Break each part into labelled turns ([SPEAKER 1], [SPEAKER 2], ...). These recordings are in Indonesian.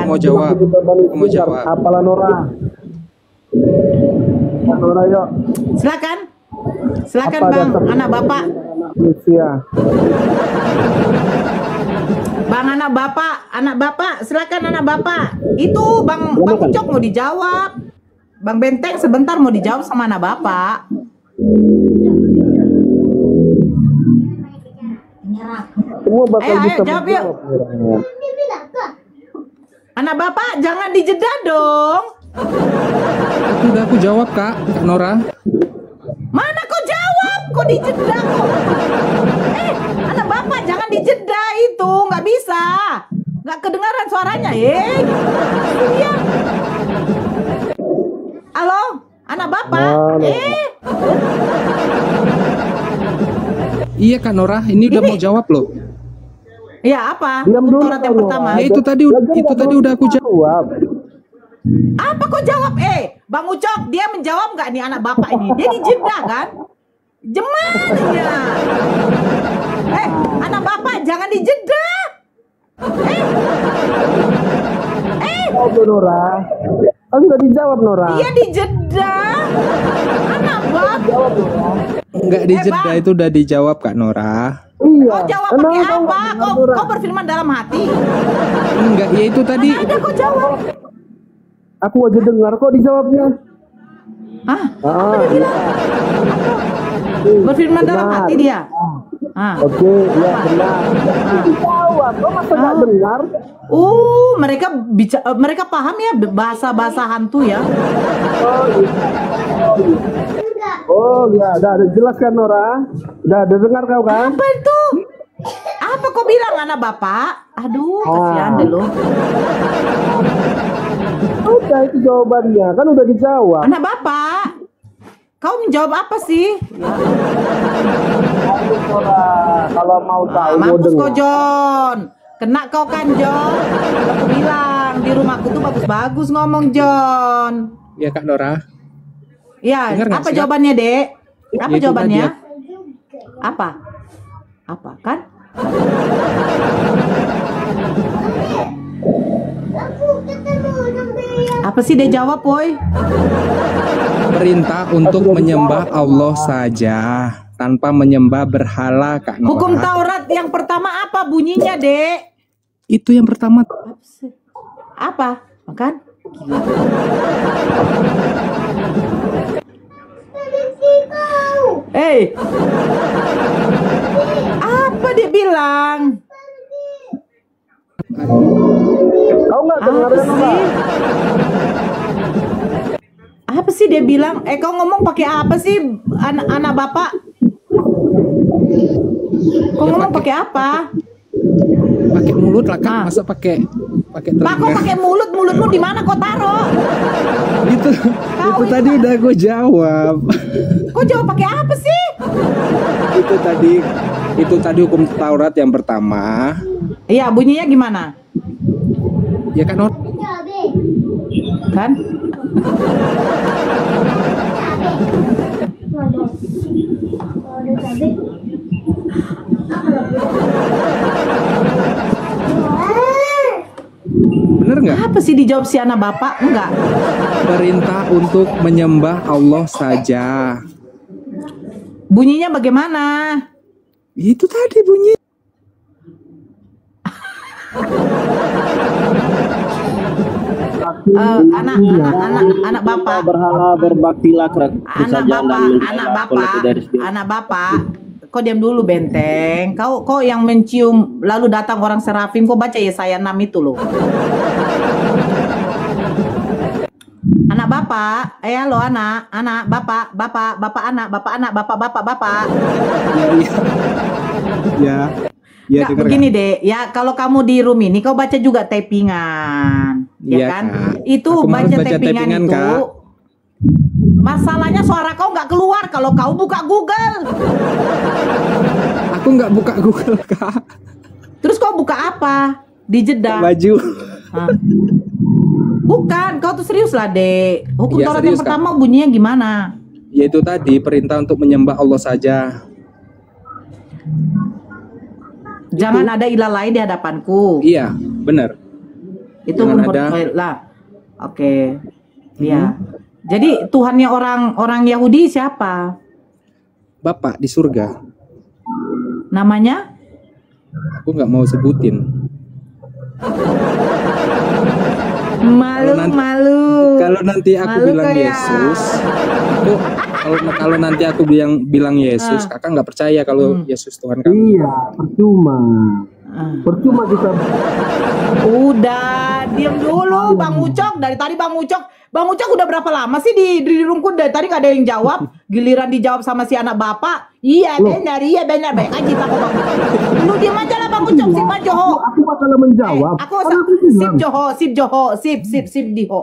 [SPEAKER 1] mau jawab. Aku mau jawab.
[SPEAKER 2] Apalah Nora? Nora yuk.
[SPEAKER 3] Silakan. Silakan Bang, anak Bapak.
[SPEAKER 2] Manusia.
[SPEAKER 3] Bang anak Bapak, silakan anak Bapak. Itu Bang Ucok mau dijawab. Bang Benteng sebentar mau dijawab sama anak Bapak.
[SPEAKER 2] Semua bakal
[SPEAKER 3] Ayo,
[SPEAKER 2] bisa
[SPEAKER 3] jawab yuk. Anak Bapak jangan dijeda dong.
[SPEAKER 1] Itu udah aku jawab Kak Nora.
[SPEAKER 3] Mana kau jawab? Kau dijeda kok. Anak Bapak jangan dijeda itu, nggak bisa. Nggak kedengaran suaranya, Iya. Halo, anak Bapak.
[SPEAKER 1] Iya Kak Nora, ini udah mau jawab loh.
[SPEAKER 3] Ya apa?
[SPEAKER 2] Diam dulu,
[SPEAKER 3] Surat yang pertama.
[SPEAKER 1] Ya itu tadi udah aku jawab.
[SPEAKER 3] Apa kau jawab? Bang Ucok, dia menjawab nggak nih anak Bapak ini? Dia dijeda kan? Jemannya. Anak Bapak jangan dijeda.
[SPEAKER 2] Oh, Nora. Kan sudah dijawab Nora.
[SPEAKER 3] Dia dijeda. Anak Bapak.
[SPEAKER 1] Enggak dijeda, itu udah dijawab Kak Nora.
[SPEAKER 2] Iya.
[SPEAKER 3] Kau jawab pakai apa? Kau berfirman dalam hati.
[SPEAKER 1] Enggak, ya itu tadi.
[SPEAKER 3] Mana ada kau jawab?
[SPEAKER 2] Aku aja dengar kok dijawabnya.
[SPEAKER 3] Apa dia bilang? Berfirman dalam hati dia.
[SPEAKER 2] Oke, ya benar. Dijawab, kok masa nggak dengar?
[SPEAKER 3] Mereka paham ya bahasa hantu ya.
[SPEAKER 2] Oh ya, udah jelas kan Nora? Udah dengar kau kan?
[SPEAKER 3] Apa itu? Apa kau bilang anak Bapak? Aduh, kasihan deh lo.
[SPEAKER 2] Udah itu jawabannya, kan udah dijawab.
[SPEAKER 3] Anak Bapak, kau menjawab apa sih?
[SPEAKER 2] Kalau mau tahu
[SPEAKER 3] mampus kau John. Kena kau kan John. Aku bilang di rumahku tuh bagus-bagus ngomong John.
[SPEAKER 1] Ya Kak Nora.
[SPEAKER 3] Ya,
[SPEAKER 1] Dengar
[SPEAKER 3] apa jawabannya, Dek? Apa
[SPEAKER 1] Ya,
[SPEAKER 3] jawabannya?
[SPEAKER 1] tadi
[SPEAKER 3] Apa? Apa kan? Apa sih dia jawab, Boy?
[SPEAKER 1] Perintah untuk menyembah Allah saja tanpa menyembah berhala Kak Nora.
[SPEAKER 3] Hukum Taurat yang pertama apa bunyinya, Dek?
[SPEAKER 1] Itu yang pertama.
[SPEAKER 3] Apa? Makan? Gila. Apa dia bilang?
[SPEAKER 2] Kau nggak dengar
[SPEAKER 3] sih? Apa sih dia bilang? Kau ngomong pakai apa sih, anak Bapak? Kau ngomong pakai apa?
[SPEAKER 1] Pakai mulut lah Kak, masa pakai telinga?
[SPEAKER 3] Kau pakai mulutmu di mana kau taruh?
[SPEAKER 1] Itu tadi udah gue jawab.
[SPEAKER 3] Kau jawab pakai apa sih?
[SPEAKER 1] Itu tadi hukum Taurat yang pertama.
[SPEAKER 3] Iya, bunyinya gimana?
[SPEAKER 1] Ya Kak Nora.
[SPEAKER 3] Kan?
[SPEAKER 1] Bener nggak?
[SPEAKER 3] Apa sih dijawab si anak Bapak? Enggak.
[SPEAKER 1] Perintah untuk menyembah Allah saja.
[SPEAKER 3] Bunyinya bagaimana?
[SPEAKER 1] Itu tadi bunyi.
[SPEAKER 3] Anak Bapak.
[SPEAKER 2] Berhala berbaktilah
[SPEAKER 3] Anak Bapak. Kau diam dulu Benteng. Kau yang mencium lalu datang orang serafim. Kau baca Yesaya 6 itu loh. Anak Bapak, lo anak Bapak, Bapak.
[SPEAKER 1] Ya. Ya,
[SPEAKER 3] nggak, begini deh, ya kalau kamu di room ini kau baca juga tappingan, ya kan? Kak. Itu baca tappingan itu. Kak. Masalahnya suara kau nggak keluar kalau kau buka Google.
[SPEAKER 1] Aku nggak buka Google Kak.
[SPEAKER 3] Terus kau buka apa? Di jeda.
[SPEAKER 1] Baju.
[SPEAKER 3] Bukan, kau tuh serius lah dek. Hukum Taurat yang pertama
[SPEAKER 1] Kak.
[SPEAKER 3] Bunyinya gimana?
[SPEAKER 1] Yaitu tadi perintah untuk menyembah Allah saja.
[SPEAKER 3] Jangan ada ilah lain di hadapanku.
[SPEAKER 1] Iya, benar.
[SPEAKER 3] Itu
[SPEAKER 1] Jangan ada.
[SPEAKER 3] lah. Oke. Ya. Jadi Tuhannya orang Yahudi siapa?
[SPEAKER 1] Bapak di surga.
[SPEAKER 3] Namanya?
[SPEAKER 1] Aku nggak mau sebutin.
[SPEAKER 3] Malu.
[SPEAKER 1] Kalau nanti aku
[SPEAKER 3] Malu
[SPEAKER 1] bilang
[SPEAKER 3] kayak-
[SPEAKER 1] Yesus, kalau nanti aku bilang Yesus, kakak nggak percaya kalau Yesus Tuhan kami.
[SPEAKER 2] Iya, percuma. Percuma kita.
[SPEAKER 3] Udah, diam dulu Bang Ucok. Dari tadi Bang Ucok udah berapa lama sih di rungkun? Dari tadi gak ada yang jawab. Giliran dijawab sama si anak bapak. Iya benar. Baik aja kita kok Bang Ucok. Lu diam aja lah Bang Ucok, sip aja Joho.
[SPEAKER 2] Aku bakal menjawab.
[SPEAKER 3] Aku
[SPEAKER 2] Kan aku
[SPEAKER 3] sip
[SPEAKER 2] bilang.
[SPEAKER 3] Joho, sip Diho.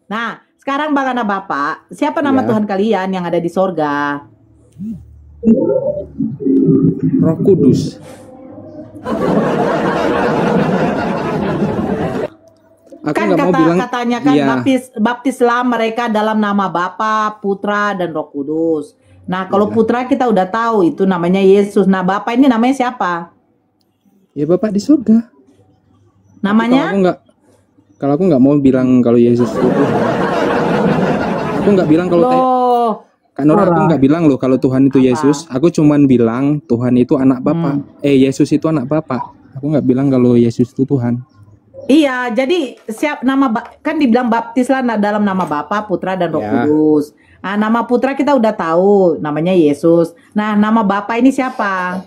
[SPEAKER 3] Nah, sekarang Bang anak bapak, siapa nama
[SPEAKER 1] Iya.
[SPEAKER 3] Tuhan kalian yang ada di sorga?
[SPEAKER 1] Roh Kudus. Aku
[SPEAKER 3] Kan
[SPEAKER 1] nggak mau bilang.
[SPEAKER 3] katanya kan
[SPEAKER 1] Iya.
[SPEAKER 3] baptislah mereka dalam nama Bapa, Putra dan Roh Kudus. Nah, kalau
[SPEAKER 1] Iya.
[SPEAKER 3] Putra kita udah tahu itu namanya Yesus. Nah, Bapa ini namanya siapa?
[SPEAKER 1] Ya Bapak di surga.
[SPEAKER 3] Namanya?
[SPEAKER 1] Kalau aku nggak mau bilang kalau Yesus itu Tuhan. Aku nggak bilang kalau
[SPEAKER 3] Loh,
[SPEAKER 1] Kak Nora, aku nggak bilang loh kalau Tuhan itu Yesus. Aku cuman bilang Tuhan itu anak Bapa. Yesus itu anak Bapa. Aku nggak bilang kalau Yesus itu Tuhan.
[SPEAKER 3] iya, jadi kan dibilang baptislah dalam nama Bapa, Putra dan Roh
[SPEAKER 1] Ya.
[SPEAKER 3] Kudus. Nah, nama Putra kita udah tahu, namanya Yesus. Nah, nama Bapa ini siapa?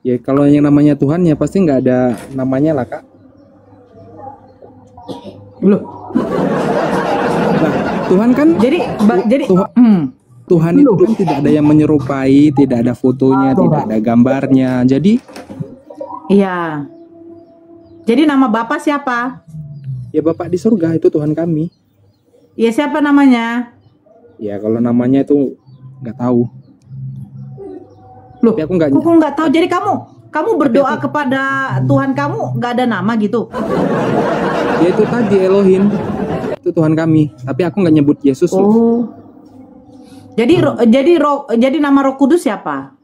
[SPEAKER 1] Ya kalau yang namanya Tuhan ya pasti nggak ada namanya lah Kak.
[SPEAKER 3] Loh,
[SPEAKER 1] Nah Tuhan kan
[SPEAKER 3] jadi
[SPEAKER 1] Tuhan- Tuhan itu kan tidak ada yang menyerupai, tidak ada fotonya, tidak ada gambarnya. Jadi
[SPEAKER 3] iya. Jadi nama Bapa siapa?
[SPEAKER 1] ya Bapak di surga itu Tuhan kami.
[SPEAKER 3] Ya siapa namanya?
[SPEAKER 1] Ya kalau namanya itu nggak tahu.
[SPEAKER 3] Loh,
[SPEAKER 1] Tapi aku nggak.
[SPEAKER 3] kok nggak tahu? Jadi kamu berdoa kepada Tuhan kamu nggak ada nama gitu?
[SPEAKER 1] Ya itu tadi Elohim. Itu Tuhan kami. Tapi aku nggak nyebut Yesus loh.
[SPEAKER 3] Oh. Jadi nama Roh Kudus siapa?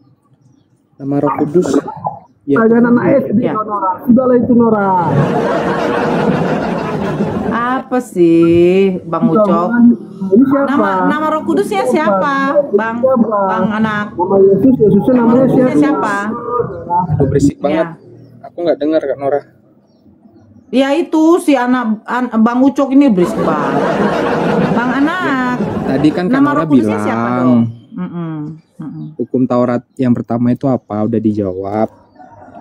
[SPEAKER 1] Nama Roh Kudus. Ya
[SPEAKER 2] Ada anak SD
[SPEAKER 3] Ya.
[SPEAKER 2] Nora. Sudahlah itu Nora.
[SPEAKER 3] Apa sih, Bang Ucok?
[SPEAKER 2] Ini siapa?
[SPEAKER 3] Nama Roh Kudusnya siapa, Bang anak?
[SPEAKER 2] Nama Yesusnya
[SPEAKER 3] Nama
[SPEAKER 2] namanya
[SPEAKER 3] Roh Kudusnya
[SPEAKER 2] siapa?
[SPEAKER 3] siapa?
[SPEAKER 1] Aduh berisik banget.
[SPEAKER 3] Ya.
[SPEAKER 1] Aku nggak dengar Kak Nora.
[SPEAKER 3] Ya itu si Bang Ucok ini berisik banget. Bang anak.
[SPEAKER 1] Tadi kan Kak
[SPEAKER 3] Nama
[SPEAKER 1] Nora
[SPEAKER 3] Roh Kudusnya siapa
[SPEAKER 1] bilang
[SPEAKER 3] dong?
[SPEAKER 1] hukum Taurat yang pertama itu apa? Udah dijawab.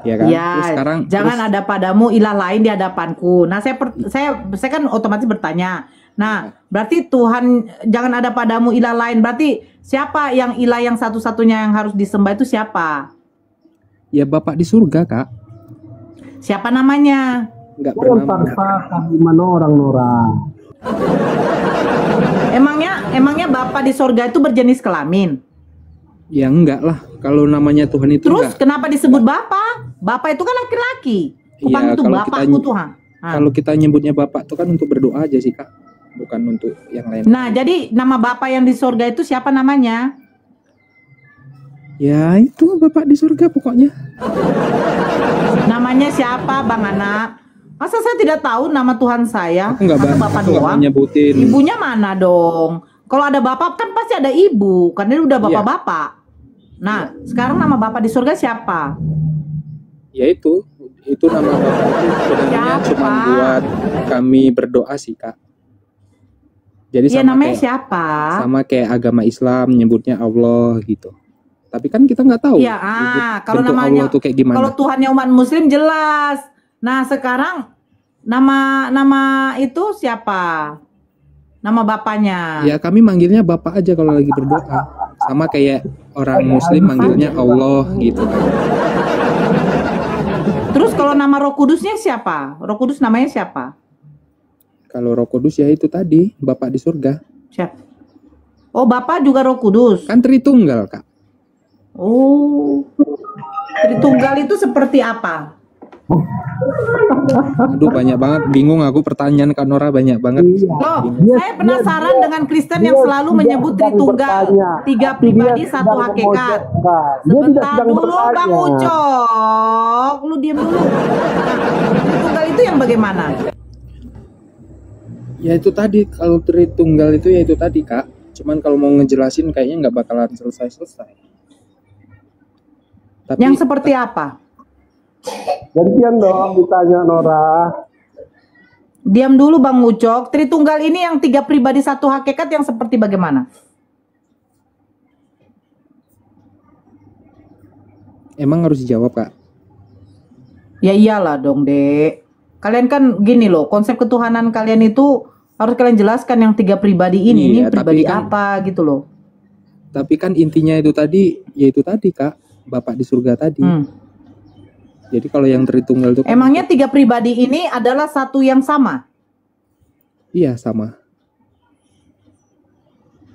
[SPEAKER 1] Ya kan?
[SPEAKER 3] Ya,
[SPEAKER 1] Terus sekarang
[SPEAKER 3] jangan
[SPEAKER 1] terus-
[SPEAKER 3] ada padamu ilah lain di hadapanku. Nah, saya kan otomatis bertanya. Nah, berarti Tuhan jangan ada padamu ilah lain. Berarti siapa yang ilah yang satu-satunya yang harus disembah itu siapa?
[SPEAKER 1] ya Bapak di surga Kak.
[SPEAKER 3] Siapa namanya?
[SPEAKER 1] Nggak
[SPEAKER 2] Orang
[SPEAKER 1] bernama.
[SPEAKER 2] paksa gimana orang Nora?
[SPEAKER 3] Emangnya Bapak di sorga itu berjenis kelamin?
[SPEAKER 1] Ya enggak lah. Kalau namanya Tuhan itu
[SPEAKER 3] Terus
[SPEAKER 1] enggak.
[SPEAKER 3] kenapa disebut Bapak? Bapak itu kan laki-laki. Kupang
[SPEAKER 1] Iya,
[SPEAKER 3] itu
[SPEAKER 1] kalau
[SPEAKER 3] Bapakku Tuhan.
[SPEAKER 1] Kalau kita nyebutnya Bapak itu kan untuk berdoa aja sih Kak. Bukan untuk yang lain.
[SPEAKER 3] Nah, jadi nama Bapak yang di sorga itu siapa namanya?
[SPEAKER 1] Ya itu Bapak di surga pokoknya.
[SPEAKER 3] Namanya siapa, Bang Anak? Masa saya tidak tahu nama Tuhan saya?
[SPEAKER 1] Aku nggak
[SPEAKER 3] Masa
[SPEAKER 1] bahas,
[SPEAKER 3] Bapak
[SPEAKER 1] aku nggak mau
[SPEAKER 3] doang?
[SPEAKER 1] nyebutin.
[SPEAKER 3] Ibunya mana dong? Kalau ada Bapak kan pasti ada ibu. Kan ini udah Bapak-bapak. Nah, sekarang nama Bapak di surga siapa?
[SPEAKER 1] Ya itu nama Bapak itu sebenarnya
[SPEAKER 3] Siapa?
[SPEAKER 1] cuma buat kami berdoa sih Kak. Jadi
[SPEAKER 3] Ya
[SPEAKER 1] sama
[SPEAKER 3] namanya
[SPEAKER 1] kayak
[SPEAKER 3] siapa?
[SPEAKER 1] sama kayak agama Islam nyebutnya Allah gitu. Tapi kan kita nggak tahu.
[SPEAKER 3] Ya, kalau
[SPEAKER 1] bentuk
[SPEAKER 3] namanya
[SPEAKER 1] Allah tuh kayak gimana.
[SPEAKER 3] kalau Tuhannya umat Muslim jelas. Nah, sekarang nama itu siapa? Nama bapaknya.
[SPEAKER 1] Ya kami manggilnya Bapak aja kalau lagi berdoa. Sama kayak orang Muslim manggilnya Allah gitu kan.
[SPEAKER 3] Terus kalau nama Roh Kudusnya siapa? Roh Kudus namanya siapa?
[SPEAKER 1] Kalau Roh Kudus ya itu tadi Bapak di surga.
[SPEAKER 3] Siapa? Oh, Bapak juga Roh Kudus.
[SPEAKER 1] Kan Tritunggal Kak.
[SPEAKER 3] Oh. Tritunggal itu seperti apa?
[SPEAKER 1] Aduh banyak banget, bingung aku pertanyaan Kak Nora banyak banget.
[SPEAKER 3] Loh, saya penasaran dengan Kristen yang selalu menyebut Tritunggal. Tiga pribadi, satu hakikat. Sebentar dulu Bang Ucok. Lu diam dulu. Nah, Tritunggal itu yang bagaimana?
[SPEAKER 1] Ya itu tadi, kalau Tritunggal itu ya itu tadi Kak. Cuman kalau mau ngejelasin kayaknya nggak bakalan selesai-selesai. Tapi
[SPEAKER 3] Yang seperti apa?
[SPEAKER 2] Gantian dong ditanya Nora.
[SPEAKER 3] Diam dulu Bang Ucok. Tritunggal ini yang 3 pribadi 1 hakikat yang seperti bagaimana?
[SPEAKER 1] emang harus dijawab Kak.
[SPEAKER 3] Ya iyalah dong, Dek. Kalian kan gini loh, konsep ketuhanan kalian itu harus kalian jelaskan yang 3 pribadi ini.
[SPEAKER 1] Iya,
[SPEAKER 3] Ini pribadi
[SPEAKER 1] tapi kan-
[SPEAKER 3] apa gitu loh.
[SPEAKER 1] Tapi kan intinya itu tadi, yaitu tadi Kak, Bapak di surga tadi. Jadi kalau yang Tritunggal itu kan,
[SPEAKER 3] Emangnya 3 pribadi ini adalah satu yang sama?
[SPEAKER 1] iya sama.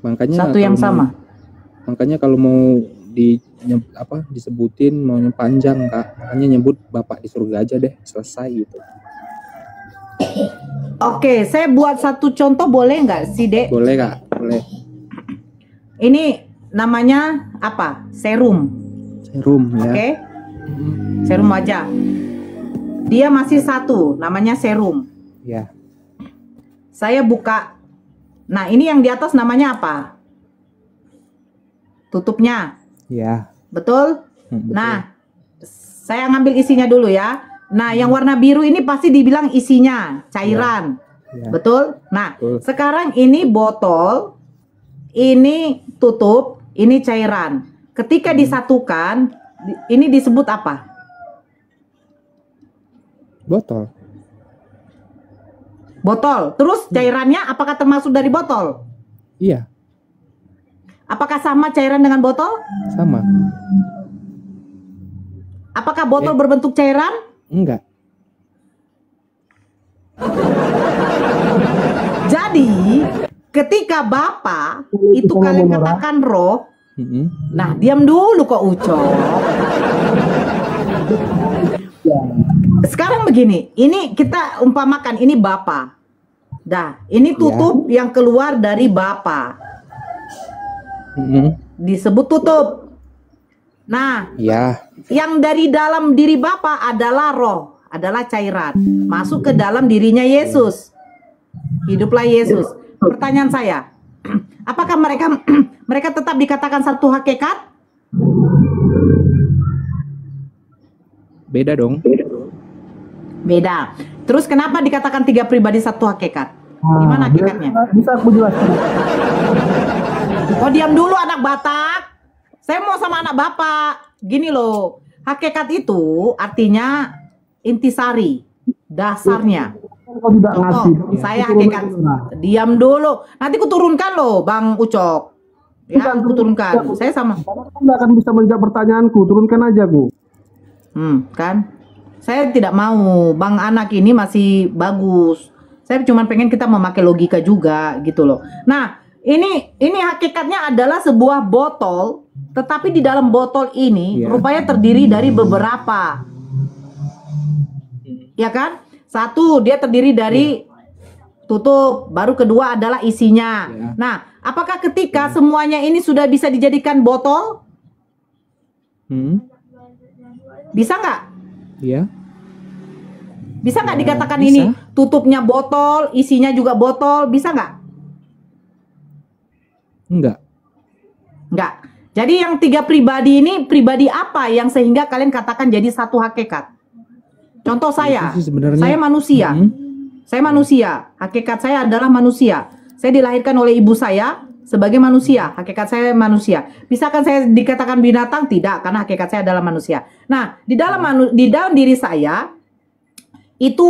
[SPEAKER 1] Makanya
[SPEAKER 3] Satu yang
[SPEAKER 1] kalau mau-
[SPEAKER 3] sama.
[SPEAKER 1] Makanya kalau mau disebutin mau panjang Kak, makanya nyebut Bapak di surga aja deh, selesai gitu.
[SPEAKER 3] Oke, saya buat satu contoh boleh nggak sih, Dek?
[SPEAKER 1] Boleh Kak, boleh.
[SPEAKER 3] Ini namanya apa? Serum.
[SPEAKER 1] Serum ya.
[SPEAKER 3] Oke? Serum wajah. Dia masih satu, namanya serum.
[SPEAKER 1] Ya.
[SPEAKER 3] Saya buka. Nah, ini yang di atas namanya apa? Tutupnya.
[SPEAKER 1] Ya.
[SPEAKER 3] Betul?
[SPEAKER 1] Betul.
[SPEAKER 3] Nah, saya ngambil isinya dulu ya. Nah, yang warna biru ini pasti dibilang isinya, cairan.
[SPEAKER 1] Ya.
[SPEAKER 3] Betul? Nah,
[SPEAKER 1] Betul.
[SPEAKER 3] sekarang ini botol, ini tutup, ini cairan. Ketika disatukan, ini disebut apa?
[SPEAKER 1] Botol.
[SPEAKER 3] Botol. Terus cairannya apakah termasuk dari botol?
[SPEAKER 1] Iya,
[SPEAKER 3] Apakah sama cairan dengan botol?
[SPEAKER 1] sama.
[SPEAKER 3] Apakah botol berbentuk cairan?
[SPEAKER 1] Enggak.
[SPEAKER 3] Jadi, ketika Bapak itu kalian katakan roh, nah diam dulu kok Ucok. Sekarang begini, ini kita umpamakan ini Bapak. Dah, ini tutup yang keluar dari Bapak. Disebut tutup. Nah,
[SPEAKER 1] Ya.
[SPEAKER 3] yang dari dalam diri Bapak adalah roh, adalah cairan. Masuk ke dalam dirinya Yesus. Hiduplah Yesus. Pertanyaan saya, apakah mereka tetap dikatakan satu hakikat?
[SPEAKER 1] Beda dong.
[SPEAKER 3] Beda. Terus kenapa dikatakan 3 pribadi 1 hakikat? Gimana hakikatnya?
[SPEAKER 2] Bisa aku jelaskan.
[SPEAKER 3] Oh, diam dulu anak Batak. Saya mau sama anak Bapak. Gini loh, hakikat itu artinya intisari, dasarnya.
[SPEAKER 2] Kau tidak ngasih.
[SPEAKER 3] Contoh, saya hakikat. Diam dulu. Nanti kuturunkan loh, Bang Ucok. Ya, kuturunkan. Saya sama.
[SPEAKER 2] Kamu tidak akan bisa menjawab pertanyaanku. Turunkan aja, Bu.
[SPEAKER 3] Kan? Saya tidak mau. Bang anak ini masih bagus. Saya cuma pengen kita memakai logika juga gitu loh. Nah, ini hakikatnya adalah sebuah botol, tetapi di dalam botol ini rupanya terdiri dari beberapa. Ya kan? Satu, dia terdiri dari tutup, baru kedua adalah isinya. Nah, apakah ketika semuanya ini sudah bisa dijadikan botol? Bisa nggak?
[SPEAKER 1] Iya.
[SPEAKER 3] Bisa nggak dikatakan
[SPEAKER 1] bisa.
[SPEAKER 3] ini tutupnya botol, isinya juga botol? Bisa nggak?
[SPEAKER 1] Enggak.
[SPEAKER 3] Nggak. Jadi yang 3 pribadi ini pribadi apa yang sehingga kalian katakan jadi satu hakikat? Contoh saya,
[SPEAKER 1] Itu sih sebenarnya.
[SPEAKER 3] saya manusia. Saya manusia. Hakikat saya adalah manusia. Saya dilahirkan oleh ibu saya sebagai manusia. Hakikat saya manusia. Bisakah saya dikatakan binatang? Tidak, karena hakikat saya adalah manusia. Nah, di dalam diri saya itu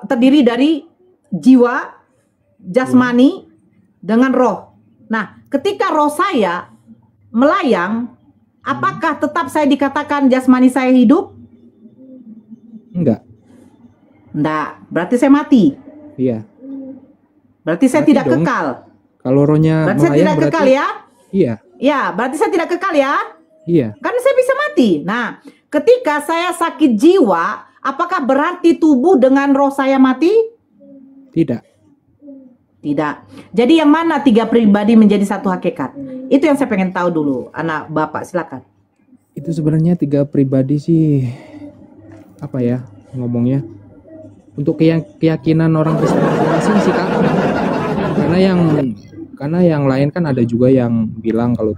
[SPEAKER 3] terdiri dari jiwa, jasmani, dengan roh. Nah, ketika roh saya melayang, apakah tetap saya dikatakan jasmani saya hidup?
[SPEAKER 1] Enggak.
[SPEAKER 3] Enggak, berarti saya mati.
[SPEAKER 1] Iya.
[SPEAKER 3] Berarti saya
[SPEAKER 1] Mati
[SPEAKER 3] tidak
[SPEAKER 1] dong.
[SPEAKER 3] kekal.
[SPEAKER 1] Kalau rohnya
[SPEAKER 3] Berarti saya
[SPEAKER 1] melayang
[SPEAKER 3] tidak kekal ya?
[SPEAKER 1] Iya.
[SPEAKER 3] Ya, berarti saya tidak kekal ya?
[SPEAKER 1] Iya.
[SPEAKER 3] Karena saya bisa mati. Nah, ketika saya sakit jiwa, apakah berarti tubuh dengan roh saya mati?
[SPEAKER 1] Tidak.
[SPEAKER 3] Tidak. Jadi yang mana 3 pribadi menjadi satu hakikat? Itu yang saya pengen tahu dulu, anak Bapak, silakan.
[SPEAKER 1] Itu sebenarnya 3 pribadi sih, apa ya ngomongnya, untuk keyakinan orang Kristen masing-masing sih Kak. Karena yang lain kan ada juga yang bilang kalau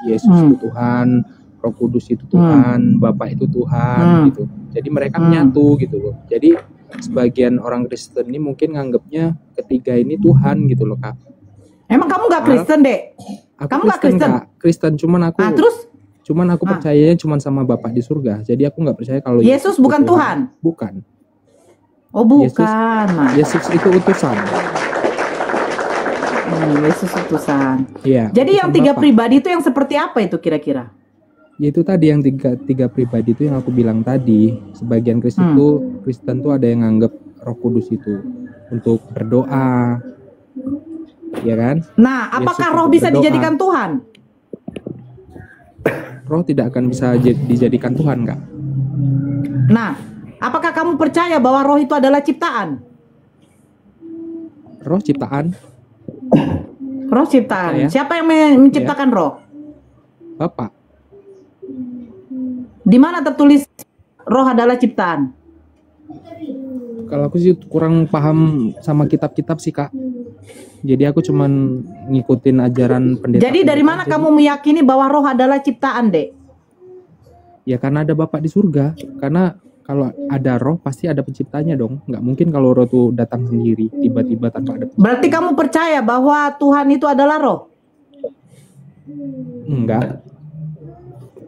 [SPEAKER 1] Yesus itu Tuhan, Roh Kudus itu Tuhan, Bapa itu Tuhan gitu. Jadi mereka menyatu gitu loh. Jadi sebagian orang Kristen ini mungkin nganggapnya ketiga ini Tuhan gitu loh Kak.
[SPEAKER 3] Emang kamu nggak Kristen, Dek? Kamu nggak Kristen?
[SPEAKER 1] Kristen, cuman aku.
[SPEAKER 3] Nah, terus?
[SPEAKER 1] Cuman aku percayanya cuman sama Bapa di surga. Jadi aku nggak percaya kalau
[SPEAKER 3] Yesus bukan Tuhan.
[SPEAKER 1] Bukan.
[SPEAKER 3] Oh bukan.
[SPEAKER 1] Yesus itu utusan.
[SPEAKER 3] Yesus utusan.
[SPEAKER 1] Iya.
[SPEAKER 3] Jadi yang tiga pribadi itu yang seperti apa itu kira-kira?
[SPEAKER 1] Yaitu tadi yang tiga pribadi itu yang aku bilang tadi. Sebagian Kristen tuh ada yang nganggap Roh Kudus itu untuk berdoa, ya kan?
[SPEAKER 3] Nah, apakah Roh bisa dijadikan Tuhan?
[SPEAKER 1] Roh tidak akan bisa dijadikan Tuhan, Kak.
[SPEAKER 3] Nah, apakah kamu percaya bahwa Roh itu adalah ciptaan?
[SPEAKER 1] Roh ciptaan?
[SPEAKER 3] Roh ciptaan. Siapa yang menciptakan Roh?
[SPEAKER 1] Bapak.
[SPEAKER 3] Di mana tertulis Roh adalah ciptaan?
[SPEAKER 1] Kalau aku sih kurang paham sama kitab-kitab sih Kak. Jadi aku cuman ngikutin ajaran pendeta.
[SPEAKER 3] Jadi dari mana kamu meyakini bahwa Roh adalah ciptaan, Dek?
[SPEAKER 1] Ya karena ada Bapak di surga. Karena kalau ada Roh pasti ada penciptanya dong. Nggak mungkin kalau Roh tuh datang sendiri tiba-tiba tanpa ada pencipta.
[SPEAKER 3] Berarti kamu percaya bahwa Tuhan itu adalah Roh?
[SPEAKER 1] Enggak.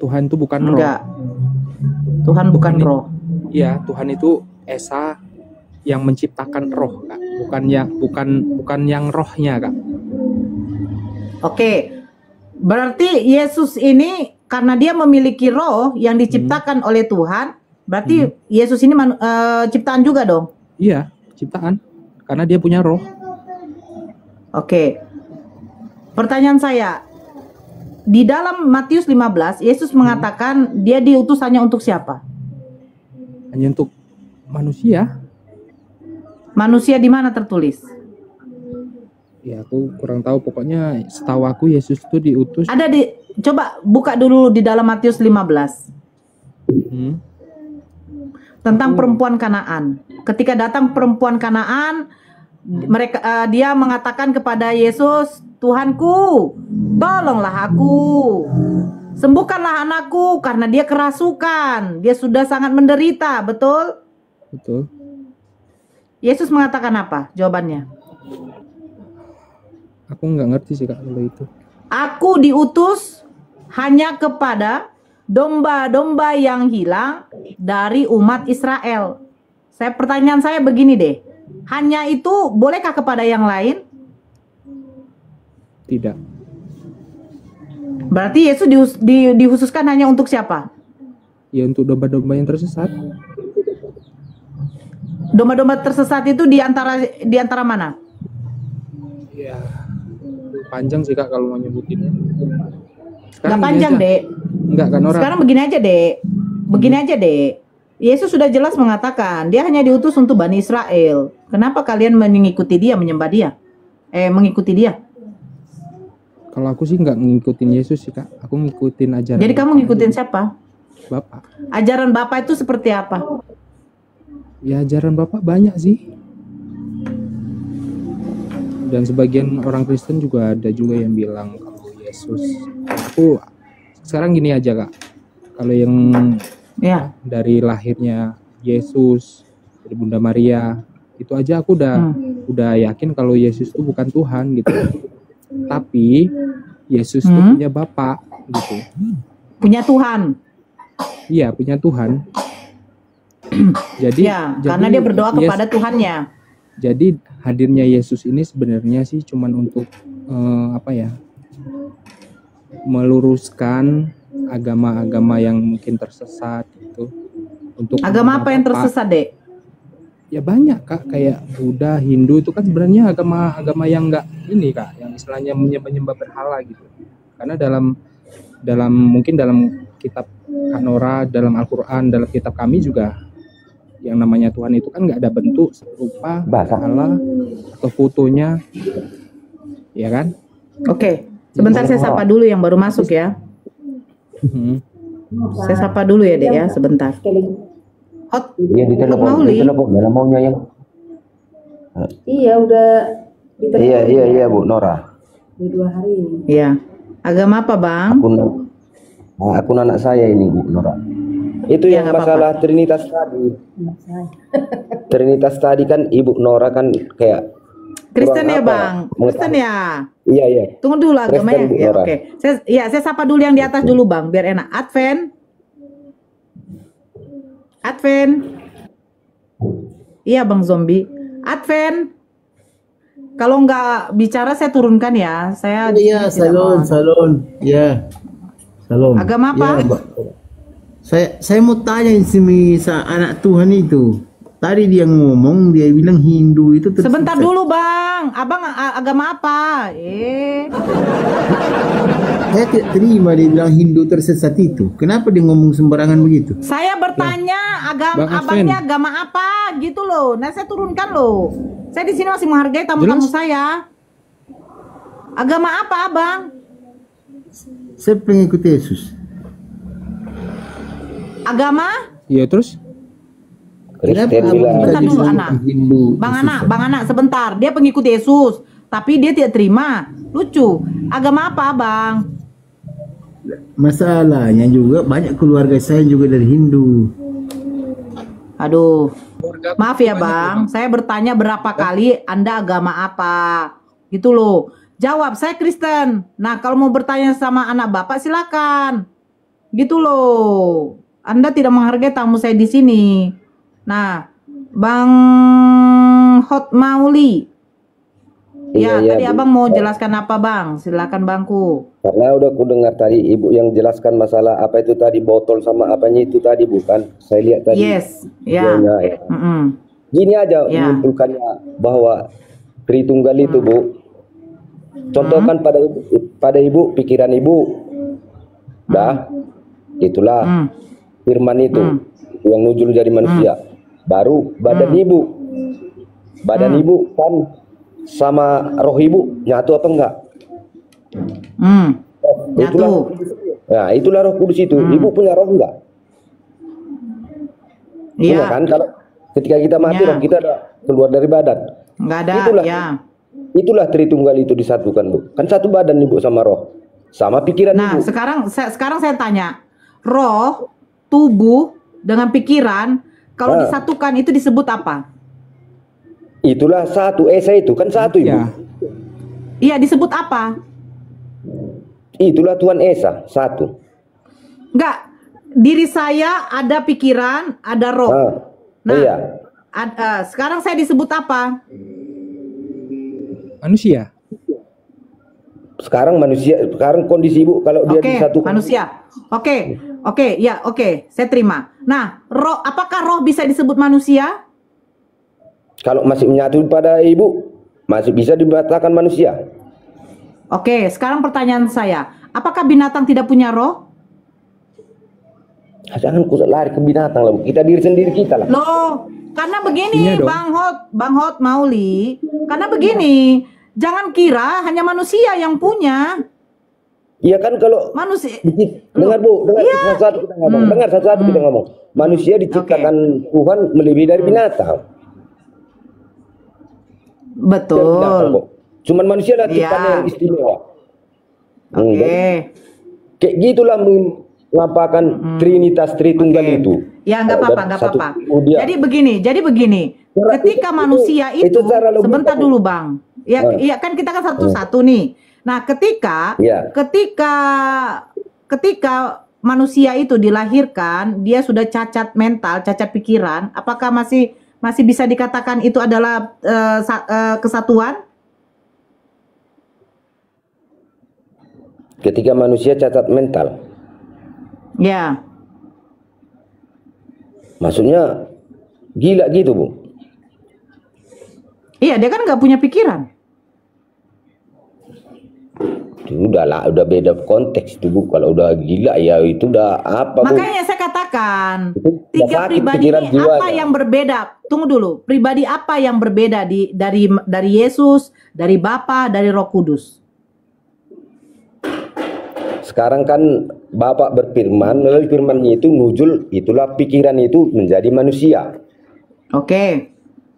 [SPEAKER 1] Tuhan itu bukan Roh.
[SPEAKER 3] Enggak. Tuhan bukan Roh.
[SPEAKER 1] Iya, Tuhan itu Esa yang menciptakan Roh, Kak. Bukan yang rohnya, Kak.
[SPEAKER 3] Oke. Berarti Yesus ini karena dia memiliki roh yang diciptakan oleh Tuhan, berarti Yesus ini ciptaan juga dong?
[SPEAKER 1] Iya, ciptaan. Karena dia punya roh.
[SPEAKER 3] Oke. Pertanyaan saya, di dalam Matius 15, Yesus mengatakan dia diutus hanya untuk siapa?
[SPEAKER 1] Hanya untuk manusia.
[SPEAKER 3] Manusia di mana tertulis?
[SPEAKER 1] Ya, aku kurang tahu. Pokoknya setahu aku Yesus itu diutus.
[SPEAKER 3] Ada coba buka dulu di dalam Matius 15. Tentang perempuan Kanaan. Ketika datang perempuan Kanaan, dia mengatakan kepada Yesus, "Tuhanku, tolonglah aku. Sembuhkanlah anakku karena dia kerasukan. Dia sudah sangat menderita." Betul?
[SPEAKER 1] Betul.
[SPEAKER 3] Yesus mengatakan apa? Jawabannya?
[SPEAKER 1] Aku nggak ngerti sih Kak kalau itu.
[SPEAKER 3] Aku diutus hanya kepada domba-domba yang hilang dari umat Israel. Pertanyaan saya begini deh. Hanya itu bolehkah kepada yang lain?
[SPEAKER 1] Tidak.
[SPEAKER 3] Berarti Yesus dikhususkan hanya untuk siapa?
[SPEAKER 1] Ya untuk domba-domba yang tersesat.
[SPEAKER 3] Domba-domba tersesat itu di antara mana?
[SPEAKER 1] Ya, panjang sih Kak kalau mau nyebutinnya.
[SPEAKER 3] Nggak panjang, Dek.
[SPEAKER 1] Enggak kan orang.
[SPEAKER 3] Sekarang begini aja, Dek. Begini aja, Dek. Yesus sudah jelas mengatakan dia hanya diutus untuk Bani Israel. Kenapa kalian mengikuti dia, menyembah dia? Mengikuti dia?
[SPEAKER 1] Kalau aku sih nggak ngikutin Yesus sih Kak. Aku ngikutin ajaran.
[SPEAKER 3] Jadi kamu ngikutin siapa?
[SPEAKER 1] Bapak.
[SPEAKER 3] Ajaran Bapak itu seperti apa?
[SPEAKER 1] Ya ajaran Bapak banyak sih. Dan sebagian orang Kristen juga ada juga yang bilang kalau Yesus. Aku sekarang gini aja Kak. Kalau yang dari lahirnya Yesus dari Bunda Maria itu aja aku udah yakin kalau Yesus itu bukan Tuhan gitu. Tapi Yesus itu punya Bapak gitu.
[SPEAKER 3] Punya Tuhan.
[SPEAKER 1] Iya, punya Tuhan. Jadi
[SPEAKER 3] karena dia berdoa kepada Tuhannya.
[SPEAKER 1] Jadi hadirnya Yesus ini sebenarnya sih cuman untuk meluruskan agama-agama yang mungkin tersesat gitu. Untuk
[SPEAKER 3] agama apa yang tersesat, Dek?
[SPEAKER 1] Ya banyak Kak, kayak Buddha, Hindu itu kan sebenarnya agama-agama yang enggak ini Kak, yang istilahnya menyembah berhala gitu. Karena dalam mungkin dalam kitab Kanora, dalam Al-Qur'an, dalam kitab kami juga yang namanya Tuhan itu kan nggak ada bentuk serupa berhala atau fotonya, ya kan?
[SPEAKER 3] Oke, sebentar saya sapa dulu yang baru masuk ya. Saya sapa dulu ya Dek ya, sebentar.
[SPEAKER 4] Iya
[SPEAKER 3] Hot
[SPEAKER 4] ditelepon,
[SPEAKER 3] Mauli.
[SPEAKER 4] dalam maunya yang.
[SPEAKER 5] Iya, udah ditelepon
[SPEAKER 4] Iya Bu Nora.
[SPEAKER 5] udah 2 hari ini.
[SPEAKER 3] Iya. Agama apa, Bang?
[SPEAKER 4] Akun anak saya ini Bu Nora. Itu
[SPEAKER 3] Ya,
[SPEAKER 4] yang
[SPEAKER 3] nggak
[SPEAKER 4] masalah Trinitas tadi.
[SPEAKER 5] Anak saya.
[SPEAKER 4] Trinitas tadi kan Ibu Nora kan kayak
[SPEAKER 3] Kristen
[SPEAKER 4] kurang
[SPEAKER 3] ya,
[SPEAKER 4] apa,
[SPEAKER 3] Bang? Kristen ya?
[SPEAKER 4] Iya.
[SPEAKER 3] Tunggu dulu agamanya.
[SPEAKER 4] Kristen, Bu
[SPEAKER 3] Ya,
[SPEAKER 4] Nora.
[SPEAKER 3] oke. Saya sapa dulu yang di atas dulu, Bang, biar enak. Advent. Iya, Bang Zombie. Advent. Kalau nggak bicara saya turunkan ya. Saya di
[SPEAKER 6] Iya,
[SPEAKER 3] sini tidak mau.
[SPEAKER 6] salon. Ya, salon.
[SPEAKER 3] Agama apa?
[SPEAKER 6] Ya, Mbak. Saya mau tanya si anak Tuhan itu. Tadi dia ngomong, dia bilang Hindu itu tersesat.
[SPEAKER 3] Sebentar dulu, Bang. Abang agama apa?
[SPEAKER 6] Saya tidak terima dia bilang Hindu tersesat itu. Kenapa dia ngomong sembarangan begitu?
[SPEAKER 3] Saya bertanya
[SPEAKER 1] Bang
[SPEAKER 3] abangnya
[SPEAKER 1] Advent.
[SPEAKER 3] agama apa gitu loh. Nah, saya turunkan loh. Saya di sini masih menghargai tamu-tamu
[SPEAKER 1] Jelas.
[SPEAKER 3] saya. Agama apa, Abang?
[SPEAKER 6] Saya pengikut Yesus.
[SPEAKER 3] Agama?
[SPEAKER 1] Iya terus?
[SPEAKER 4] Kristen
[SPEAKER 6] Kenapa
[SPEAKER 4] bilang.
[SPEAKER 6] abang
[SPEAKER 3] Bentar
[SPEAKER 6] tadi
[SPEAKER 3] dulu,
[SPEAKER 6] bilang
[SPEAKER 3] anak.
[SPEAKER 6] Hindu
[SPEAKER 3] Bang
[SPEAKER 6] tersesat?
[SPEAKER 3] anak, sebentar. Dia pengikut Yesus, tapi dia tidak terima. Lucu. Agama apa, Bang?
[SPEAKER 6] Masalahnya juga banyak keluarga saya juga dari Hindu.
[SPEAKER 3] Aduh. Maaf ya, Bang. Saya bertanya berapa kali Anda agama apa? Gitu loh. Jawab, saya Kristen. Nah, kalau mau bertanya sama anak Bapak silakan. Gitu loh. Anda tidak menghargai tamu saya di sini. Nah, Bang Hot Mauli. Ya,
[SPEAKER 4] Iya,
[SPEAKER 3] tadi
[SPEAKER 4] Bu.
[SPEAKER 3] Abang mau jelaskan apa, Bang? Silakan, Bangku.
[SPEAKER 4] Karena udah aku dengar tadi Ibu yang jelaskan masalah apa itu tadi botol sama apanya itu tadi bukan? Saya lihat tadi.
[SPEAKER 3] Yes, ya.
[SPEAKER 4] videonya, ya.
[SPEAKER 3] Mm-mm.
[SPEAKER 4] Gini aja
[SPEAKER 3] Ya.
[SPEAKER 4] menyimpulkannya bahwa Tritunggal itu Bu. Contohkan pada ibu pikiran ibu. Dah. Itulah
[SPEAKER 3] Hmm.
[SPEAKER 4] firman itu yang nujul jadi manusia. Baru badan ibu. Badan ibu kan sama roh ibu nyatu apa enggak?
[SPEAKER 3] Nyatu.
[SPEAKER 4] Nah, itulah Roh Kudus itu. Ibu punya roh enggak? Punya
[SPEAKER 3] Iya.
[SPEAKER 4] kan? Kalau ketika kita mati
[SPEAKER 3] Ya.
[SPEAKER 4] roh kita ada keluar dari badan.
[SPEAKER 3] Nggak ada,
[SPEAKER 4] Itulah.
[SPEAKER 3] ya.
[SPEAKER 4] Itulah Tritunggal itu disatukan, Bu. Kan satu badan Ibu sama roh. Sama pikiran
[SPEAKER 3] Nah,
[SPEAKER 4] Ibu.
[SPEAKER 3] sekarang saya tanya, roh, tubuh dengan pikiran kalau
[SPEAKER 4] Nah.
[SPEAKER 3] disatukan itu disebut apa?
[SPEAKER 4] Itulah satu Esa itu kan satu Ibu.
[SPEAKER 1] Ya.
[SPEAKER 3] Iya, disebut apa?
[SPEAKER 4] Itulah Tuhan Esa satu.
[SPEAKER 3] Enggak, diri saya ada pikiran, ada roh.
[SPEAKER 4] Nah, iya.
[SPEAKER 3] Sekarang saya disebut apa?
[SPEAKER 1] Manusia.
[SPEAKER 4] Sekarang manusia, sekarang kondisi Ibu kalau dia
[SPEAKER 3] Oke,
[SPEAKER 4] disatukan.
[SPEAKER 3] manusia. Oke, saya terima. Nah, roh, apakah roh bisa disebut manusia?
[SPEAKER 4] Kalau masih menyatu pada Ibu, masih bisa dikatakan manusia.
[SPEAKER 3] Oke, sekarang pertanyaan saya, apakah binatang tidak punya roh?
[SPEAKER 4] Jangan ku lari ke binatang lah, Bu. Kita diri sendiri kita lah.
[SPEAKER 3] Loh, karena begini,
[SPEAKER 1] Iya dong.
[SPEAKER 3] Bang Hot Mauli, karena begini, jangan kira hanya manusia yang punya.
[SPEAKER 4] Iya kan kalau
[SPEAKER 3] Manusia.
[SPEAKER 4] dengar Bu, dengar
[SPEAKER 3] Iya.
[SPEAKER 4] satu-satu kita ngomong. Dengar satu-satu kita ngomong. Manusia diciptakan Tuhan melebihi dari binatang. Dari binatang,
[SPEAKER 3] Betul.
[SPEAKER 4] kok. Cuman manusia lah ciptaan
[SPEAKER 3] Iya.
[SPEAKER 4] yang istimewa.
[SPEAKER 3] Oke.
[SPEAKER 4] Kayak gitulah mengapakan Trinitas Tritunggal
[SPEAKER 3] Oke.
[SPEAKER 4] itu.
[SPEAKER 3] Ya, nggak
[SPEAKER 4] Oh,
[SPEAKER 3] apa-apa,
[SPEAKER 4] dan
[SPEAKER 3] nggak
[SPEAKER 4] satu
[SPEAKER 3] apa-apa.
[SPEAKER 4] itu dia.
[SPEAKER 3] Jadi begini. Ketika manusia
[SPEAKER 4] itu cara logika,
[SPEAKER 3] sebentar
[SPEAKER 4] Bu.
[SPEAKER 3] dulu, Bang. Ya, iya kan kita kan satu-satu nih. Nah, ketika
[SPEAKER 4] Iya.
[SPEAKER 3] ketika manusia itu dilahirkan, dia sudah cacat mental, cacat pikiran, apakah masih bisa dikatakan itu adalah kesatuan?
[SPEAKER 4] Ketika manusia cacat mental,
[SPEAKER 3] Ya.
[SPEAKER 4] maksudnya gila gitu Bu.
[SPEAKER 3] Iya, dia kan nggak punya pikiran.
[SPEAKER 4] Udah lah, udah beda konteks itu Bu. Kalau udah gila ya itu udah apa Bu?
[SPEAKER 3] Makanya saya katakan,
[SPEAKER 4] Itu udah
[SPEAKER 3] tiga
[SPEAKER 4] sakit
[SPEAKER 3] pribadi
[SPEAKER 4] pikiran
[SPEAKER 3] ini
[SPEAKER 4] jiwanya.
[SPEAKER 3] apa yang berbeda? Tunggu dulu, pribadi apa yang berbeda dari Yesus, dari Bapa, dari Roh Kudus?
[SPEAKER 4] sekarang kan Bapak berfirman, melalui firman-Nya itu nuzul, itulah pikiran itu menjadi manusia.
[SPEAKER 3] Oke.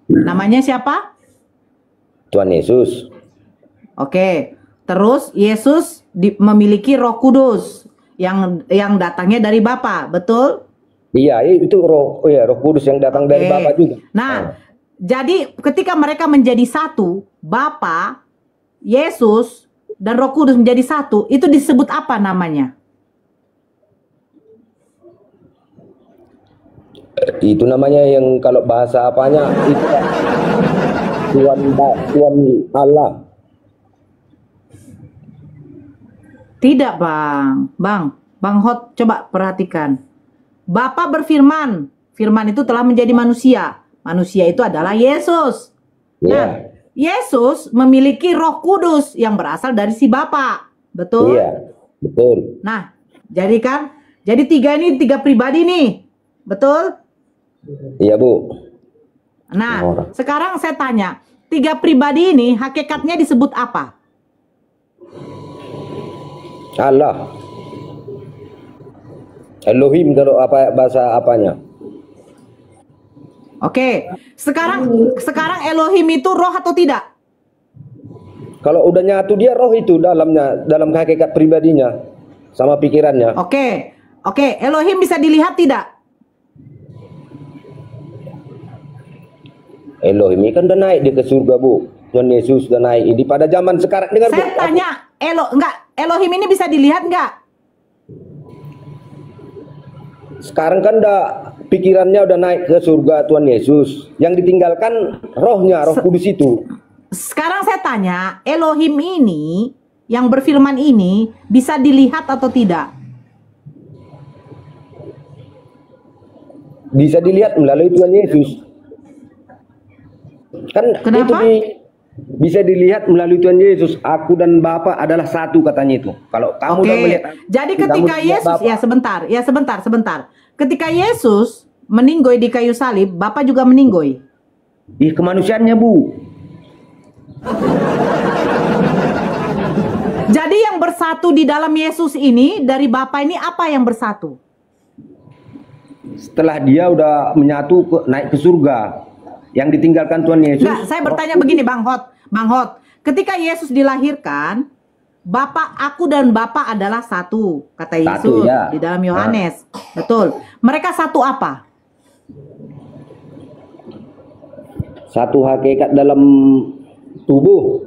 [SPEAKER 3] Namanya siapa?
[SPEAKER 4] Tuhan Yesus.
[SPEAKER 3] Oke. Terus Yesus memiliki Roh Kudus yang datangnya dari Bapa, betul?
[SPEAKER 4] Iya, itu Roh Kudus yang datang dari Bapa juga.
[SPEAKER 3] Nah, jadi ketika mereka menjadi satu, Bapa, Yesus, dan Roh Kudus menjadi satu, itu disebut apa namanya?
[SPEAKER 4] Itu namanya yang kalau bahasa apanya itu Tuhan Allah.
[SPEAKER 3] Tidak, Bang Hot, coba perhatikan. Bapa berfirman, firman itu telah menjadi manusia. Manusia itu adalah Yesus. Nah, Yesus memiliki Roh Kudus yang berasal dari si Bapa. Betul?
[SPEAKER 4] Iya, betul.
[SPEAKER 3] Nah, jadi tiga pribadi nih. Betul?
[SPEAKER 4] Iya, Bu.
[SPEAKER 3] Nah, sekarang saya tanya, tiga pribadi ini hakikatnya disebut apa?
[SPEAKER 4] Allah. Elohim kalau apa bahasa apanya?
[SPEAKER 3] Oke, sekarang Elohim itu roh atau tidak?
[SPEAKER 4] Kalau udah nyatu dia roh itu dalam hakikat pribadinya sama pikirannya.
[SPEAKER 3] Oke, Elohim bisa dilihat tidak?
[SPEAKER 4] Elohim ini kan udah naik dia ke surga, Bu. Tuhan Yesus udah naik ini pada zaman sekarang. Dengar,
[SPEAKER 3] saya tanya, Elohim ini bisa dilihat enggak?
[SPEAKER 4] Sekarang kan pikirannya udah naik ke surga Tuhan Yesus. Yang ditinggalkan rohnya, Roh Kudus itu.
[SPEAKER 3] Sekarang saya tanya, Elohim ini yang berfirman ini bisa dilihat atau tidak?
[SPEAKER 4] Bisa dilihat melalui Tuhan Yesus. Kan
[SPEAKER 3] kenapa?
[SPEAKER 4] Itu bisa dilihat melalui Tuhan Yesus. Aku dan Bapa adalah satu, katanya itu. Kalau kamu udah melihat.
[SPEAKER 3] Jadi ketika Yesus, ya sebentar. Ketika Yesus meninggoy di kayu salib, Bapa juga meninggoy.
[SPEAKER 4] Ih, kemanusiaannya, Bu.
[SPEAKER 3] Jadi yang bersatu di dalam Yesus ini dari Bapa ini apa yang bersatu?
[SPEAKER 4] Setelah dia udah menyatu naik ke surga. Yang ditinggalkan Tuhan Yesus.
[SPEAKER 3] Enggak, saya bertanya begini, Bang Hot. Ketika Yesus dilahirkan, aku dan Bapa adalah satu, kata Yesus di dalam Yohanes. Betul. Mereka satu apa?
[SPEAKER 4] Satu hakikat dalam tubuh.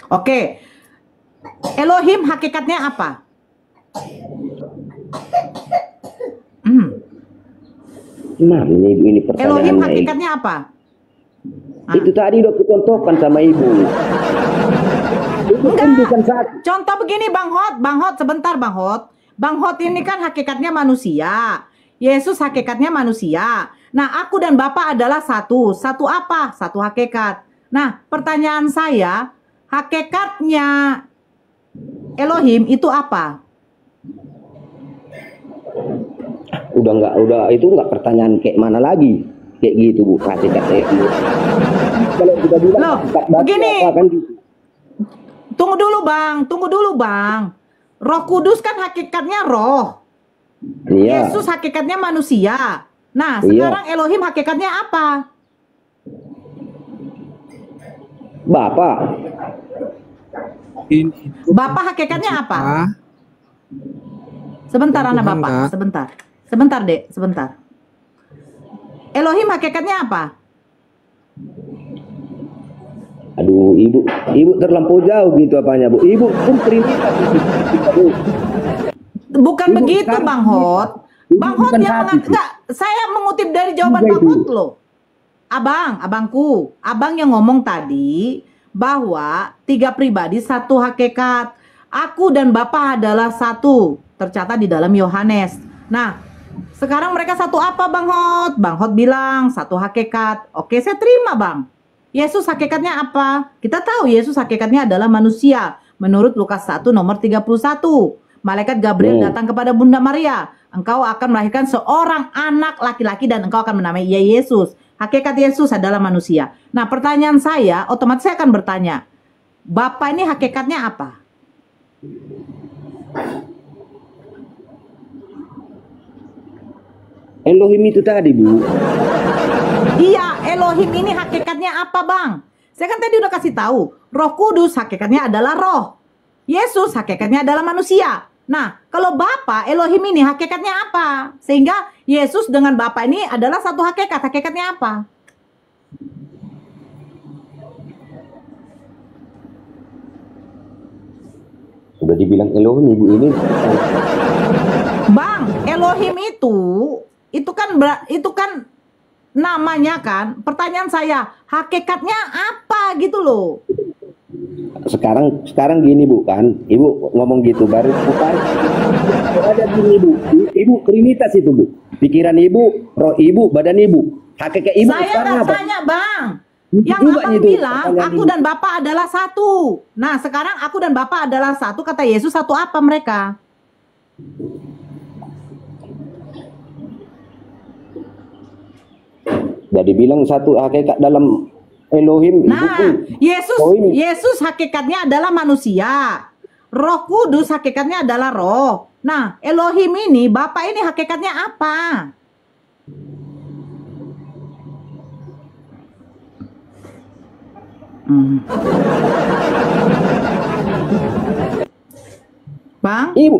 [SPEAKER 3] Oke. Elohim hakikatnya apa?
[SPEAKER 4] Nah, ini pertanyaannya.
[SPEAKER 3] Elohim hakikatnya apa?
[SPEAKER 4] Itu tadi udah kucontohkan sama Ibu. Itu kan bukan satu.
[SPEAKER 3] Contoh begini, Bang Hot, sebentar, Bang Hot. Bang Hot ini kan hakikatnya manusia. Yesus hakikatnya manusia. Nah, aku dan Bapa adalah satu. Satu apa? Satu hakikat. Nah, pertanyaan saya, hakikatnya Elohim itu apa?
[SPEAKER 4] Udah itu nggak pertanyaan kayak mana lagi, kayak gitu, Bu, hakikat itu. Kalau kita bilang
[SPEAKER 3] loh, begini, tunggu dulu bang. Roh Kudus kan hakikatnya roh.
[SPEAKER 4] Iya.
[SPEAKER 3] Yesus hakikatnya manusia. Nah, sekarang Elohim hakikatnya apa?
[SPEAKER 4] Bapak.
[SPEAKER 3] Bapak hakikatnya apa? Sebentar, anak Bapak, sebentar, Dek, sebentar. Elohim hakikatnya apa?
[SPEAKER 4] Aduh, ibu terlampau jauh gitu apanya, Bu. Ibu pun primitif.
[SPEAKER 3] Bukan ibu begitu, Bang Hot. Bang Hot yang enggak, saya mengutip dari jawaban Bang Hot loh. Abangku, abang yang ngomong tadi bahwa tiga pribadi satu hakikat. Aku dan Bapa adalah satu, tercatat di dalam Yohanes. Nah, sekarang mereka satu apa, Bang Hot? Bang Hot bilang satu hakikat. Oke, saya terima, Bang. Yesus hakikatnya apa? Kita tahu Yesus hakikatnya adalah manusia. Menurut Lukas 1 nomor 31. Malaikat Gabriel datang kepada Bunda Maria. Engkau akan melahirkan seorang anak laki-laki dan engkau akan menamai ia Yesus. Hakikat Yesus adalah manusia. Nah, pertanyaan saya, otomatis saya akan bertanya, Bapa ini hakikatnya apa?
[SPEAKER 4] Elohim itu tadi, Bu.
[SPEAKER 3] Iya, Elohim ini hakikatnya apa, Bang? Saya kan tadi udah kasih tahu, Roh Kudus hakikatnya adalah roh. Yesus hakikatnya adalah manusia. Nah, kalau Bapa Elohim ini hakikatnya apa? Sehingga Yesus dengan Bapa ini adalah satu hakikat. Hakikatnya apa?
[SPEAKER 4] Sudah dibilang Elohim, Ibu ini.
[SPEAKER 3] Bang, Elohim itu kan namanya kan. Pertanyaan saya, hakikatnya apa gitu loh?
[SPEAKER 4] Sekarang gini, Bu, kan Ibu ngomong gitu baru bukan ada gini, Bu. Ibu trinitas itu, Bu. Pikiran Ibu, roh Ibu, badan Ibu. Hakikat Ibu
[SPEAKER 3] Saya
[SPEAKER 4] sekarang
[SPEAKER 3] nggak
[SPEAKER 4] apa?
[SPEAKER 3] tanya, Bang. Yang
[SPEAKER 4] Juga
[SPEAKER 3] Abang
[SPEAKER 4] itu,
[SPEAKER 3] bilang,
[SPEAKER 4] pertanyaan
[SPEAKER 3] aku
[SPEAKER 4] Ibu.
[SPEAKER 3] dan Bapa adalah satu. Nah, sekarang aku dan Bapa adalah satu. Kata Yesus, satu apa mereka?
[SPEAKER 4] Jadi bilang satu hakikat dalam Elohim.
[SPEAKER 3] Nah,
[SPEAKER 4] Elohim.
[SPEAKER 3] Yesus hakikatnya adalah manusia. Roh Kudus hakikatnya adalah roh. Nah, Elohim ini, Bapa ini hakikatnya apa? Bang?
[SPEAKER 4] Ibu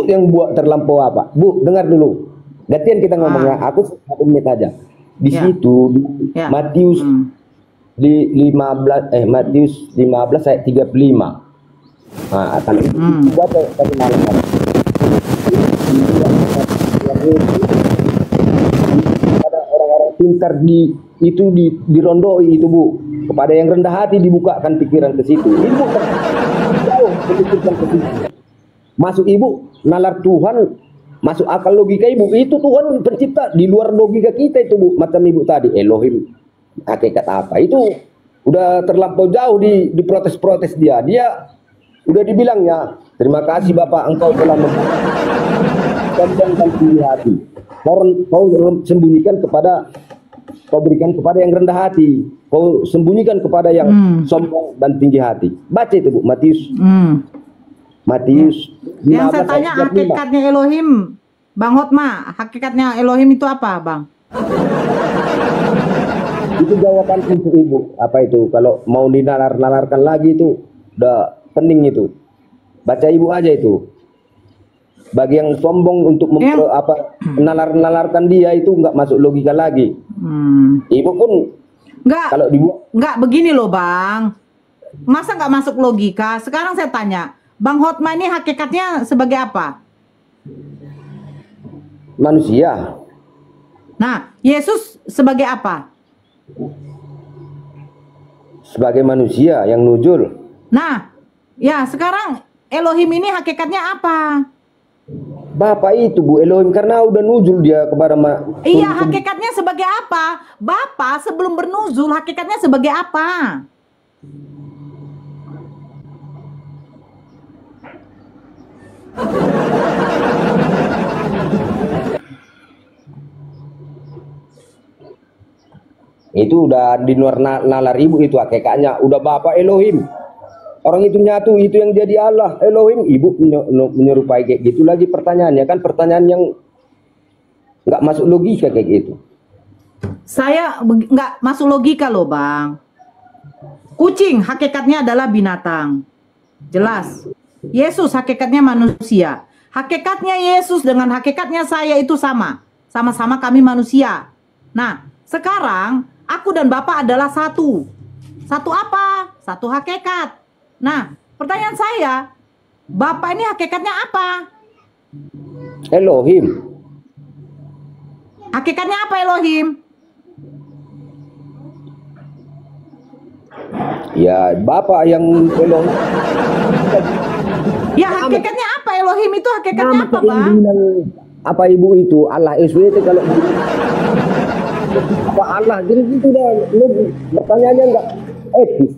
[SPEAKER 4] yang buat terlampau apa? Bu, dengar dulu. Gantian kita ngomongnya. Aku 1 menit aja. Di
[SPEAKER 3] Ya.
[SPEAKER 4] situ
[SPEAKER 3] Ya.
[SPEAKER 4] Matius di 15 Matius 15 ayat 35. Nah, akan baca tadi malam. Ada orang-orang pintar dirondoi itu, Bu. Kepada yang rendah hati dibukakan pikiran ke situ. Ibu jauh memikirkan ke situ. Masuk Ibu nalar Tuhan, masuk akal logika Ibu. Itu Tuhan pencipta di luar logika kita itu, Bu. Macam Ibu tadi, Elohim hakikat apa? Itu udah terlampau jauh di protes-protes dia. Dia udah dibilangnya, terima kasih Bapak, engkau telah memberikan tinggi hati. Kau sembunyikan kepada, kau berikan kepada yang rendah hati. Kau sembunyikan kepada yang sombong dan tinggi hati. Baca itu, Bu, Matius. Matius.
[SPEAKER 3] Yang saya tanya hakikatnya Elohim, Bang Hotma, hakikatnya Elohim itu apa, Bang?
[SPEAKER 4] Itu jawaban untuk Ibu. Apa itu? Kalau mau dinalar-nalarkan lagi itu udah pening itu. Baca Ibu aja itu. Bagi yang sombong untuk nalar-nalarkan dia itu nggak masuk logika lagi. Ibu pun kalau dibuat
[SPEAKER 3] nggak begini loh, Bang. Masa nggak masuk logika? Sekarang saya tanya, Bang Hotma ini hakikatnya sebagai apa?
[SPEAKER 4] manusia.
[SPEAKER 3] Nah, Yesus sebagai apa?
[SPEAKER 4] Sebagai manusia yang nujul.
[SPEAKER 3] Nah, ya sekarang Elohim ini hakikatnya apa?
[SPEAKER 4] Bapak itu, Bu, Elohim, karena udah nujul dia kepada
[SPEAKER 3] Iya, hakikatnya sebagai apa? Bapak sebelum bernuzul hakikatnya sebagai apa?
[SPEAKER 4] Itu udah di luar nalar Ibu itu hakikatnya. Udah Bapak Elohim. Orang itu nyatu, itu yang jadi Allah, Elohim. Ibu menyerupai kayak gitu lagi pertanyaannya, kan pertanyaan yang nggak masuk logika kayak gitu.
[SPEAKER 3] Saya nggak masuk logika loh, Bang. Kucing hakikatnya adalah binatang. Jelas. Yesus hakikatnya manusia. Hakikatnya Yesus dengan hakikatnya saya itu sama. Sama-sama kami manusia. Nah, sekarang aku dan Bapak adalah satu. Satu apa? Satu hakikat. Nah, pertanyaan saya, Bapak ini hakikatnya apa?
[SPEAKER 4] Elohim.
[SPEAKER 3] Hakikatnya apa Elohim?
[SPEAKER 4] Ya, Bapak yang Elohim.
[SPEAKER 3] Ya, hakikatnya apa Elohim itu hakikatnya apa, Bang?
[SPEAKER 4] Apa Ibu itu Allah SWT kalau apa Allah, jadi itu dah pertanyaannya enggak etis.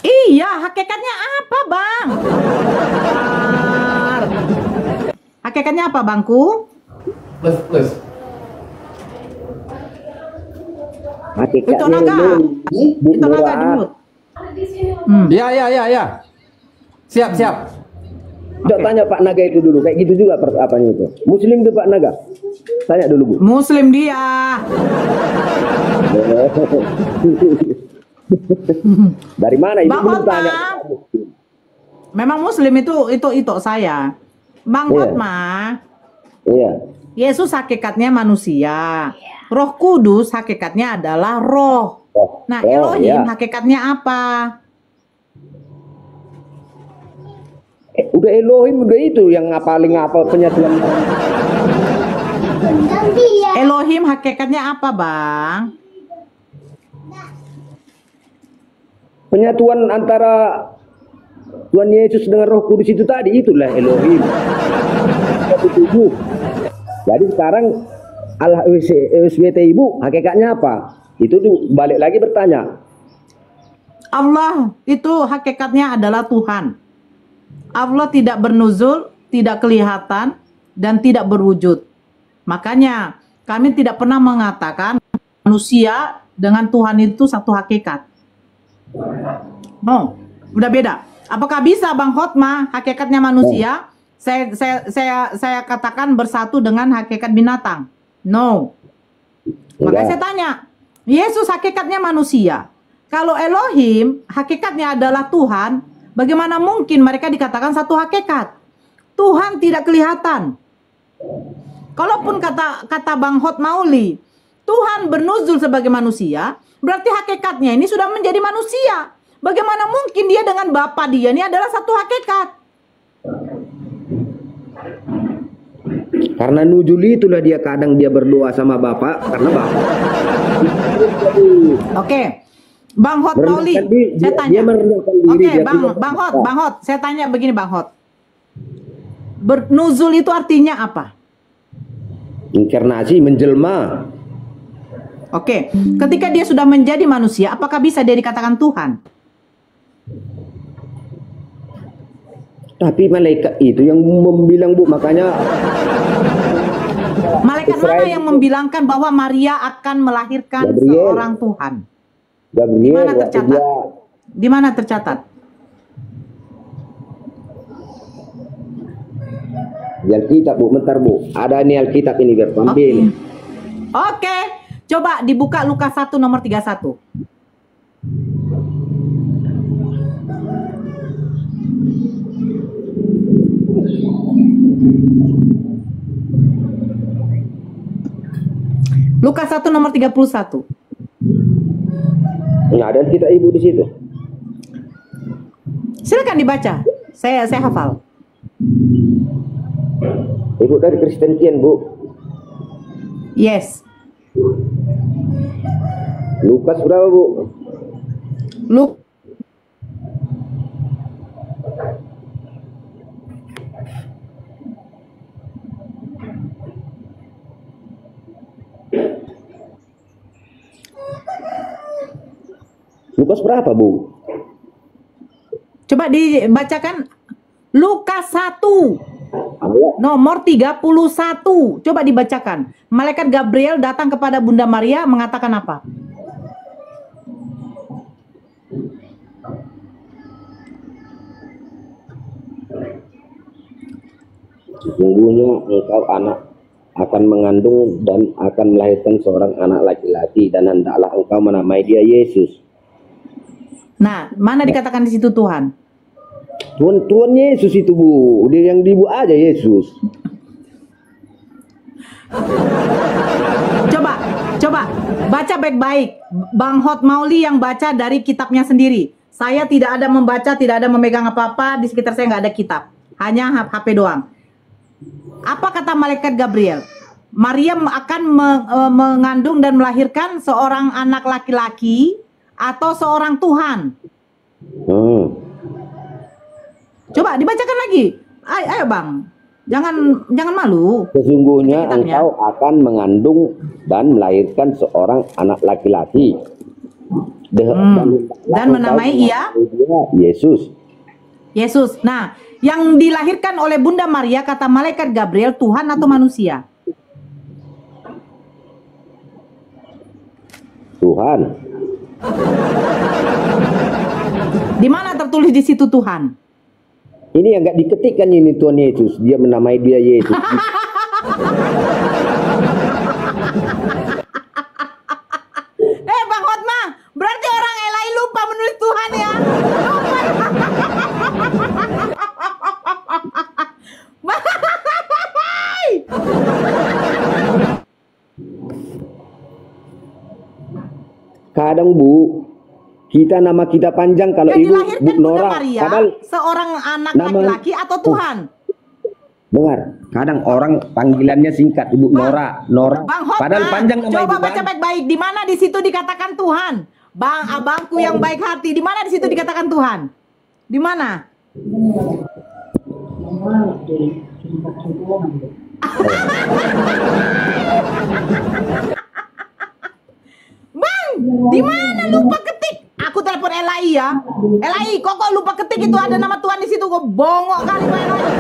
[SPEAKER 3] Iya, hakikatnya apa, Bang? Hakikatnya apa, Bangku?
[SPEAKER 1] Plus.
[SPEAKER 4] Hakikatnya
[SPEAKER 3] Itu naga. Itu naga di mulut.
[SPEAKER 1] Ya. Siap.
[SPEAKER 4] Coba tanya Pak Naga itu dulu, kayak gitu juga apanya itu. Muslim itu Pak Naga. Tanya dulu Bu.
[SPEAKER 3] Muslim dia.
[SPEAKER 4] Dari mana ini?
[SPEAKER 3] Bang
[SPEAKER 4] Belum tanya.
[SPEAKER 3] Hotma, memang Muslim itu saya. Bang
[SPEAKER 4] Iya.
[SPEAKER 3] Hotma,
[SPEAKER 4] Iya.
[SPEAKER 3] Yesus hakikatnya manusia. Roh Kudus hakikatnya adalah roh. Nah, Elohim
[SPEAKER 4] iya.
[SPEAKER 3] hakikatnya apa?
[SPEAKER 4] Udah Elohim udah itu yang paling apa penyatuan.
[SPEAKER 3] Elohim hakikatnya apa, Bang?
[SPEAKER 4] Penyatuan antara Tuhan Yesus dengan Roh Kudus itu tadi, itulah Elohim. Jadi sekarang SWT Ibu hakikatnya apa? Itu tuh balik lagi bertanya.
[SPEAKER 3] Allah itu hakikatnya adalah Tuhan. Allah tidak bernuzul, tidak kelihatan, dan tidak berwujud. Makanya kami tidak pernah mengatakan manusia dengan Tuhan itu satu hakikat. No, udah beda. Apakah bisa Bang Hotma hakikatnya manusia? Saya katakan bersatu dengan hakikat binatang. No. Makanya saya tanya, Yesus hakikatnya manusia. Kalau Elohim hakikatnya adalah Tuhan, bagaimana mungkin mereka dikatakan satu hakikat? Tuhan tidak kelihatan. Kalaupun kata Bang Hot Mauli, Tuhan bernuzul sebagai manusia, berarti hakikatnya ini sudah menjadi manusia. Bagaimana mungkin dia dengan Bapa dia ini adalah satu hakikat?
[SPEAKER 4] Karena nuzul itulah dia kadang dia berdoa sama Bapak karena Bapak.
[SPEAKER 3] Oke. Bang Hot Mauli, saya tanya. Oke, Bang Hot, saya tanya begini Bang Hot. Bernuzul itu artinya apa?
[SPEAKER 4] Inkarnasi, menjelma.
[SPEAKER 3] Oke, ketika dia sudah menjadi manusia, apakah bisa dia dikatakan Tuhan?
[SPEAKER 4] Tapi malaikat itu yang membilang Bu, makanya
[SPEAKER 3] malaikat mana yang membilangkan bahwa Maria akan melahirkan
[SPEAKER 4] Gabriel.
[SPEAKER 3] seorang Tuhan?
[SPEAKER 4] Gabriel,
[SPEAKER 3] Di mana tercatat? Di mana tercatat?
[SPEAKER 4] Di Alkitab Bu, bentar Bu. Ada nih Alkitab ini biar ambil.
[SPEAKER 3] Oke. Coba dibuka Lukas 1 nomor 31. Lukas 1 nomor 31.
[SPEAKER 4] Nah, ada kita Ibu di situ.
[SPEAKER 3] Silakan dibaca. Saya hafal.
[SPEAKER 4] Ibu dari Kristen Kian Bu.
[SPEAKER 3] Yes.
[SPEAKER 4] Lukas berapa Bu? Lukas berapa Bu?
[SPEAKER 3] Coba dibacakan Lukas 1 nomor 31. Coba dibacakan. Malaikat Gabriel datang kepada Bunda Maria mengatakan apa?
[SPEAKER 4] Sesungguhnya engkau anak akan mengandung dan akan melahirkan seorang anak laki-laki dan hendaklah engkau menamai dia Yesus.
[SPEAKER 3] Nah, mana dikatakan di situ Tuhan?
[SPEAKER 4] Tuhan Yesus itu Bu, dia yang dibu aja Yesus.
[SPEAKER 3] Coba baca baik-baik. Bang Hot Mauli yang baca dari kitabnya sendiri. Saya tidak ada membaca, tidak ada memegang apa-apa, di sekitar saya nggak ada kitab, hanya HP doang. Apa kata malaikat Gabriel? Maria akan mengandung dan melahirkan seorang anak laki-laki atau seorang Tuhan? Coba dibacakan lagi. Ayo Bang, jangan malu.
[SPEAKER 4] Sesungguhnya engkau akan mengandung dan melahirkan seorang anak laki-laki.
[SPEAKER 3] Dan menamai ia
[SPEAKER 4] Yesus.
[SPEAKER 3] Yesus. Nah, yang dilahirkan oleh Bunda Maria kata malaikat Gabriel Tuhan atau manusia?
[SPEAKER 4] Tuhan.
[SPEAKER 3] Di mana tertulis di situ Tuhan?
[SPEAKER 4] Ini yang nggak diketikkan ini Tuhan Yesus. Dia menamai dia Yesus.
[SPEAKER 3] Bang Hotma, berarti orang LAI lupa menulis Tuhan ya.
[SPEAKER 4] Kadang Bu, kita nama kita panjang kalau
[SPEAKER 3] Yang
[SPEAKER 4] Ibu
[SPEAKER 3] dilahirkan
[SPEAKER 4] Bu
[SPEAKER 3] Bunda
[SPEAKER 4] Nora,
[SPEAKER 3] Maria,
[SPEAKER 4] padahal
[SPEAKER 3] seorang anak
[SPEAKER 4] nama-
[SPEAKER 3] laki-laki atau Tuhan?
[SPEAKER 4] dengar, kadang orang panggilannya singkat Ibu Nora, Nora,
[SPEAKER 3] Bang Hotma,
[SPEAKER 4] padahal panjang nama
[SPEAKER 3] coba
[SPEAKER 4] Ibu
[SPEAKER 3] baca
[SPEAKER 4] kan?
[SPEAKER 3] baik-baik. Di mana di situ dikatakan Tuhan? Bang, abangku yang baik hati. Di mana di situ dikatakan Tuhan? Di mana? Bang, di mana lupa ketik? Aku telepon LAI ya. LAI, kok lupa ketik itu ada nama Tuhan di situ? Kok bongok kali main aja.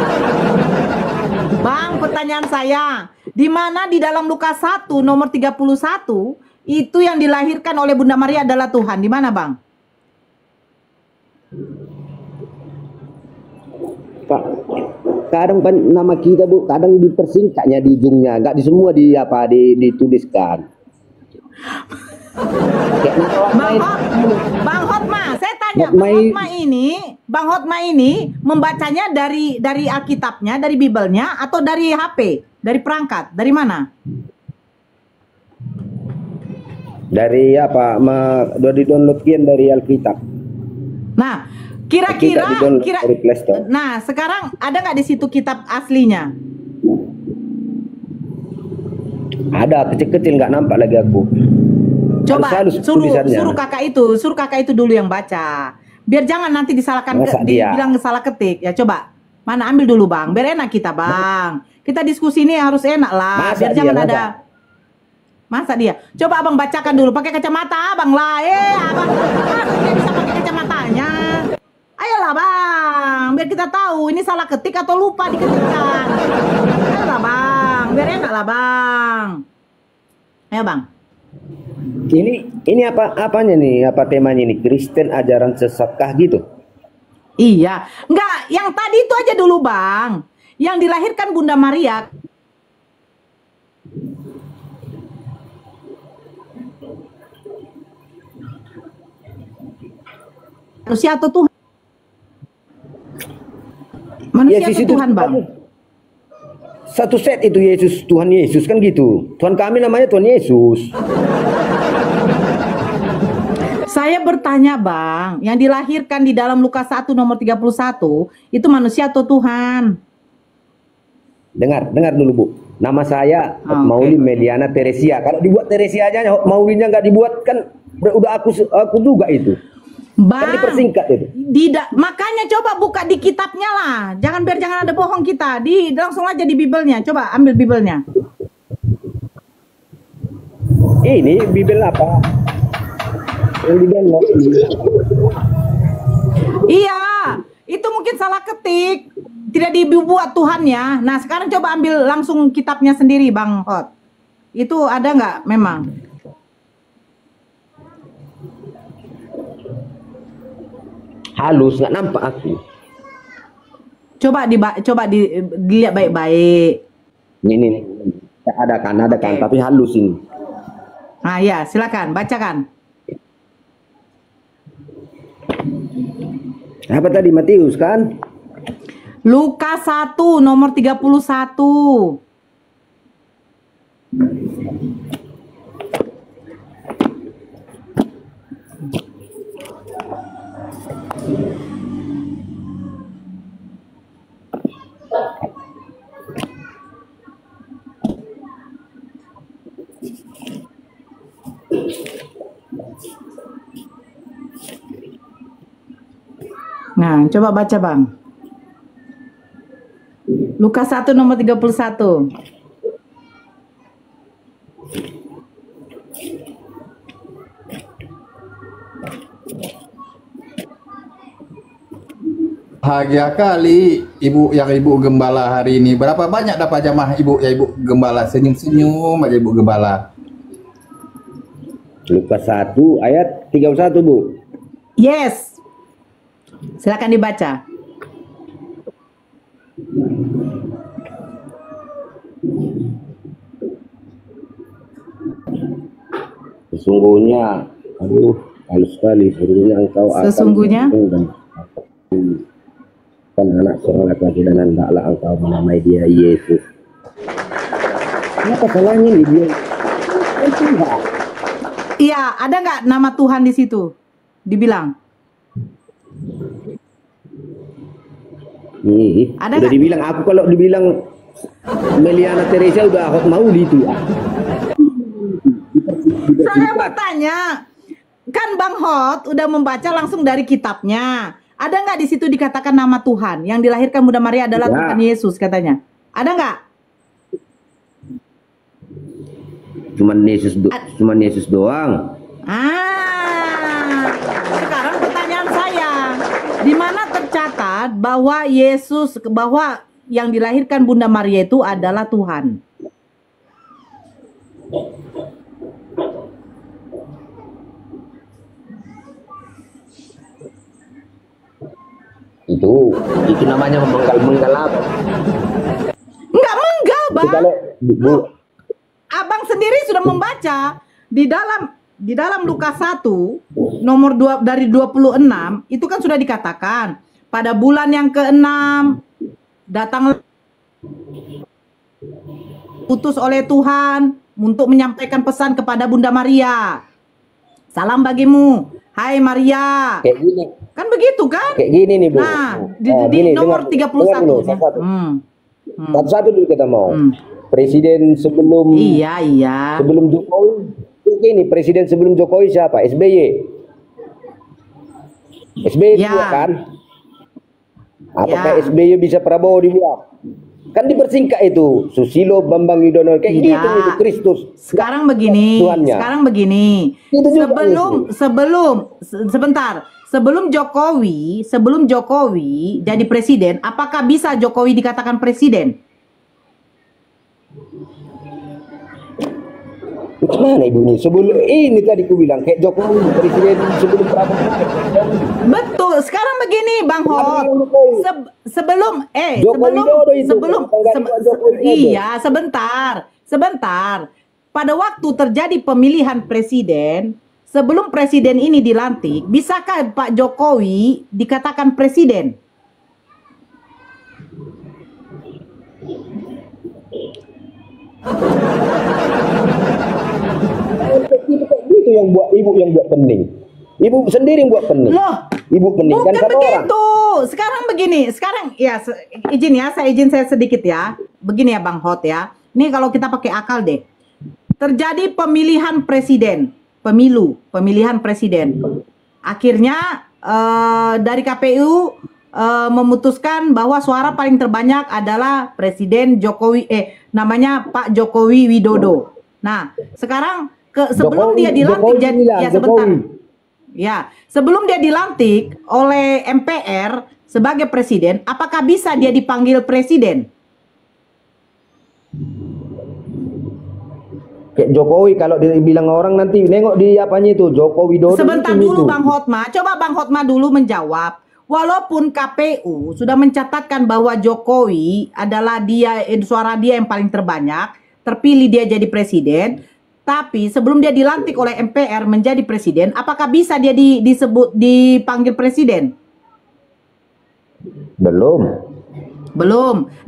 [SPEAKER 3] Bang, pertanyaan saya, di mana di dalam Lukas 1 nomor 31 itu yang dilahirkan oleh Bunda Maria adalah Tuhan? Di mana, Bang?
[SPEAKER 4] Pak, kadang nama kita Bu, kadang dipersingkatnya di ujungnya, nggak di semua dituliskan. Kayak
[SPEAKER 3] Bang Hotma, saya tanya,
[SPEAKER 4] Hotma
[SPEAKER 3] Bang Hotma ini membacanya dari Alkitabnya, dari Bibelnya, atau dari HP, dari perangkat, dari mana?
[SPEAKER 4] dari apa? Dari downloadkan dari Alkitab.
[SPEAKER 3] Nah, kira-kira,
[SPEAKER 4] Tidak di-download dari Play Store.
[SPEAKER 3] nah sekarang ada nggak di situ kitab aslinya?
[SPEAKER 4] Ada kecil-kecil nggak nampak lagi aku.
[SPEAKER 3] Coba
[SPEAKER 4] Harus tulisannya.
[SPEAKER 3] suruh kakak itu dulu yang baca. Biar jangan nanti disalahkan,
[SPEAKER 4] Masa dia?
[SPEAKER 3] dibilang salah ketik. Ya coba, mana ambil dulu Bang, biar enak kita Bang. Kita diskusi ini harus enak lah,
[SPEAKER 4] Masa
[SPEAKER 3] biar
[SPEAKER 4] dia,
[SPEAKER 3] jangan
[SPEAKER 4] masa?
[SPEAKER 3] ada. Masa dia? Coba Abang bacakan dulu, pakai kacamata Abang lah. Abang dia bisa pakai kacamatanya. Ayolah Bang, biar kita tahu ini salah ketik atau lupa diketikkan. Ayolah Bang, biar enak lah Bang. Ayo Bang.
[SPEAKER 4] Ini apanya nih? Apa temanya nih? Kristen ajaran sesatkah gitu?
[SPEAKER 3] Iya, enggak, yang tadi itu aja dulu Bang. Yang dilahirkan Bunda Maria. Manusia atau Tuhan? Manusia
[SPEAKER 4] Yesus
[SPEAKER 3] atau
[SPEAKER 4] itu
[SPEAKER 3] Tuhan Bang?
[SPEAKER 4] satu set itu Yesus, Tuhan Yesus kan gitu. Tuhan kami namanya Tuhan Yesus.
[SPEAKER 3] Saya bertanya Bang, yang dilahirkan di dalam Lukas 1 nomor 31 itu manusia atau Tuhan?
[SPEAKER 4] Dengar dulu Bu. Nama saya
[SPEAKER 3] Oke.
[SPEAKER 4] Mauli Meliana Teresia. Kalau dibuat Teresia aja, Maulinya nggak dibuat kan udah aku juga itu.
[SPEAKER 3] Bang,
[SPEAKER 4] Kan dipersingkat itu.
[SPEAKER 3] makanya coba buka di kitabnya lah. Jangan ada bohong kita. Langsung aja di Bibelnya. Coba ambil Bibelnya.
[SPEAKER 4] Ini Bibel apa? Yang di download.
[SPEAKER 3] Iya, itu mungkin salah ketik. Tidak dibuat Tuhannya. Nah, sekarang coba ambil langsung kitabnya sendiri, Bang Hot. Itu ada nggak memang?
[SPEAKER 4] Halus, nggak nampak aku.
[SPEAKER 3] Coba dilihat baik-baik.
[SPEAKER 4] Ini. Ada kan,
[SPEAKER 3] Oke.
[SPEAKER 4] tapi halus ini.
[SPEAKER 3] Nah, ya, silakan bacakan.
[SPEAKER 4] Apa tadi Matius kan?
[SPEAKER 3] Lukas 1 nomor 31. Nah, coba baca Bang. Lukas 1 nomor 31.
[SPEAKER 7] Bahagia kali ibu gembala hari ini. Berapa banyak dapat jamaah ibu gembala? Senyum-senyum aja ibu gembala.
[SPEAKER 4] Lukas 1 ayat 31 Bu.
[SPEAKER 3] Yes. Silakan dibaca.
[SPEAKER 4] Sesungguhnya, aduh, halus sekali. Sesungguhnya engkau akan
[SPEAKER 3] Sesungguhnya?
[SPEAKER 4] dan kan anak seorang laki-laki dan hendaklah engkau menamai dia Yesus. Apa salahnya nih dia? Enggak.
[SPEAKER 3] Iya, ada nggak nama Tuhan di situ? Dibilang.
[SPEAKER 4] Ada udah
[SPEAKER 3] nggak?
[SPEAKER 4] dibilang, aku kalau dibilang Meliana Teresa udah hot mau itu ya.
[SPEAKER 3] Saya bertanya, kan Bang Hot udah membaca langsung dari kitabnya. Ada nggak di situ dikatakan nama Tuhan yang dilahirkan Bunda Maria adalah
[SPEAKER 4] Ya.
[SPEAKER 3] Tuhan Yesus katanya? Ada nggak?
[SPEAKER 4] Cuman Yesus doang.
[SPEAKER 3] Sekarang pertanyaan saya, di mana tercatat bahwa Yesus, bahwa yang dilahirkan Bunda Maria itu adalah Tuhan?
[SPEAKER 4] Itu namanya menggal-menggal apa?
[SPEAKER 3] Enggak menggal, Bang.
[SPEAKER 4] Kalau Bu,
[SPEAKER 3] Abang sendiri sudah membaca di dalam Lukas 1 nomor 2 dari 26 itu kan sudah dikatakan pada bulan yang ke-6 datang utus oleh Tuhan untuk menyampaikan pesan kepada Bunda Maria. Salam bagimu, hai Maria.
[SPEAKER 4] kayak gini.
[SPEAKER 3] Kan begitu kan?
[SPEAKER 4] Kayak gini nih, Bu.
[SPEAKER 3] Nah, di
[SPEAKER 4] Gini,
[SPEAKER 3] nomor
[SPEAKER 4] dengar
[SPEAKER 3] 31
[SPEAKER 4] dulu,
[SPEAKER 3] nya.
[SPEAKER 4] satu-satu. Satu-satu dulu kita mau. Presiden sebelum
[SPEAKER 3] Iya.
[SPEAKER 4] sebelum Jokowi. Ini presiden sebelum Jokowi siapa? SBY. SBY
[SPEAKER 3] Ya.
[SPEAKER 4] juga kan? Apakah
[SPEAKER 3] Ya.
[SPEAKER 4] SBY bisa Prabowo dibilang? Kan dipersingkat itu Susilo Bambang Yudhoyono kayak
[SPEAKER 3] Tidak.
[SPEAKER 4] gitu itu Kristus.
[SPEAKER 3] Sekarang begini,
[SPEAKER 4] Tuhannya.
[SPEAKER 3] Sebelum Jokowi jadi presiden, apakah bisa Jokowi dikatakan presiden?
[SPEAKER 4] Gimana ibu ini? Sebelum ini tadi ku bilang kayak Jokowi presiden sebelum Prabowo.
[SPEAKER 3] Betul. Sekarang begini, Bang Hot. Sebelum iya, sebentar. Pada waktu terjadi pemilihan presiden, sebelum presiden ini dilantik, bisakah Pak Jokowi dikatakan presiden?
[SPEAKER 4] Itu yang buat pening. Ibu sendiri yang buat pening.
[SPEAKER 3] Loh,
[SPEAKER 4] Ibu pening
[SPEAKER 3] bukan
[SPEAKER 4] kan kata orang.
[SPEAKER 3] begitu. Sekarang begini, saya izin sedikit ya. Begini ya Bang Hot ya. Ini kalau kita pakai akal deh. Terjadi pemilihan presiden, pemilihan presiden. Akhirnya dari KPU memutuskan bahwa suara paling terbanyak adalah Presiden Jokowi, namanya Pak Jokowi Widodo. Nah, sekarang sebelum dia dilantik sebentar. Ya, sebelum dia dilantik oleh MPR sebagai presiden, apakah bisa dia dipanggil presiden?
[SPEAKER 4] Kayak Jokowi kalau dibilang orang nanti nengok di apanya itu Jokowi Widodo.
[SPEAKER 3] Sebentar
[SPEAKER 4] itu.
[SPEAKER 3] dulu Bang Hotma, coba Bang Hotma dulu menjawab. Walaupun KPU sudah mencatatkan bahwa Jokowi adalah suara dia yang paling terbanyak, terpilih dia jadi presiden, tapi sebelum dia dilantik oleh MPR menjadi presiden, apakah bisa dia dipanggil presiden? Belum.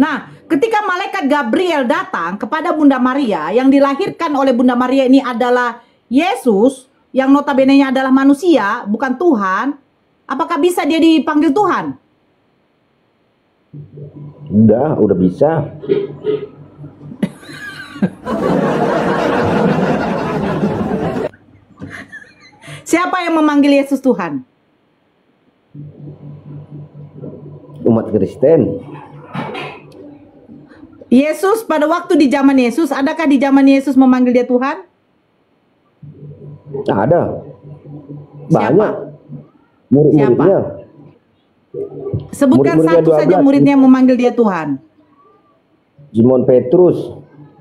[SPEAKER 3] Nah, ketika malaikat Gabriel datang kepada Bunda Maria, yang dilahirkan oleh Bunda Maria ini adalah Yesus, yang notabene-nya adalah manusia, bukan Tuhan, apakah bisa dia dipanggil Tuhan?
[SPEAKER 4] Udah bisa.
[SPEAKER 3] Siapa yang memanggil Yesus Tuhan?
[SPEAKER 4] Umat Kristen.
[SPEAKER 3] Yesus pada waktu di zaman Yesus, adakah di zaman Yesus memanggil dia Tuhan?
[SPEAKER 4] Ada.
[SPEAKER 3] Siapa?
[SPEAKER 4] Banyak. Murid-muridnya.
[SPEAKER 3] Sebutkan
[SPEAKER 4] Murid-muridnya
[SPEAKER 3] satu saja
[SPEAKER 4] 12.
[SPEAKER 3] muridnya yang memanggil dia Tuhan.
[SPEAKER 4] Simon Petrus.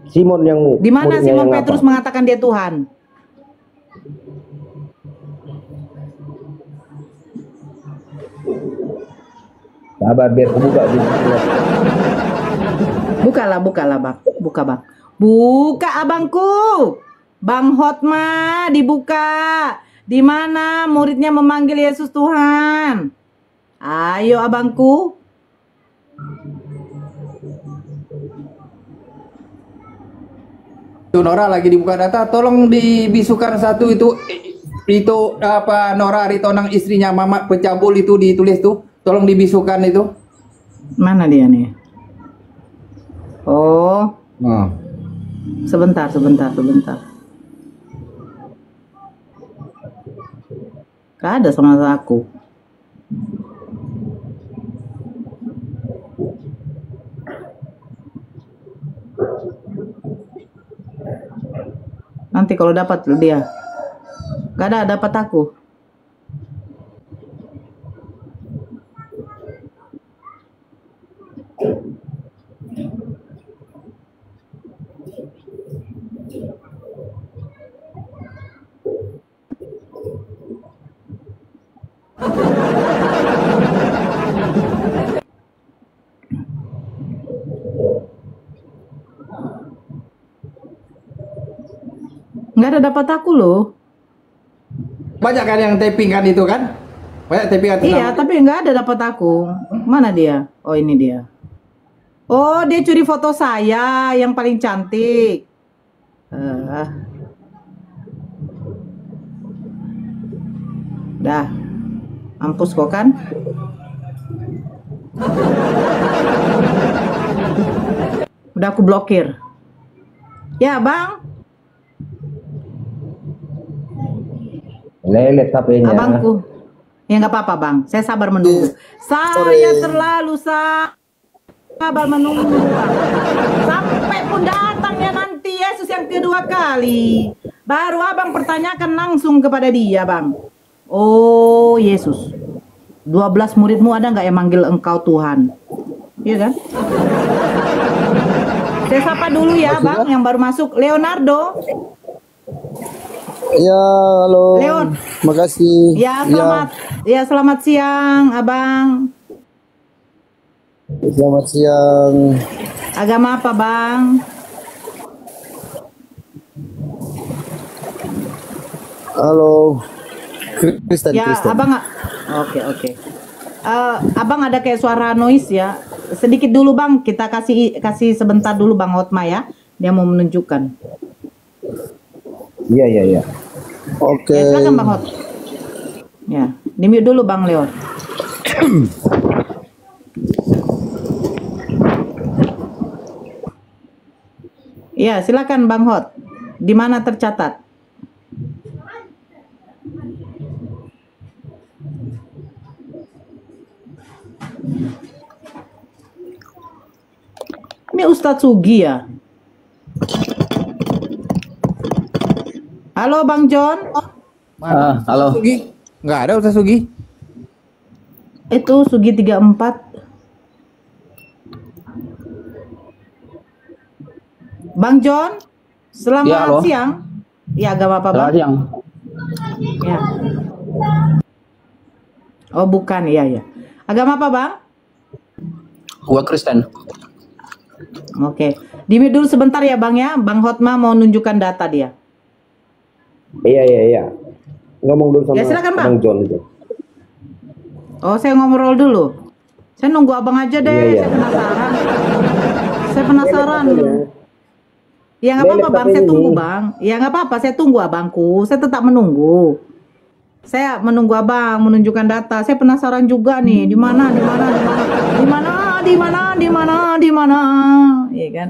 [SPEAKER 4] Simon yang
[SPEAKER 3] Di mana
[SPEAKER 4] muridnya
[SPEAKER 3] Simon
[SPEAKER 4] yang
[SPEAKER 3] Petrus
[SPEAKER 4] apa?
[SPEAKER 3] mengatakan dia Tuhan?
[SPEAKER 4] Sabar biar aku buka.
[SPEAKER 3] Bukalah Bang. Buka Bang. Buka abangku. Bang Hotma dibuka. Di mana muridnya memanggil Yesus Tuhan? Ayo abangku.
[SPEAKER 7] Itu Nora lagi dibuka data, tolong dibisukan satu itu apa Nora Ritonang istrinya Mamat Pencabul itu ditulis tuh, tolong dibisukan itu.
[SPEAKER 3] Mana dia nih? Oh,
[SPEAKER 7] Nah.
[SPEAKER 3] sebentar. Gak ada sama aku. Nanti kalau dapat dia. Gak ada dapat aku. Nggak ada dapat aku loh.
[SPEAKER 7] Banyak kan yang taping kan itu kan? Banyak taping kan?
[SPEAKER 3] Iya, tapi nggak ada dapat aku. Mana dia? Oh, ini dia. Oh, dia curi foto saya yang paling cantik. Dah. Mampus kok kan? Udah aku blokir. Ya, Bang.
[SPEAKER 4] Lelet HP-nya.
[SPEAKER 3] Abangku. Ya nggak apa-apa bang, saya sabar menunggu. Saya terlalu sabar menunggu bang. Sampai pun datangnya nanti Yesus yang kedua kali. Baru abang pertanyakan langsung kepada dia bang. Oh Yesus, 12 muridmu ada nggak yang manggil engkau Tuhan? Iya kan? Saya sapa dulu ya bang, yang baru masuk Leonardo.
[SPEAKER 2] Ya, halo.
[SPEAKER 3] Leon.
[SPEAKER 2] Makasih.
[SPEAKER 3] Ya, selamat. Ya, selamat siang, Abang.
[SPEAKER 2] Selamat siang.
[SPEAKER 3] Agama apa, Bang?
[SPEAKER 2] Halo. Kristen,
[SPEAKER 3] Ya,
[SPEAKER 2] Kristen.
[SPEAKER 3] Abang. Oke. Abang ada kayak suara noise ya. Sedikit dulu, Bang. Kita kasih sebentar dulu Bang Hotma ya. Dia mau menunjukkan.
[SPEAKER 4] Iya.
[SPEAKER 2] Oke.
[SPEAKER 3] Ya, silakan Bang Hot. Ya, di-mute dulu Bang Leon. Iya, silakan Bang Hot. Di mana tercatat? Ini Ustadz Sugi ya? Halo Bang John.
[SPEAKER 7] Halo. Sugi? Nggak ada Ustaz Sugi.
[SPEAKER 3] Itu Sugi 34. Bang John, selamat siang. Ya, agama apa Bang?
[SPEAKER 8] Selamat siang.
[SPEAKER 3] Ya. Oh bukan, iya. Agama apa Bang?
[SPEAKER 8] Gua Kristen.
[SPEAKER 3] Oke. Di-mute dulu sebentar ya Bang ya. Bang Hotma mau nunjukkan data dia.
[SPEAKER 4] Iya. Ngomong dulu sama
[SPEAKER 3] Ya, silakan, Bang.
[SPEAKER 4] Bang John itu.
[SPEAKER 3] Oh, saya ngobrol dulu. Saya nunggu abang aja deh.
[SPEAKER 4] Iya.
[SPEAKER 3] Saya penasaran. Ya nggak apa-apa Bang, saya tunggu Bang. Ya nggak apa-apa, saya tunggu abangku. Saya tetap menunggu. Saya menunggu abang menunjukkan data. Saya penasaran juga nih, di mana. Iya kan?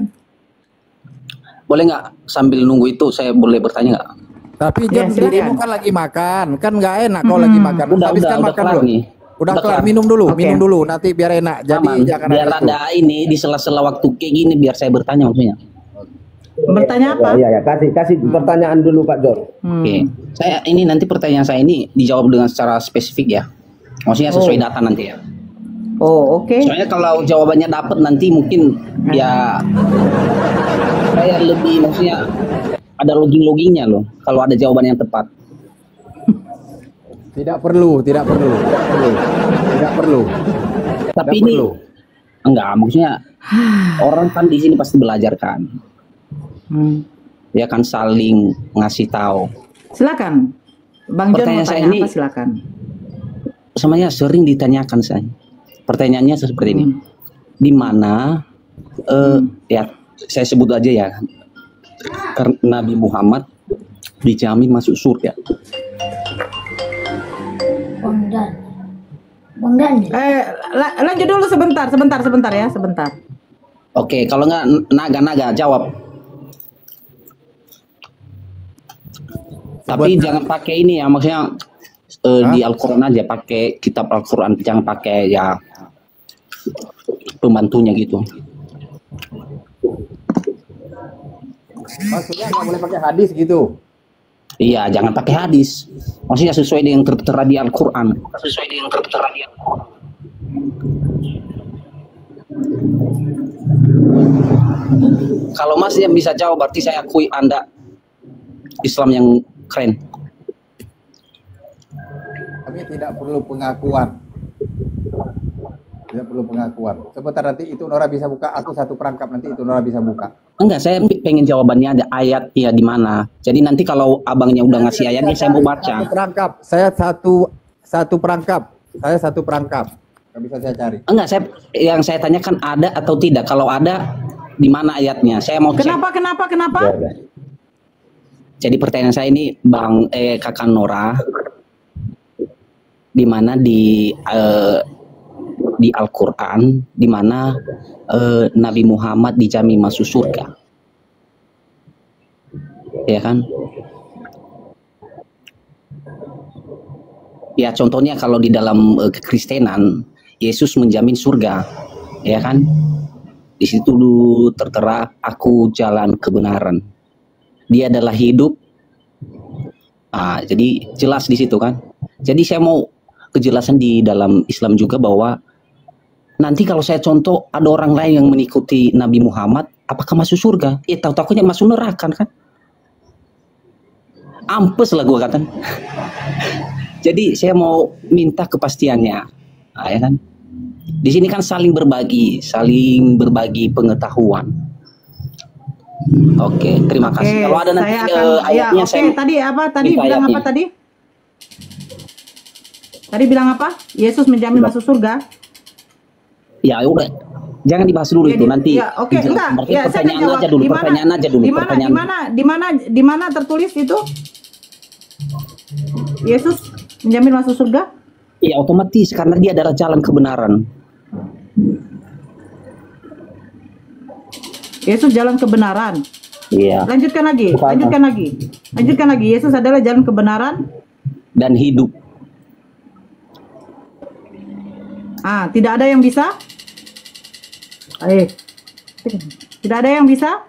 [SPEAKER 8] Boleh nggak sambil nunggu itu saya boleh bertanya nggak?
[SPEAKER 7] Tapi
[SPEAKER 3] Ya,
[SPEAKER 7] John
[SPEAKER 3] silakan.
[SPEAKER 7] dirimu kan lagi makan, kan nggak enak kau lagi makan. Habis kan makan
[SPEAKER 8] kelar
[SPEAKER 7] belum?
[SPEAKER 8] nih.
[SPEAKER 7] Udah
[SPEAKER 8] Udah
[SPEAKER 7] kelar,
[SPEAKER 8] kelar.
[SPEAKER 7] minum dulu,
[SPEAKER 3] Oke.
[SPEAKER 7] minum dulu. Nanti biar enak. Jadi
[SPEAKER 8] Aman.
[SPEAKER 7] jangan
[SPEAKER 8] Biar
[SPEAKER 7] ada itu.
[SPEAKER 8] ada ini di sela-sela waktu kayak gini biar saya bertanya maksudnya.
[SPEAKER 3] Bertanya apa?
[SPEAKER 4] Iya. Kasih pertanyaan dulu Pak John.
[SPEAKER 8] Oke. Saya ini nanti pertanyaan saya ini dijawab dengan secara spesifik ya. Maksudnya sesuai data nanti ya.
[SPEAKER 3] Oh, oke.
[SPEAKER 8] Soalnya kalau jawabannya dapat nanti mungkin ya saya lebih maksudnya ada logging-loggingnya loh kalau ada jawaban yang tepat.
[SPEAKER 7] Tidak perlu.
[SPEAKER 8] Tapi
[SPEAKER 7] Tidak
[SPEAKER 8] ini
[SPEAKER 7] perlu.
[SPEAKER 8] enggak maksudnya orang kan di sini pasti belajar kan. ya kan, saling ngasih tahu.
[SPEAKER 3] Silakan. Bang John mau
[SPEAKER 8] Pertanyaan saya
[SPEAKER 3] tanya
[SPEAKER 8] ini
[SPEAKER 3] apa, silakan.
[SPEAKER 8] semuanya sering ditanyakan saya. Pertanyaannya seperti ini. Di mana ya saya sebut aja ya, karena Nabi Muhammad dijamin masuk surga.
[SPEAKER 5] Bang Dan.
[SPEAKER 3] Lanjut dulu sebentar ya, sebentar.
[SPEAKER 8] Oke, kalau nggak naga jawab. Tapi jangan pakai ini ya, maksudnya di Al-Quran aja, pakai kitab Al-Quran, jangan pakai ya pembantunya gitu.
[SPEAKER 7] Maksudnya nggak boleh pakai hadis gitu.
[SPEAKER 8] Iya, jangan pakai hadis. Maksudnya sesuai dengan tertera di Al-Quran. Kalau Mas yang bisa jawab, berarti saya akui Anda Islam yang keren.
[SPEAKER 7] Tapi tidak perlu pengakuan. Tidak perlu pengakuan. Sebentar, nanti itu Nora bisa buka. Aku satu perangkap, nanti itu Nora bisa buka.
[SPEAKER 8] Enggak, saya pengen jawabannya, ada ayatnya di mana. Jadi nanti kalau abangnya udah ngasih ayatnya, saya mau baca.
[SPEAKER 7] Satu perangkap. Saya satu perangkap. Saya satu perangkap. Nggak bisa saya cari.
[SPEAKER 8] Enggak, yang saya tanyakan ada atau tidak. Kalau ada, di mana ayatnya? Saya mau cek.
[SPEAKER 3] Kenapa?
[SPEAKER 8] Jadi pertanyaan saya ini, Kakak Nora, di mana di Al-Quran, di mana Nabi Muhammad dijamin masuk surga, ya kan? Ya contohnya kalau di dalam kekristenan, Yesus menjamin surga, ya kan? Di situ dulu tertera, aku jalan kebenaran. Dia adalah hidup. Jadi jelas di situ kan. Jadi saya mau kejelasan di dalam Islam juga bahwa nanti kalau saya contoh ada orang lain yang mengikuti Nabi Muhammad, apakah masuk surga? Tahu-tahunya masuk neraka kan? Ampes lah gue katakan. Jadi saya mau minta kepastiannya, ya kan? Di sini kan saling berbagi pengetahuan. Oke, terima kasih. Kalau ada nanti ayatnya saya.
[SPEAKER 3] Tadi bilang apa tadi? Tadi bilang apa? Yesus menjamin masuk surga.
[SPEAKER 8] Ya udah, jangan dibahas dulu itu nanti.
[SPEAKER 3] Ya, oke, enggak. Ya,
[SPEAKER 8] pertanyaan aja dulu.
[SPEAKER 3] Di mana tertulis itu? Yesus menjamin masuk surga?
[SPEAKER 8] Ya otomatis karena dia adalah jalan kebenaran.
[SPEAKER 3] Yesus jalan kebenaran.
[SPEAKER 8] Iya.
[SPEAKER 3] Lanjutkan lagi. Yesus adalah jalan kebenaran
[SPEAKER 8] dan hidup.
[SPEAKER 3] Tidak ada yang bisa? Tidak ada yang bisa?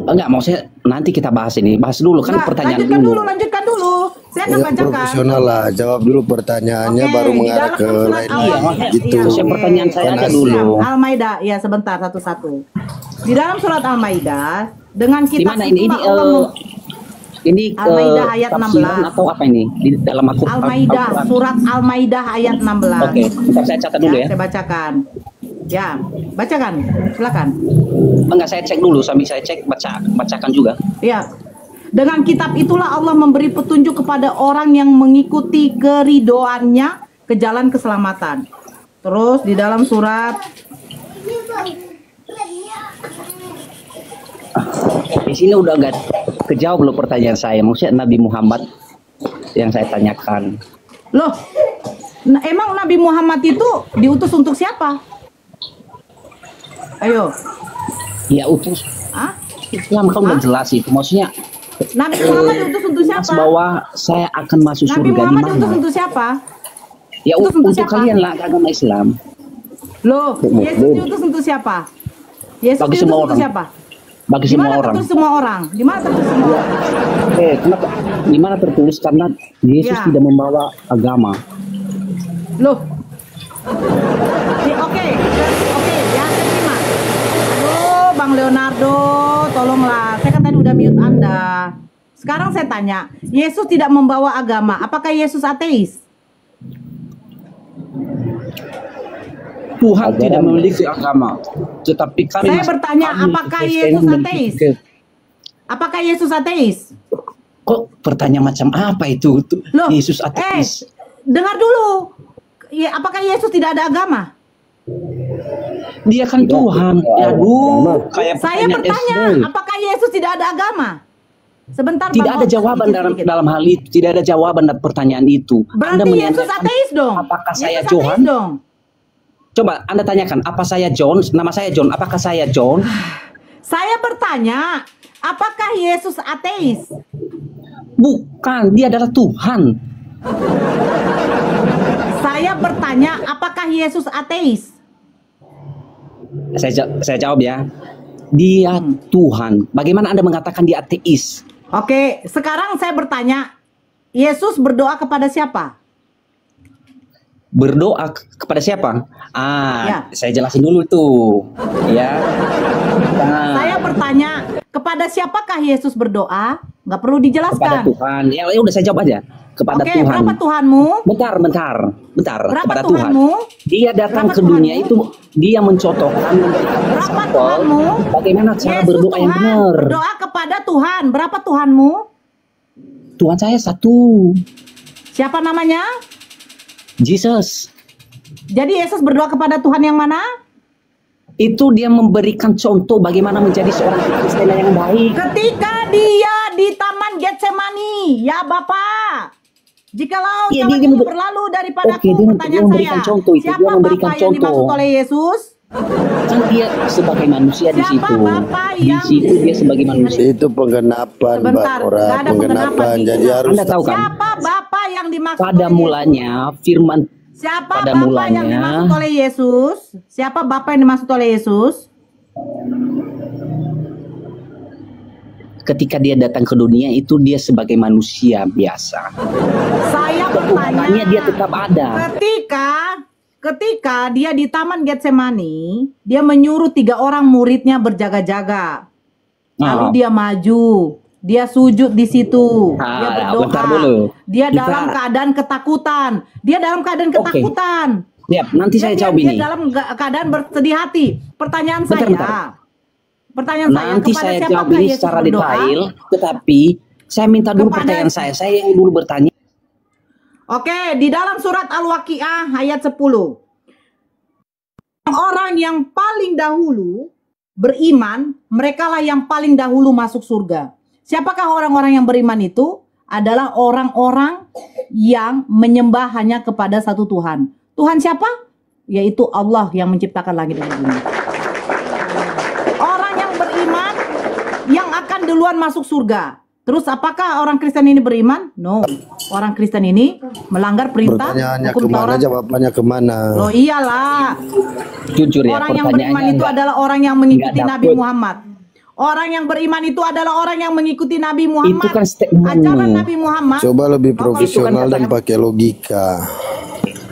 [SPEAKER 8] Enggak, maksudnya nanti kita bahas ini. Bahas dulu kan pertanyaan
[SPEAKER 3] Lanjutkan dulu. Saya akan bacakan.
[SPEAKER 2] Profesional lah, jawab dulu pertanyaannya baru mengarah ke lain gitu.
[SPEAKER 8] Saya pertanyaan saya aja dulu.
[SPEAKER 3] Al-Maidah, ya sebentar satu-satu. Di dalam surat Al-Maidah dengan kitab
[SPEAKER 8] ini
[SPEAKER 3] Al-Maidah ayat 16
[SPEAKER 8] atau apa ini di dalam
[SPEAKER 3] Al-Maidah, surat Al-Maidah ayat 16.
[SPEAKER 8] Oke, bentar saya catat dulu ya.
[SPEAKER 3] Saya bacakan. Ya, bacakan. Silakan.
[SPEAKER 8] Enggak, saya cek dulu sambil saya cek bacakan juga.
[SPEAKER 3] Ya. Dengan kitab itulah Allah memberi petunjuk kepada orang yang mengikuti keridoannya ke jalan keselamatan. Terus di dalam surat
[SPEAKER 8] di sini udah enggak kejawab loh pertanyaan saya. Maksudnya Nabi Muhammad yang saya tanyakan.
[SPEAKER 3] Loh, emang Nabi Muhammad itu diutus untuk siapa? Ayo.
[SPEAKER 8] Ya utus. Islam kan udah jelas itu. Maksudnya
[SPEAKER 3] Nabi Muhammad diutus untuk siapa?
[SPEAKER 8] Bahwa saya akan masuk surga.
[SPEAKER 3] Nabi Muhammad diutus untuk siapa?
[SPEAKER 8] Ya untuk kalian lah, agama Islam.
[SPEAKER 3] Loh, Yesus diutus untuk siapa? Yesus
[SPEAKER 8] bagi
[SPEAKER 3] diutus
[SPEAKER 8] semua
[SPEAKER 3] untuk
[SPEAKER 8] orang.
[SPEAKER 3] siapa?
[SPEAKER 8] Bagi semua orang.
[SPEAKER 3] Di mana tertulis semua orang?
[SPEAKER 8] Kenapa? Di mana tertulis karena Yesus tidak membawa agama.
[SPEAKER 3] Loh. Oke, ya terima. Aduh, Bang Leonardo, tolonglah. Saya kan tadi udah mute Anda. Sekarang saya tanya, Yesus tidak membawa agama. Apakah Yesus ateis?
[SPEAKER 8] Tuhan tidak memiliki agama, tetapi kami
[SPEAKER 3] saya bertanya, apakah Yesus ateis? Apakah Yesus ateis?
[SPEAKER 8] Kok pertanyaan macam apa itu?
[SPEAKER 3] Loh,
[SPEAKER 8] Yesus ateis.
[SPEAKER 3] Dengar dulu. Apakah Yesus tidak ada agama?
[SPEAKER 8] Dia kan Tuhan. Aduh, kayak
[SPEAKER 3] Saya
[SPEAKER 8] pertanyaan
[SPEAKER 3] bertanya,
[SPEAKER 8] SD.
[SPEAKER 3] apakah Yesus tidak ada agama? Sebentar,
[SPEAKER 8] Tidak
[SPEAKER 3] Bang
[SPEAKER 8] ada
[SPEAKER 3] Hot,
[SPEAKER 8] jawaban
[SPEAKER 3] sedikit.
[SPEAKER 8] dalam hal itu. Tidak ada jawaban dalam pertanyaan itu.
[SPEAKER 3] Berarti Yesus ateis dong.
[SPEAKER 8] Apakah saya
[SPEAKER 3] Yesus
[SPEAKER 8] Johan?
[SPEAKER 3] ateis dong.
[SPEAKER 8] Coba Anda tanyakan, apa saya John? Nama saya John. Apakah saya John?
[SPEAKER 3] Saya bertanya, apakah Yesus ateis?
[SPEAKER 8] Bukan, dia adalah Tuhan.
[SPEAKER 3] Saya bertanya, apakah Yesus ateis?
[SPEAKER 8] Saya jawab ya. Dia Tuhan. Bagaimana Anda mengatakan dia ateis?
[SPEAKER 3] Oke, sekarang saya bertanya, Yesus berdoa kepada siapa?
[SPEAKER 8] Berdoa kepada siapa?
[SPEAKER 3] Ya.
[SPEAKER 8] Saya jelasin dulu tuh. Ya. Nah,
[SPEAKER 3] Saya bertanya, kepada siapakah Yesus berdoa? Nggak perlu
[SPEAKER 8] kepada
[SPEAKER 3] dijelaskan.
[SPEAKER 8] Tuhan. Ya udah saya jawab aja. Kepada
[SPEAKER 3] Oke,
[SPEAKER 8] Tuhan.
[SPEAKER 3] berapa Tuhanmu?
[SPEAKER 8] Bentar.
[SPEAKER 3] Berapa
[SPEAKER 8] Kepada
[SPEAKER 3] Tuhanmu?
[SPEAKER 8] Tuhan. Dia datang
[SPEAKER 3] Berapa
[SPEAKER 8] ke dunia
[SPEAKER 3] Tuhanmu?
[SPEAKER 8] itu, dia mencontohkan
[SPEAKER 3] Berapa
[SPEAKER 8] sampel
[SPEAKER 3] Tuhanmu?
[SPEAKER 8] bagaimana cara
[SPEAKER 3] Yesus
[SPEAKER 8] berdoa yang
[SPEAKER 3] Tuhan,
[SPEAKER 8] benar.
[SPEAKER 3] berdoa kepada Tuhan. Berapa Tuhanmu?
[SPEAKER 8] Tuhan saya satu.
[SPEAKER 3] Siapa namanya?
[SPEAKER 8] Jesus.
[SPEAKER 3] Jadi Yesus berdoa kepada Tuhan yang mana?
[SPEAKER 8] Itu dia memberikan contoh bagaimana menjadi seorang Kristen yang baik.
[SPEAKER 3] Ketika dia di Taman Getsemani, ya Bapak. Jikalau
[SPEAKER 8] Iya,
[SPEAKER 3] zaman
[SPEAKER 8] dia
[SPEAKER 3] ini
[SPEAKER 8] member-
[SPEAKER 3] berlalu daripada
[SPEAKER 8] Oke, dia
[SPEAKER 3] pertanyaan
[SPEAKER 8] memberikan
[SPEAKER 3] saya,
[SPEAKER 8] contoh itu, dia
[SPEAKER 3] siapa
[SPEAKER 8] memberikan
[SPEAKER 3] Bapak yang
[SPEAKER 8] contoh.
[SPEAKER 3] dimaksud oleh Yesus?
[SPEAKER 8] Kan dia sebagai manusia di
[SPEAKER 3] Siapa
[SPEAKER 8] situ.
[SPEAKER 3] Bapak
[SPEAKER 8] Di
[SPEAKER 3] yang-
[SPEAKER 8] situ dia sebagai manusia.
[SPEAKER 2] Itu penggenapan,
[SPEAKER 3] Sebentar,
[SPEAKER 2] Mbak Nora.
[SPEAKER 3] nggak ada
[SPEAKER 2] Penggenapan.
[SPEAKER 3] penggenapan.
[SPEAKER 2] Jadi harus
[SPEAKER 8] Anda tahu kan?
[SPEAKER 3] Siapa Bapak yang dimaksud
[SPEAKER 8] Pada
[SPEAKER 3] oleh Yesus?
[SPEAKER 8] mulanya firman
[SPEAKER 3] Siapa
[SPEAKER 8] pada
[SPEAKER 3] Bapak yang
[SPEAKER 8] mulanya-
[SPEAKER 3] dimaksud oleh Yesus? Siapa Bapak yang dimaksud oleh Yesus?
[SPEAKER 8] ketika dia datang ke dunia itu dia sebagai manusia biasa.
[SPEAKER 3] Saya
[SPEAKER 8] Tuhanannya
[SPEAKER 3] bertanya,
[SPEAKER 8] dia tetap ada.
[SPEAKER 3] ketika dia di Taman Getsemani, dia menyuruh 3 orang muridnya berjaga-jaga. Lalu dia maju, dia sujud di situ, dia berdoa.
[SPEAKER 8] bentar dulu.
[SPEAKER 3] Dia
[SPEAKER 8] Kita-
[SPEAKER 3] dalam keadaan ketakutan. Dia dalam keadaan
[SPEAKER 8] Oke.
[SPEAKER 3] ketakutan.
[SPEAKER 8] Siap, nanti saya jawab
[SPEAKER 3] Dia
[SPEAKER 8] ini.
[SPEAKER 3] dalam keadaan bersedih hati. Pertanyaan
[SPEAKER 8] Bentar,
[SPEAKER 3] saya,
[SPEAKER 8] bentar.
[SPEAKER 3] pertanyaan saya,
[SPEAKER 8] Nanti
[SPEAKER 3] kepada
[SPEAKER 8] saya
[SPEAKER 3] siapakah
[SPEAKER 8] jawab ini
[SPEAKER 3] Yesus
[SPEAKER 8] secara
[SPEAKER 3] berdoa?
[SPEAKER 8] detail, tetapi saya minta dulu
[SPEAKER 3] Kepada-
[SPEAKER 8] pertanyaan saya. Saya yang dulu bertanya.
[SPEAKER 3] Oke, di dalam surat Al-Waqiah ayat 10. Orang yang paling dahulu beriman, merekalah yang paling dahulu masuk surga. Siapakah orang-orang yang beriman itu? Adalah orang-orang yang menyembah hanya kepada satu Tuhan. Tuhan siapa? Yaitu Allah yang menciptakan langit dan bumi. Orang yang beriman yang akan duluan masuk surga. Terus apakah orang Kristen ini beriman? No. Orang Kristen ini melanggar perintah
[SPEAKER 2] Pertanyaannya
[SPEAKER 3] hukum
[SPEAKER 2] kemana,
[SPEAKER 3] Taurat.
[SPEAKER 2] jawabannya kemana?
[SPEAKER 3] Loh iyalah.
[SPEAKER 8] Jujur ya,
[SPEAKER 3] Orang yang beriman
[SPEAKER 8] pertanyaannya
[SPEAKER 3] itu
[SPEAKER 8] enggak-
[SPEAKER 3] adalah orang yang mengikuti
[SPEAKER 8] nggak
[SPEAKER 3] Nabi
[SPEAKER 8] dapet.
[SPEAKER 3] Muhammad. Orang yang beriman itu adalah orang yang mengikuti Nabi Muhammad.
[SPEAKER 8] Itu kan statementmu.
[SPEAKER 3] Ajaran Nabi Muhammad.
[SPEAKER 2] Coba lebih
[SPEAKER 3] Kalau
[SPEAKER 2] profesional
[SPEAKER 3] itu kan
[SPEAKER 2] dan pakai logika.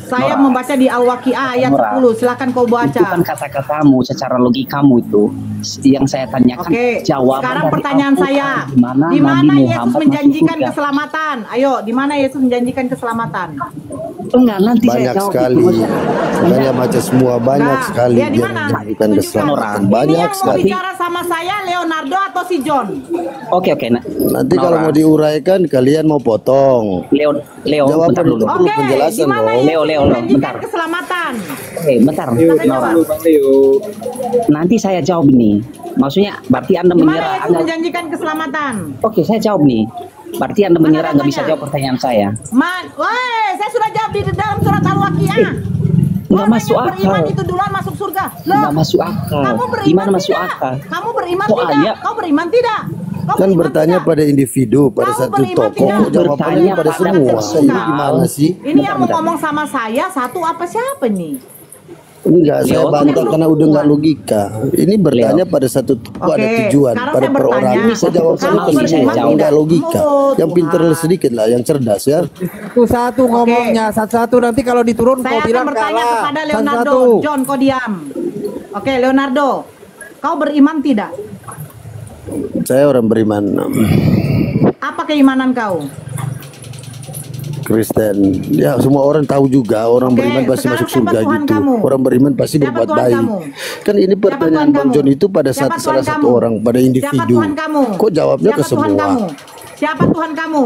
[SPEAKER 3] Saya membaca di Al-Waqiah ayat
[SPEAKER 8] Nora,
[SPEAKER 3] 10. Silakan kau
[SPEAKER 8] Itu kan
[SPEAKER 3] baca.
[SPEAKER 8] kata-katamu secara logikamu itu. Yang saya tanyakan
[SPEAKER 3] Oke,
[SPEAKER 8] jawaban
[SPEAKER 3] sekarang
[SPEAKER 8] dari
[SPEAKER 3] pertanyaan
[SPEAKER 8] Al-Quran.
[SPEAKER 3] saya.
[SPEAKER 8] Di mana
[SPEAKER 3] Di mana
[SPEAKER 8] Nabi
[SPEAKER 3] Yesus
[SPEAKER 8] Muhammad
[SPEAKER 3] menjanjikan
[SPEAKER 8] masuk surga?
[SPEAKER 3] keselamatan? Ayo, di mana Yesus menjanjikan keselamatan?
[SPEAKER 8] Enggak, nanti saya
[SPEAKER 2] Banyak
[SPEAKER 8] jawab
[SPEAKER 2] sekali.
[SPEAKER 8] itu. Maksudnya-
[SPEAKER 2] Makanya baca semua banyak
[SPEAKER 3] Nah,
[SPEAKER 2] sekali
[SPEAKER 3] ya di
[SPEAKER 2] dia
[SPEAKER 3] mana?
[SPEAKER 2] menjanjikan
[SPEAKER 3] Tunjukkan.
[SPEAKER 2] keselamatan.
[SPEAKER 3] Ini
[SPEAKER 2] Banyak
[SPEAKER 3] yang mau
[SPEAKER 2] sekali.
[SPEAKER 3] bicara sama saya Leonardo atau si John?
[SPEAKER 8] Oke.
[SPEAKER 2] Nanti kalau mau diuraikan kalian mau potong.
[SPEAKER 8] Leo,
[SPEAKER 2] Jawaban
[SPEAKER 8] bentar dulu.
[SPEAKER 2] itu perlu
[SPEAKER 3] Oke,
[SPEAKER 2] penjelasan
[SPEAKER 3] di mana
[SPEAKER 2] dong.
[SPEAKER 3] Yesus
[SPEAKER 8] Leo,
[SPEAKER 3] menjanjikan
[SPEAKER 8] bentar.
[SPEAKER 3] keselamatan?
[SPEAKER 8] Bentar. Nora. Nanti saya jawab ini. Maksudnya berarti Anda
[SPEAKER 3] Di mana
[SPEAKER 8] menyerah.
[SPEAKER 3] Yesus
[SPEAKER 8] Anda...
[SPEAKER 3] menjanjikan keselamatan?
[SPEAKER 8] Oke, saya jawab nih. Berarti Anda menyerah nggak bisa
[SPEAKER 3] katanya?
[SPEAKER 8] jawab pertanyaan saya.
[SPEAKER 3] Woi, saya sudah jawab di dalam surat Al-Waqiah.
[SPEAKER 8] Nggak
[SPEAKER 3] Orang
[SPEAKER 8] masuk
[SPEAKER 3] yang beriman
[SPEAKER 8] akal.
[SPEAKER 3] itu duluan masuk surga. Loh,
[SPEAKER 8] Nggak masuk akal.
[SPEAKER 3] kamu beriman
[SPEAKER 8] Gimana masuk
[SPEAKER 3] tidak?
[SPEAKER 8] akal?
[SPEAKER 3] Kamu beriman
[SPEAKER 8] Soalnya-
[SPEAKER 3] tidak? Kau beriman tidak? Kau
[SPEAKER 2] Kan
[SPEAKER 3] beriman
[SPEAKER 2] bertanya
[SPEAKER 3] tidak?
[SPEAKER 2] pada individu, pada
[SPEAKER 3] Kamu
[SPEAKER 2] satu
[SPEAKER 3] beriman
[SPEAKER 2] tokoh.
[SPEAKER 3] tidak?
[SPEAKER 2] Kok jawabannya
[SPEAKER 8] Bertanya
[SPEAKER 2] pada
[SPEAKER 8] pada
[SPEAKER 2] semua?
[SPEAKER 8] personal.
[SPEAKER 2] Ini gimana sih?
[SPEAKER 3] Ini yang mau
[SPEAKER 8] Bentar.
[SPEAKER 3] ngomong sama saya satu apa siapa nih?
[SPEAKER 2] Enggak, saya
[SPEAKER 8] Leo,
[SPEAKER 2] bantah karena udah nggak logika. Ini bertanya pada satu tokoh, ada
[SPEAKER 3] Oke,
[SPEAKER 2] tujuan.
[SPEAKER 3] sekarang
[SPEAKER 2] Pada
[SPEAKER 3] saya
[SPEAKER 2] perorangan
[SPEAKER 3] bertanya,
[SPEAKER 2] saya jawab
[SPEAKER 3] kamu
[SPEAKER 2] sama ke
[SPEAKER 8] beriman
[SPEAKER 2] semua.
[SPEAKER 8] tidak?
[SPEAKER 2] Enggak logika.
[SPEAKER 3] Oh,
[SPEAKER 2] Yang pinter
[SPEAKER 3] Tuhan.
[SPEAKER 2] sedikit lah, yang cerdas ya.
[SPEAKER 9] Satu-satu ngomongnya, satu-satu nanti kalau diturun
[SPEAKER 3] Saya
[SPEAKER 9] kau
[SPEAKER 3] akan
[SPEAKER 9] bilang
[SPEAKER 3] bertanya
[SPEAKER 9] kalah.
[SPEAKER 3] kepada Leonardo.
[SPEAKER 9] Satu-satu.
[SPEAKER 3] John, kau diam. Oke, Leonardo. Kau beriman tidak?
[SPEAKER 2] Saya orang beriman.
[SPEAKER 3] Apa keimanan kau?
[SPEAKER 10] Kristen. Ya semua orang tahu juga orang beriman pasti masuk surga gitu. Orang beriman pasti berbuat baik. Kan ini pertanyaan Bang John itu pada salah satu orang, pada individu. Kok jawabnya ke semua?
[SPEAKER 3] Siapa Tuhan kamu?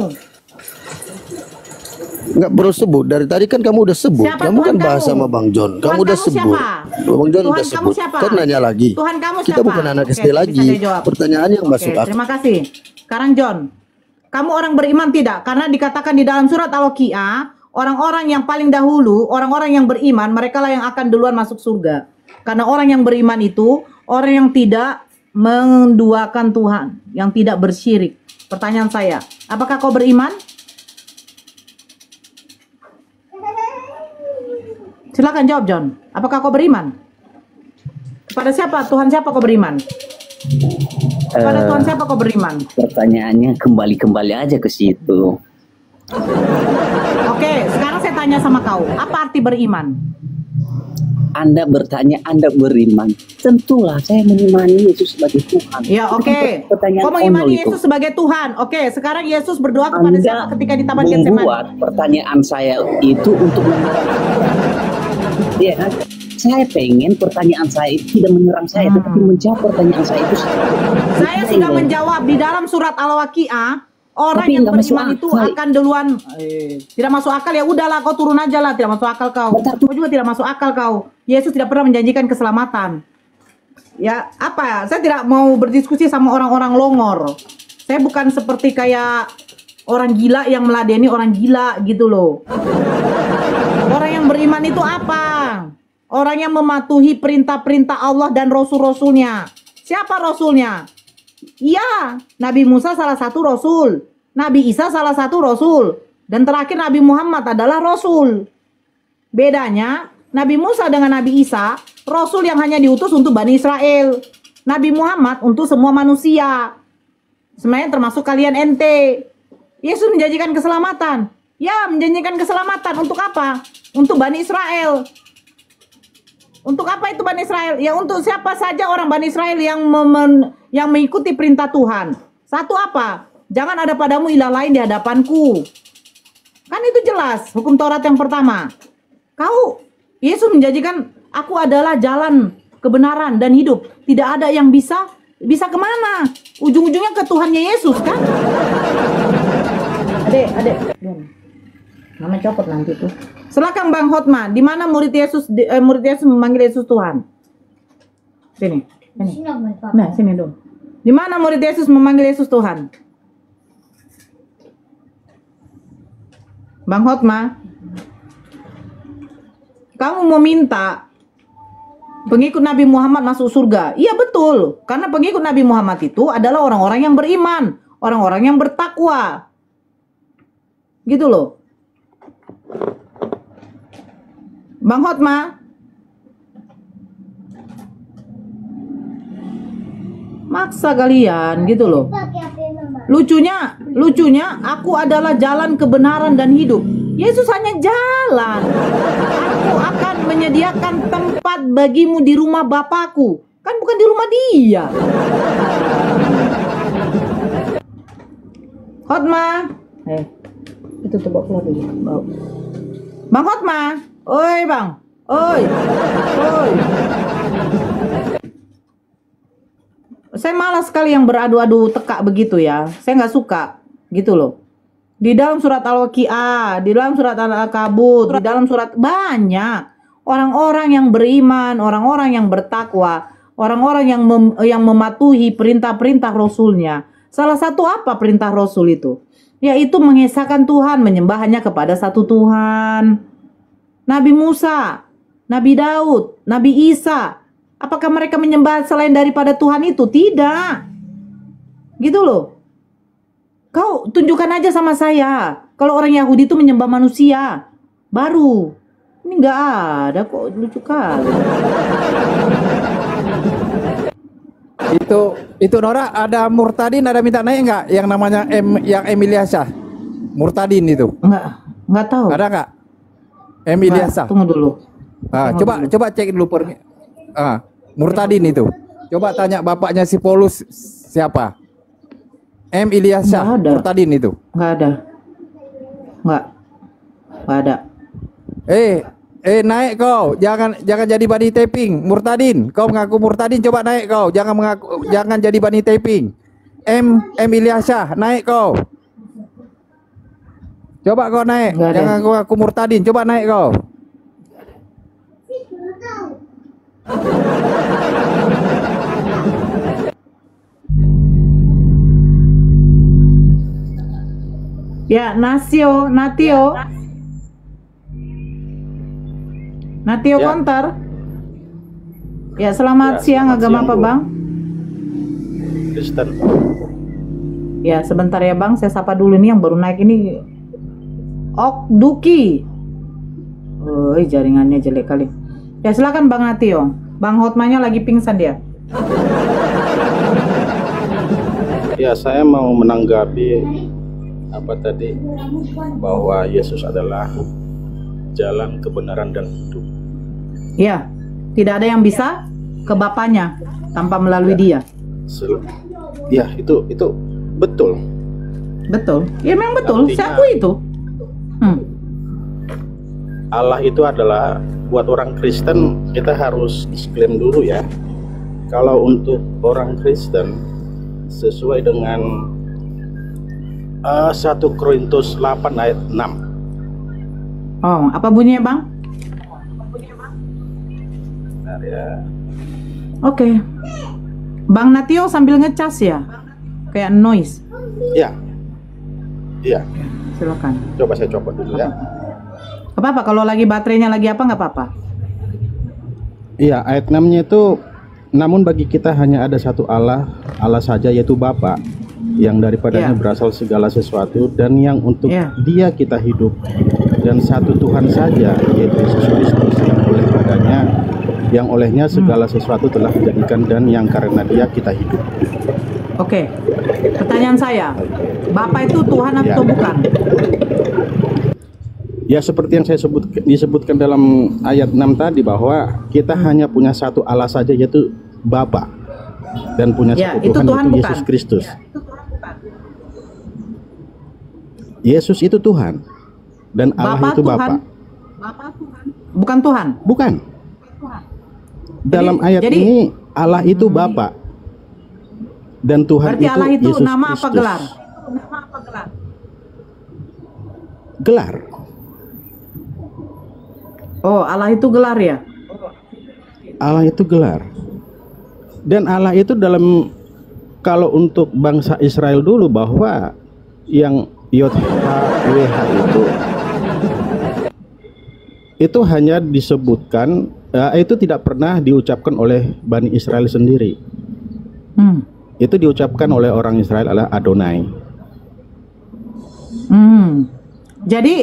[SPEAKER 10] Enggak perlu sebut. Dari tadi kan kamu udah sebut. Kamu kan bahas sama Bang John. Kamu udah sebut. Bang John udah sebut. Kan nanya lagi.
[SPEAKER 3] Tuhan kamu siapa?
[SPEAKER 10] Kita bukan anak SD lagi. Pertanyaan yang masuk akal.
[SPEAKER 3] Terima kasih. Sekarang John, kamu orang beriman tidak? Karena dikatakan di dalam surat Al-Waqiah, orang-orang yang paling dahulu, orang-orang yang beriman, mereka lah yang akan duluan masuk surga. Karena orang yang beriman itu orang yang tidak menduakan Tuhan, yang tidak bersyirik. Pertanyaan saya, apakah kau beriman? Silakan jawab John. Apakah kau beriman? Kepada siapa? Tuhan siapa kau beriman? Kepada Tuhan siapa kau beriman?
[SPEAKER 8] Pertanyaannya kembali aja ke situ.
[SPEAKER 3] Oke, sekarang saya tanya sama kau, apa arti beriman?
[SPEAKER 8] Anda bertanya, Anda beriman. Tentulah saya mengimani Yesus sebagai Tuhan.
[SPEAKER 3] Ya, oke. Kau mengimani Yesus sebagai Tuhan. Oke, sekarang Yesus berdoa kepada siapa ketika di Taman Getsemani?
[SPEAKER 8] Membuat pertanyaan saya itu untuk ya kan? Saya pengen pertanyaan saya itu tidak menyerang saya, tetapi menjawab pertanyaan saya itu.
[SPEAKER 3] Saya sudah menjawab di dalam surat Al-Waqiah. Orang yang beriman itu akan duluan tidak masuk akal, ya udahlah kau turun aja lah, tidak masuk akal kau. Kau juga tidak masuk akal kau. Yesus tidak pernah menjanjikan keselamatan. Ya apa ya? Saya tidak mau berdiskusi sama orang-orang longor. Saya bukan seperti kayak orang gila yang meladeni orang gila gitu loh. Orang yang beriman itu apa? Orang yang mematuhi perintah-perintah Allah dan Rasul-Rasulnya. Siapa Rasulnya? Iya, Nabi Musa salah satu Rasul, Nabi Isa salah satu Rasul, dan terakhir Nabi Muhammad adalah Rasul. Bedanya, Nabi Musa dengan Nabi Isa, Rasul yang hanya diutus untuk Bani Israel. Nabi Muhammad untuk semua manusia. Sebenarnya termasuk kalian ente. Yesus menjanjikan keselamatan. Ya, menjanjikan keselamatan untuk apa? Untuk Bani Israel. Untuk apa itu Bani Israel? Ya untuk siapa saja orang Bani Israel yang mengikuti perintah Tuhan. Satu apa? Jangan ada padamu ilah lain di hadapanku. Kan itu jelas hukum Taurat yang pertama. Yesus menjanjikan aku adalah jalan kebenaran dan hidup. Tidak ada yang bisa kemana? Ujung-ujungnya ke Tuhannya Yesus kan? Adek. Nama copot nanti tuh. Silakan Bang Hotma, di mana murid Yesus memanggil Yesus Tuhan? Sini. Nah, sini dong. Di mana murid Yesus memanggil Yesus Tuhan? Bang Hotma, kamu mau minta pengikut Nabi Muhammad masuk surga? Iya betul, karena pengikut Nabi Muhammad itu adalah orang-orang yang beriman, orang-orang yang bertakwa. Gitu loh. Bang Hotma, maksa kalian gitu loh. Lucunya aku adalah jalan kebenaran dan hidup. Yesus hanya jalan. Aku akan menyediakan tempat bagimu di rumah Bapakku. Kan bukan di rumah dia. Hotma, itu tuh bawa keluar dulu. Bang Hotma. Oi bang, oi. Saya malas sekali yang beradu-adu tekak begitu ya. Saya nggak suka gitu loh. Di dalam surat Al-Waqiah, di dalam surat Al-Ankabut, di dalam surat banyak orang-orang yang beriman, orang-orang yang bertakwa, orang-orang yang mematuhi perintah-perintah Rasulnya. Salah satu apa perintah Rasul itu? Yaitu mengesahkan Tuhan, menyembah hanya kepada satu Tuhan. Nabi Musa, Nabi Daud, Nabi Isa, apakah mereka menyembah selain daripada Tuhan itu? Tidak. Gitu loh. Kau tunjukkan aja sama saya. Kalau orang Yahudi itu menyembah manusia. Baru. Ini nggak ada kok, lucu kali.
[SPEAKER 9] Itu Nora, ada Murtadin, ada minta naik nggak? Yang namanya yang Emilyasa. Murtadin itu.
[SPEAKER 3] Nggak tahu.
[SPEAKER 9] Ada nggak? Emilyasa.
[SPEAKER 3] Tunggu dulu.
[SPEAKER 9] Coba cek dulu Murtadin itu. Coba tanya bapaknya si Paulus siapa? Ilyasa. Murtadin itu.
[SPEAKER 3] Nggak ada. Nggak. Nggak ada.
[SPEAKER 9] Naik kau, jangan jadi bani taping. Murtadin, kau mengaku murtadin, coba naik kau, jangan jadi bani taping. M Ilyasyah, naik kau. Coba kau naik, jangan aku murtadin, coba naik kau.
[SPEAKER 3] Ya, Natio
[SPEAKER 9] Ya.
[SPEAKER 3] Konter. Ya, selamat siang, agama apa, Bang?
[SPEAKER 11] Kristen.
[SPEAKER 3] Ya, sebentar ya, Bang, saya sapa dulu nih yang baru naik ini. Ok Duki. Jaringannya jelek kali. Ya, silakan Bang Natio. Bang Hotmanya lagi pingsan dia.
[SPEAKER 11] Ya, saya mau menanggapi apa tadi, bahwa Yesus adalah jalan, kebenaran, dan hidup.
[SPEAKER 3] Ya, tidak ada yang bisa ke Bapaknya tanpa melalui dia.
[SPEAKER 11] Ya, itu betul.
[SPEAKER 3] Betul. Ya, memang betul.
[SPEAKER 11] Artinya,
[SPEAKER 3] saya akui itu.
[SPEAKER 11] Allah itu adalah, buat orang Kristen kita harus disclaim dulu ya. Kalau untuk orang Kristen sesuai dengan 1 Korintus 8 ayat 6.
[SPEAKER 3] Oh, apa bunyinya, Bang?
[SPEAKER 11] Bentar ya.
[SPEAKER 3] Oke. Bang Natio sambil ngecas ya? Kayak noise.
[SPEAKER 11] Iya. Iya.
[SPEAKER 3] Silakan.
[SPEAKER 11] Coba saya copot dulu ya.
[SPEAKER 3] Apa-apa kalau lagi baterainya lagi apa nggak apa-apa.
[SPEAKER 11] Iya, ayat 6-nya itu, namun bagi kita hanya ada satu Allah saja, yaitu Bapa, yang daripadanya berasal segala sesuatu dan yang untuk Dia kita hidup, dan satu Tuhan saja, yaitu Yesus Kristus, yang olehnya segala sesuatu telah dijadikan dan yang karena Dia kita hidup.
[SPEAKER 3] Oke. Pertanyaan saya, Bapa itu Tuhan atau bukan?
[SPEAKER 11] Ya, seperti yang saya disebutkan dalam ayat 6 tadi, bahwa kita hanya punya satu Allah saja, yaitu Bapa, dan punya satu Tuhan, yaitu Yesus Kristus. Yesus itu Tuhan dan Allah itu Bapa.
[SPEAKER 3] Bukan Tuhan.
[SPEAKER 11] Bukan. Dalam ayat ini Allah itu Bapa dan Tuhan
[SPEAKER 3] berarti
[SPEAKER 11] itu
[SPEAKER 3] Allah itu
[SPEAKER 11] Yesus
[SPEAKER 3] nama
[SPEAKER 11] Kristus.
[SPEAKER 3] apa gelar?
[SPEAKER 11] Gelar.
[SPEAKER 3] Oh, Allah itu gelar ya?
[SPEAKER 11] Allah itu gelar. Dan Allah itu dalam, kalau untuk bangsa Israel dulu, bahwa yang YHWH itu hanya disebutkan, itu tidak pernah diucapkan oleh Bani Israel sendiri. Itu diucapkan oleh orang Israel adalah Adonai.
[SPEAKER 3] Jadi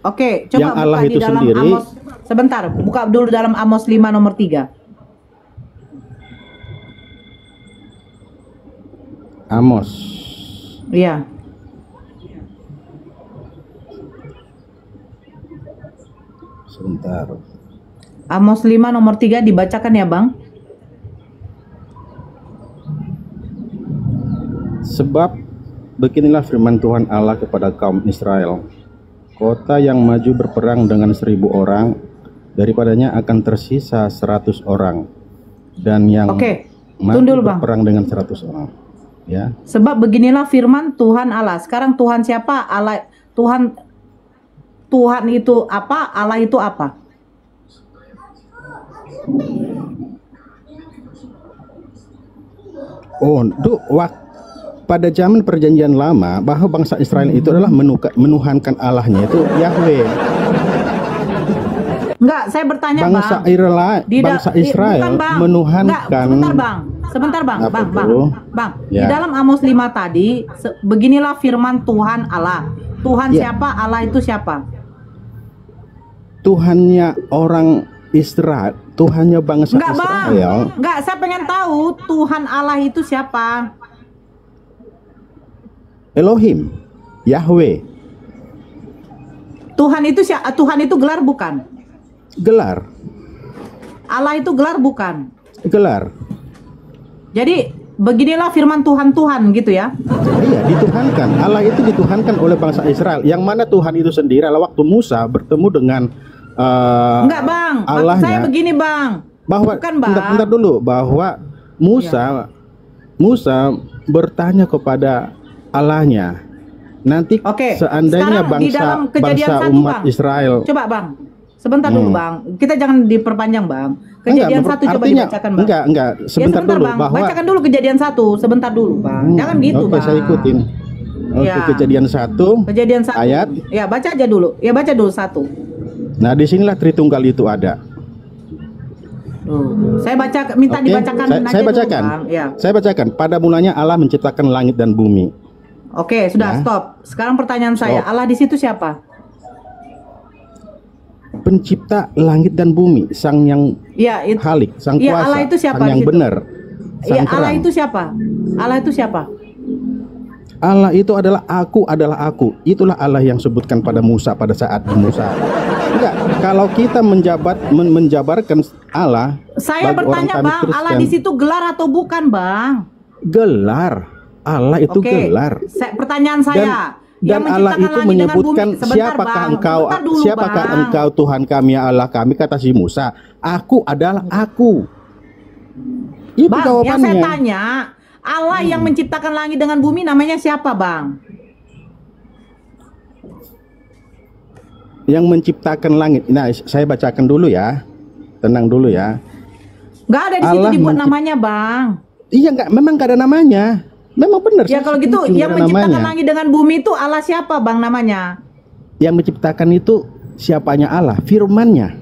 [SPEAKER 3] oke, coba
[SPEAKER 11] yang Allah
[SPEAKER 3] buka
[SPEAKER 11] itu
[SPEAKER 3] di dalam
[SPEAKER 11] sendiri.
[SPEAKER 3] Amos. Sebentar, buka dulu dalam Amos 5 nomor 3.
[SPEAKER 11] Amos.
[SPEAKER 3] Iya.
[SPEAKER 11] Sebentar.
[SPEAKER 3] Amos 5 nomor 3 dibacakan ya, Bang?
[SPEAKER 11] Sebab beginilah firman Tuhan Allah kepada kaum Israel, kota yang maju berperang dengan 1000 orang, daripadanya akan tersisa 100 orang, dan yang maju berperang dengan 100 orang. Ya.
[SPEAKER 3] Sebab beginilah firman Tuhan Allah. Sekarang Tuhan siapa? Allah. Tuhan itu apa? Allah itu apa?
[SPEAKER 11] Pada zaman perjanjian lama, bahwa bangsa Israel itu adalah menuhankan Allahnya itu Yahweh.
[SPEAKER 3] Enggak, saya bertanya,
[SPEAKER 11] bangsa Israel menuhankan.
[SPEAKER 3] Sebentar, Bang.
[SPEAKER 11] Ya.
[SPEAKER 3] Di dalam Amos 5 tadi, beginilah firman Tuhan Allah. Tuhan siapa? Allah itu siapa?
[SPEAKER 11] Tuhannya orang Israel, Tuhannya bangsa Israel.
[SPEAKER 3] Enggak, saya pengen tahu Tuhan Allah itu siapa?
[SPEAKER 11] Elohim, Yahweh.
[SPEAKER 3] Tuhan itu gelar bukan?
[SPEAKER 11] Gelar.
[SPEAKER 3] Allah itu gelar bukan?
[SPEAKER 11] Gelar.
[SPEAKER 3] Jadi beginilah firman Tuhan gitu ya.
[SPEAKER 11] Iya, dituhankan. Allah itu dituhankan oleh bangsa Israel. Yang mana Tuhan itu sendiri adalah waktu Musa bertemu dengan
[SPEAKER 3] enggak, Bang. Maksud saya begini, Bang.
[SPEAKER 11] Bahwa
[SPEAKER 3] bukan, Bang.
[SPEAKER 11] Bentar dulu, bahwa Musa bertanya kepada Allahnya. Nanti seandainya bangsa umat
[SPEAKER 3] Bang.
[SPEAKER 11] Israel.
[SPEAKER 3] Coba, Bang. Sebentar dulu, Bang. Kita jangan diperpanjang, Bang. Kejadian 1 coba dibacakan, Bang.
[SPEAKER 11] Enggak. Sebentar dulu,
[SPEAKER 3] Bang.
[SPEAKER 11] bahwa
[SPEAKER 3] bacakan dulu kejadian 1 sebentar dulu, Bang. Jangan gitu, Bang.
[SPEAKER 11] Saya ikutin. Kejadian 1.
[SPEAKER 3] Kejadian 1.
[SPEAKER 11] Ayat.
[SPEAKER 3] Ya, baca aja dulu. Ya, baca dulu 1.
[SPEAKER 11] Nah, disinilah Tritunggal itu ada.
[SPEAKER 3] Saya minta dibacakan
[SPEAKER 11] saya bacakan.
[SPEAKER 3] Dulu, Bang. Ya.
[SPEAKER 11] Saya bacakan. Pada mulanya Allah menciptakan langit dan bumi.
[SPEAKER 3] Oke, sudah stop. Sekarang pertanyaan saya, Allah di situ siapa?
[SPEAKER 11] Pencipta langit dan bumi, Sang yang Halik, Sang Kuasa,
[SPEAKER 3] Allah itu siapa
[SPEAKER 11] Sang yang benar.
[SPEAKER 3] Allah itu siapa? Allah itu siapa?
[SPEAKER 11] Allah itu adalah aku. Itulah Allah yang sebutkan pada Musa pada saat Musa. Enggak, kalau kita menjabarkan Allah,
[SPEAKER 3] saya bertanya, Bang, Kristen, Allah di situ gelar atau bukan, Bang?
[SPEAKER 11] Gelar. Allah itu gelar.
[SPEAKER 3] Pertanyaan saya.
[SPEAKER 11] Dan Allah itu menyebutkan siapakah engkau Tuhan kami Allah kami, kata si Musa, aku adalah aku. Itu
[SPEAKER 3] Bang,
[SPEAKER 11] jawabannya.
[SPEAKER 3] Yang saya tanya, Allah yang menciptakan langit dengan bumi namanya siapa, Bang?
[SPEAKER 11] Yang menciptakan langit. Nah, saya bacakan dulu ya. Tenang dulu ya.
[SPEAKER 3] Gak ada di situ dibuat namanya, Bang.
[SPEAKER 11] Iya, memang gak ada namanya. Memang benar.
[SPEAKER 3] Ya kalau gitu yang menciptakan langit dengan bumi itu Allah siapa, Bang, namanya?
[SPEAKER 11] Yang menciptakan itu siapanya Allah? Firman-Nya.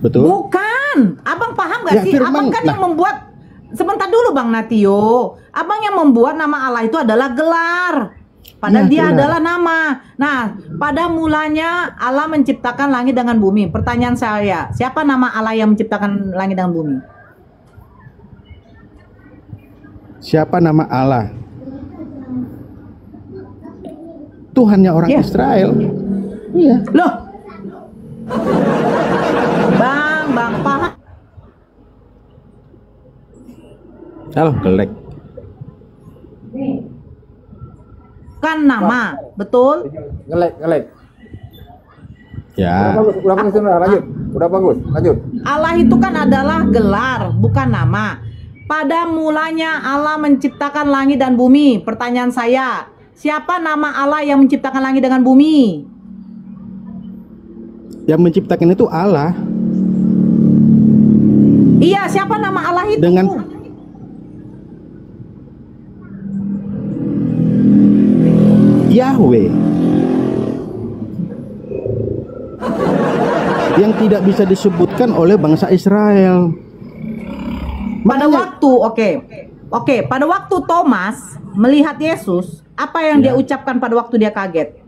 [SPEAKER 11] Betul?
[SPEAKER 3] Bukan. Abang paham gak sih? Abang kan yang membuat. Sebentar dulu, Bang Natio. Abang yang membuat nama Allah itu adalah gelar. Padahal dia adalah nama. Nah, pada mulanya Allah menciptakan langit dengan bumi. Pertanyaan saya, siapa nama Allah yang menciptakan langit dengan bumi?
[SPEAKER 11] Siapa nama Allah? Tuhannya orang Israel. Iya.
[SPEAKER 3] Loh. Bang, paham?
[SPEAKER 11] Halo, gelek.
[SPEAKER 3] Kan nama, betul?
[SPEAKER 9] Gelek.
[SPEAKER 11] Ya.
[SPEAKER 9] Udah bagus, lanjut. Udah bagus, lanjut.
[SPEAKER 3] Allah itu kan adalah gelar, bukan nama. Pada mulanya Allah menciptakan langit dan bumi. Pertanyaan saya, siapa nama Allah yang menciptakan langit dengan bumi?
[SPEAKER 11] Yang menciptakan itu Allah.
[SPEAKER 3] Iya, siapa nama Allah itu?
[SPEAKER 11] Dengan Yahweh. Yang tidak bisa disebutkan oleh bangsa Israel.
[SPEAKER 3] Pada waktu, pada waktu Thomas melihat Yesus, apa yang dia ucapkan pada waktu dia kaget?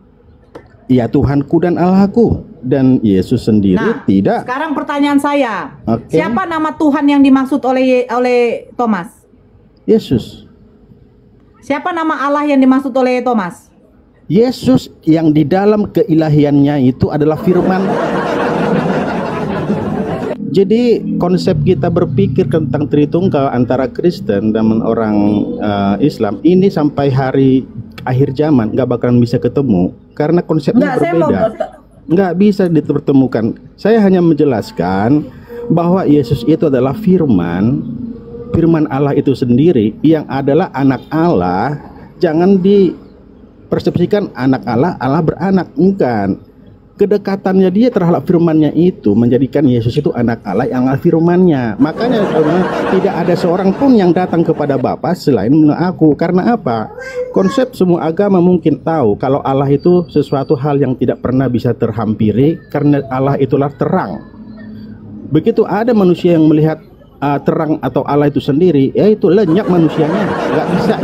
[SPEAKER 11] Ya, Tuhanku dan Allahku. Dan Yesus sendiri tidak.
[SPEAKER 3] Sekarang pertanyaan saya, siapa nama Tuhan yang dimaksud oleh Thomas?
[SPEAKER 11] Yesus.
[SPEAKER 3] Siapa nama Allah yang dimaksud oleh Thomas?
[SPEAKER 11] Yesus yang di dalam keilahiannya itu adalah firman. Jadi konsep kita berpikir tentang Tritunggal antara Kristen dan orang Islam ini sampai hari akhir zaman nggak bakalan bisa ketemu karena konsepnya berbeda. Nggak bisa dipertemukan. Saya hanya menjelaskan bahwa Yesus itu adalah firman Allah itu sendiri yang adalah anak Allah. Jangan dipersepsikan anak Allah beranak, bukan. Kedekatannya dia terhadap firman-Nya itu menjadikan Yesus itu anak Allah yang adalah firman-Nya. Makanya tidak ada seorang pun yang datang kepada Bapa selain aku. Karena apa? Konsep semua agama mungkin tahu kalau Allah itu sesuatu hal yang tidak pernah bisa terhampiri karena Allah itulah terang. Begitu ada manusia yang melihat terang atau Allah itu sendiri, ya itu lenyap manusianya, nggak bisa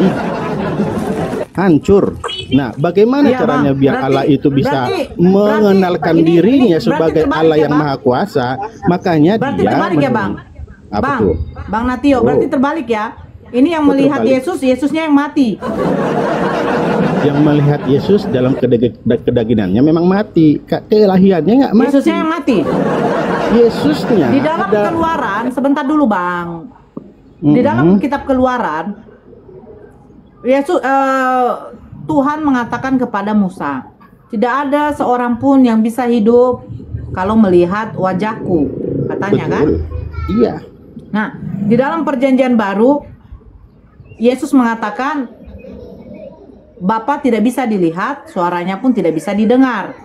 [SPEAKER 11] hancur. Nah, bagaimana caranya biar Allah itu bisa mengenalkan dirinya sebagai Allah yang Maha Kuasa? Makanya dia
[SPEAKER 3] terbalik ya, Bang. Bang Natio, berarti terbalik ya. Ini yang melihat Yesus, Yesusnya yang mati.
[SPEAKER 11] Yang melihat Yesus dalam kedaginannya memang mati. Keilahiannya nggak mati.
[SPEAKER 3] Yesusnya yang mati.
[SPEAKER 11] Yesusnya
[SPEAKER 3] di dalam Keluaran, sebentar dulu, Bang. Di dalam kitab Keluaran Yesus Tuhan mengatakan kepada Musa, tidak ada seorang pun yang bisa hidup kalau melihat wajahku, katanya. Betul. Kan?
[SPEAKER 11] Iya.
[SPEAKER 3] Nah, di dalam perjanjian baru Yesus mengatakan Bapa tidak bisa dilihat, suaranya pun tidak bisa didengar.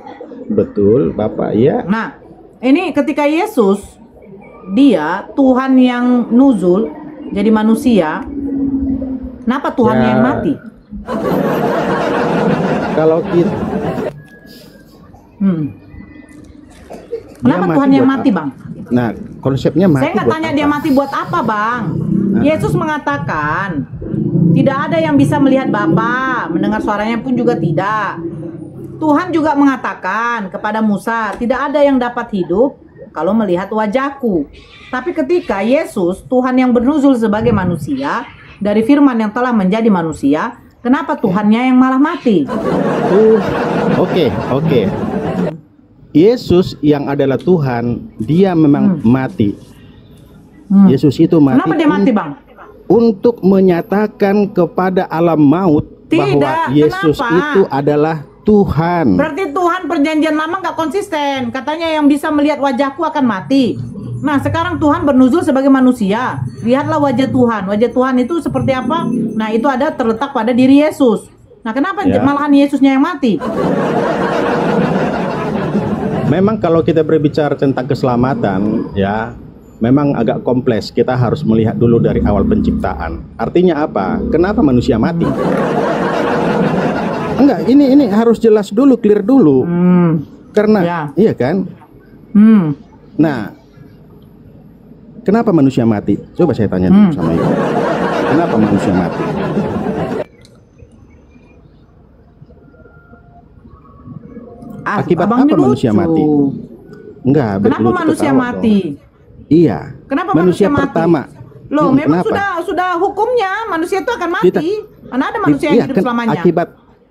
[SPEAKER 11] Betul, Bapak, ya.
[SPEAKER 3] Nah, ini ketika Yesus, dia Tuhan yang nuzul jadi manusia, kenapa Tuhan yang mati?
[SPEAKER 11] Kalau kita
[SPEAKER 3] kenapa Tuhan yang mati, Bang?
[SPEAKER 11] Nah, konsepnya mati.
[SPEAKER 3] Saya nggak tanya dia mati buat apa, Bang. Nah. Yesus mengatakan tidak ada yang bisa melihat Bapa, mendengar suaranya pun juga tidak. Tuhan juga mengatakan kepada Musa, tidak ada yang dapat hidup kalau melihat wajahku. Tapi ketika Yesus, Tuhan yang bernuzul sebagai manusia, dari firman yang telah menjadi manusia, kenapa Tuhannya yang malah mati?
[SPEAKER 11] Oke. Yesus yang adalah Tuhan, dia memang mati. Yesus itu mati.
[SPEAKER 3] Kenapa dia mati, Bang?
[SPEAKER 11] Untuk menyatakan kepada alam maut bahwa Yesus itu adalah Tuhan.
[SPEAKER 3] Berarti Tuhan perjanjian lama nggak konsisten. Katanya yang bisa melihat wajahku akan mati. Nah, sekarang Tuhan bernuzul sebagai manusia. Lihatlah wajah Tuhan. Wajah Tuhan itu seperti apa? Nah, itu ada terletak pada diri Yesus. Nah, kenapa malahan Yesusnya yang mati?
[SPEAKER 11] Memang kalau kita berbicara tentang keselamatan, ya, memang agak kompleks. Kita harus melihat dulu dari awal penciptaan. Artinya apa? Kenapa manusia mati? Enggak, ini harus jelas dulu, clear dulu. Karena iya kan? Nah, kenapa manusia mati? Coba saya tanya dulu sama Ibu. Kenapa manusia mati? Akibat apa manusia mati? Enggak,
[SPEAKER 3] kenapa manusia mati?
[SPEAKER 11] Iya.
[SPEAKER 3] Kenapa
[SPEAKER 11] manusia pertama?
[SPEAKER 3] Loh, memang sudah hukumnya manusia itu akan mati. Karena ada manusia yang hidup selamanya.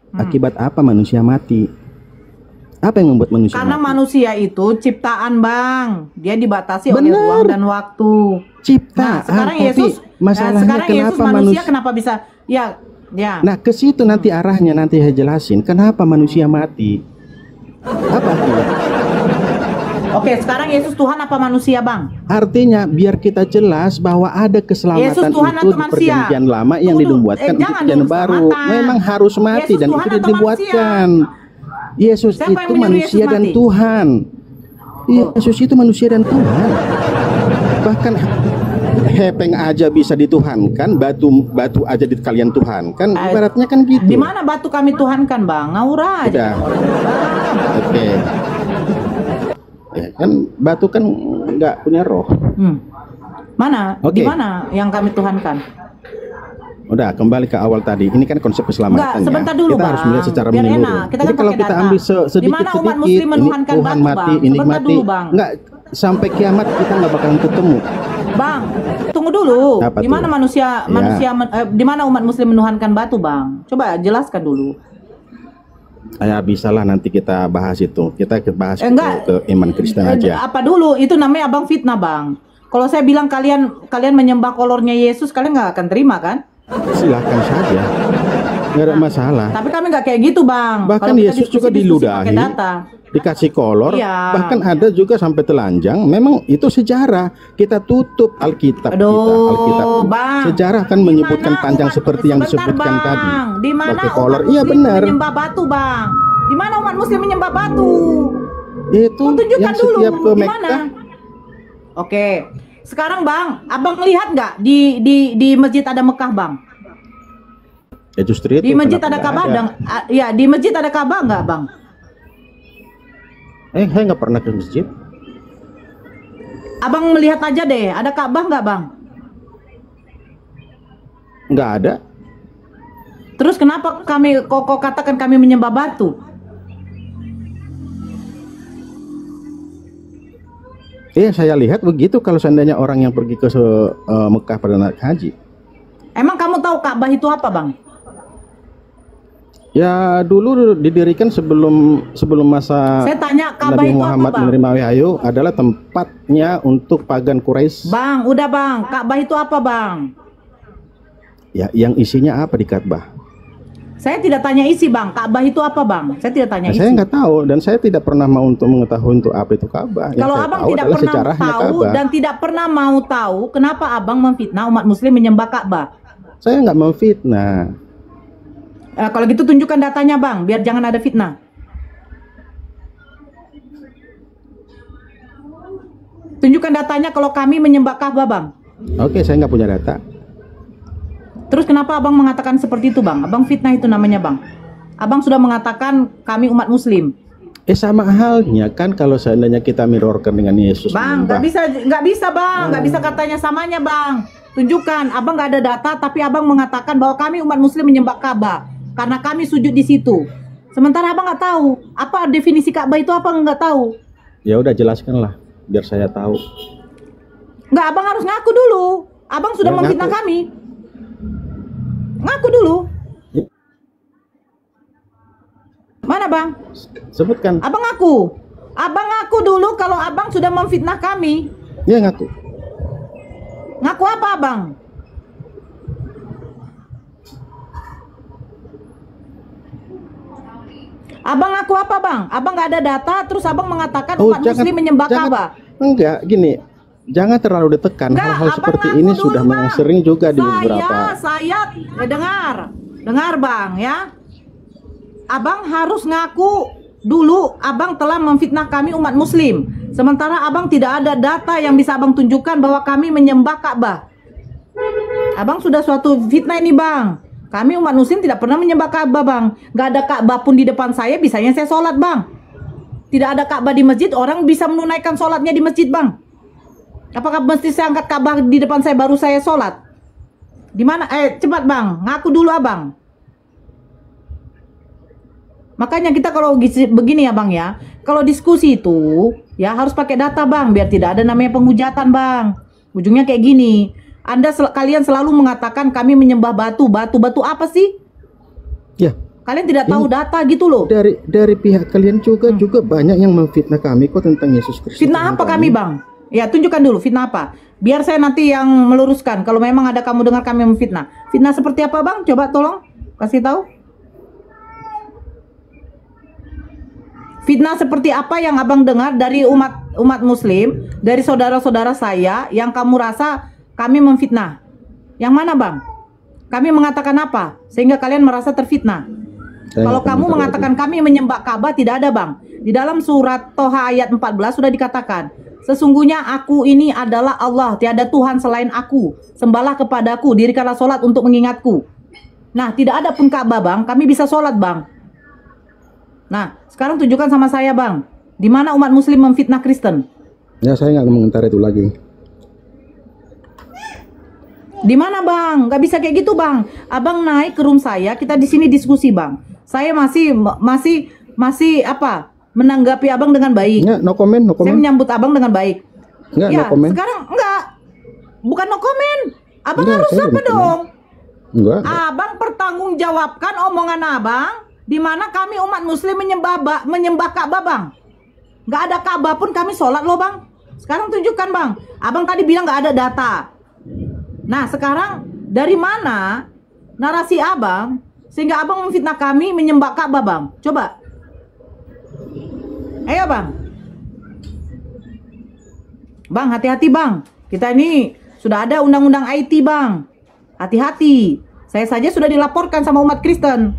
[SPEAKER 11] Akibat apa manusia mati? Apa yang membuat manusia
[SPEAKER 3] Karena
[SPEAKER 11] mati?
[SPEAKER 3] manusia itu ciptaan, Bang. Dia dibatasi oleh ruang dan waktu.
[SPEAKER 11] Ciptaan.
[SPEAKER 3] Nah, sekarang Yesus, manusia kenapa bisa? Ya.
[SPEAKER 11] Nah, ke situ nanti arahnya, nanti saya jelasin. Kenapa manusia mati? Apa artinya?
[SPEAKER 3] Oke, sekarang Yesus Tuhan apa manusia, Bang?
[SPEAKER 11] Artinya biar kita jelas bahwa ada keselamatan itu di perjanjian lama yang dibuatkan di perjanjian baru. Memang harus mati dan itu dibuatkan. Yesus itu manusia dan Tuhan. Yesus itu manusia dan Tuhan. Bahkan hepeng aja bisa dituhankan, batu aja di kalian Tuhan kan, ibaratnya kan gitu.
[SPEAKER 3] Di mana batu kami Tuhankan, Bang? Ngaura aja.
[SPEAKER 11] Oke. Ya, kan batu kan nggak punya roh.
[SPEAKER 3] Mana? Di mana yang kami Tuhankan?
[SPEAKER 11] Udah, kembali ke awal tadi. Ini kan konsep keselamatan.
[SPEAKER 3] Sebentar dulu,
[SPEAKER 11] kita
[SPEAKER 3] Bang.
[SPEAKER 11] harus melihat secara menyeluruh. Jadi kalau kita ambil sedikit-sedikit, ini Tuhan mati, ini mati, nggak sampai kiamat kita nggak bakalan ketemu.
[SPEAKER 3] Bang, tunggu dulu. Di mana di mana umat Muslim menuhankan batu, Bang? Coba jelaskan dulu.
[SPEAKER 11] Ya bisalah nanti kita bahas itu. Kita bahas ke iman Kristen aja.
[SPEAKER 3] Apa dulu? Itu namanya abang fitnah, Bang. Kalau saya bilang kalian menyembah kolornya Yesus, kalian nggak akan terima kan?
[SPEAKER 11] Silahkan saja, nggak ada masalah.
[SPEAKER 3] Tapi kami nggak kayak gitu, Bang.
[SPEAKER 11] Bahkan Yesus juga diludahi, dikasih kolor, bahkan ada juga sampai telanjang. Memang itu sejarah. Kita tutup Alkitab kita.
[SPEAKER 3] Bang,
[SPEAKER 11] sejarah kan menyebutkan panjang seperti yang disebutkan tadi.
[SPEAKER 3] Di mana
[SPEAKER 11] pakai kolor? Iya benar.
[SPEAKER 3] Menyembah batu, Bang. Di mana umat Muslim menyembah batu?
[SPEAKER 11] Itu yang setiap ke Mekah.
[SPEAKER 3] Oke. Sekarang, Bang, abang lihat nggak di masjid ada Mekah, Bang?
[SPEAKER 11] Ya justru itu.
[SPEAKER 3] Di masjid ada Ka'bah, ya di masjid ada Ka'bah nggak, Bang?
[SPEAKER 11] Saya nggak pernah ke masjid.
[SPEAKER 3] Abang melihat aja deh, ada Ka'bah nggak, Bang?
[SPEAKER 11] Nggak ada.
[SPEAKER 3] Terus kenapa kok katakan kami menyembah batu?
[SPEAKER 11] Iya, saya lihat begitu kalau seandainya orang yang pergi ke Mekah pada naik haji.
[SPEAKER 3] Emang kamu tahu Ka'bah itu apa, Bang?
[SPEAKER 11] Ya dulu didirikan sebelum masa Nabi Muhammad menerima wahyu, adalah tempatnya untuk pagan Quraisy.
[SPEAKER 3] Bang, udah, Bang. Ka'bah itu apa, Bang?
[SPEAKER 11] Ya, yang isinya apa di Ka'bah?
[SPEAKER 3] Saya tidak tanya isi bang, Ka'bah itu apa bang? Saya tidak tanya isi.
[SPEAKER 11] Saya nggak tahu dan saya tidak pernah mau untuk mengetahui untuk apa itu Ka'bah.
[SPEAKER 3] Kalau abang tidak pernah tahu dan tidak pernah mau tahu, kenapa abang memfitnah umat muslim menyembah Ka'bah?
[SPEAKER 11] Saya nggak memfitnah.
[SPEAKER 3] Kalau gitu tunjukkan datanya bang, biar jangan ada fitnah. Tunjukkan datanya kalau kami menyembah Ka'bah bang.
[SPEAKER 11] Oke, saya nggak punya data.
[SPEAKER 3] Terus kenapa abang mengatakan seperti itu bang? Abang fitnah itu namanya bang. Abang sudah mengatakan kami umat muslim.
[SPEAKER 11] Sama halnya kan kalau seandainya kita mirrorkan dengan Yesus.
[SPEAKER 3] Bang, nggak bisa bang, nggak bisa katanya samanya bang. Tunjukkan, abang nggak ada data, tapi abang mengatakan bahwa kami umat muslim menyembah Ka'bah karena kami sujud di situ. Sementara abang nggak tahu apa definisi Ka'bah itu, apa nggak tahu.
[SPEAKER 11] Ya udah jelaskanlah, biar saya tahu.
[SPEAKER 3] Nggak, abang harus ngaku dulu. Abang sudah memfitnah kami. Ngaku dulu. Mana bang?
[SPEAKER 11] Sebutkan.
[SPEAKER 3] Abang ngaku. Abang ngaku dulu kalau abang sudah memfitnah kami.
[SPEAKER 11] Ya ngaku.
[SPEAKER 3] Ngaku apa abang? Abang ngaku apa bang? Abang nggak ada data, terus abang mengatakan umat muslim menyembah Ka'bah.
[SPEAKER 11] Enggak, gini. Jangan terlalu ditekan. Hal-hal seperti ini sudah sering juga di beberapa.
[SPEAKER 3] Saya dengar bang ya. Abang harus ngaku dulu abang telah memfitnah kami umat muslim. Sementara abang tidak ada data yang bisa abang tunjukkan bahwa kami menyembah Ka'bah. Abang sudah suatu fitnah ini bang. Kami umat muslim tidak pernah menyembah Ka'bah bang. Gak ada Ka'bah pun di depan saya, bisanya saya sholat bang. Tidak ada Ka'bah di masjid, orang bisa menunaikan sholatnya di masjid bang. Apakah mesti saya angkat Ka'bah di depan saya baru saya sholat? Di mana? Cepat bang, ngaku dulu abang. Makanya kita kalau begini ya bang ya, kalau diskusi itu ya harus pakai data bang, biar tidak ada namanya penghujatan bang. Ujungnya kayak gini, kalian selalu mengatakan kami menyembah batu apa sih? Ya. Kalian tidak tahu data gitu loh.
[SPEAKER 11] Dari pihak kalian juga banyak yang memfitnah kami kok tentang Yesus Kristus.
[SPEAKER 3] Fitnah apa kami bang? Ya tunjukkan dulu fitnah apa. Biar saya nanti yang meluruskan. Kalau memang ada kamu dengar kami memfitnah. Fitnah seperti apa bang? Coba tolong kasih tahu. Fitnah seperti apa yang abang dengar dari umat muslim, dari saudara-saudara saya yang kamu rasa kami memfitnah? Yang mana bang? Kami mengatakan apa sehingga kalian merasa terfitnah? Kalau kamu mengatakan kami menyembah Ka'bah, tidak ada bang. Di dalam surat Toha ayat 14 sudah dikatakan, sesungguhnya aku ini adalah Allah, tiada Tuhan selain aku. Sembahlah kepadaku, dirikanlah sholat untuk mengingatku. Nah, tidak ada pun Ka'bah bang, kami bisa sholat bang. Nah, sekarang tunjukkan sama saya bang, di mana umat muslim memfitnah Kristen?
[SPEAKER 11] Ya, saya nggak mengentar itu lagi.
[SPEAKER 3] Di mana bang? Gak bisa kayak gitu bang. Abang naik ke room saya, kita di sini diskusi bang. Saya masih apa? Menanggapi abang dengan baik.
[SPEAKER 11] Nggak, no comment, no comment.
[SPEAKER 3] Saya menyambut abang dengan baik.
[SPEAKER 11] Nggak,
[SPEAKER 3] ya,
[SPEAKER 11] no comment.
[SPEAKER 3] Sekarang enggak. Bukan no comment. Abang harus apa dong?
[SPEAKER 11] Enggak.
[SPEAKER 3] Abang pertanggungjawabkan omongan abang, di mana kami umat muslim menyembah Ka'bah bang. Nggak ada Ka'bah pun kami sholat loh bang. Sekarang tunjukkan bang. Abang tadi bilang nggak ada data. Nah sekarang dari mana narasi abang sehingga abang memfitnah kami menyembah Ka'bah bang? Coba. Ayo bang. Bang hati-hati bang. Kita ini sudah ada undang-undang IT bang. Hati-hati. Saya saja sudah dilaporkan sama umat Kristen.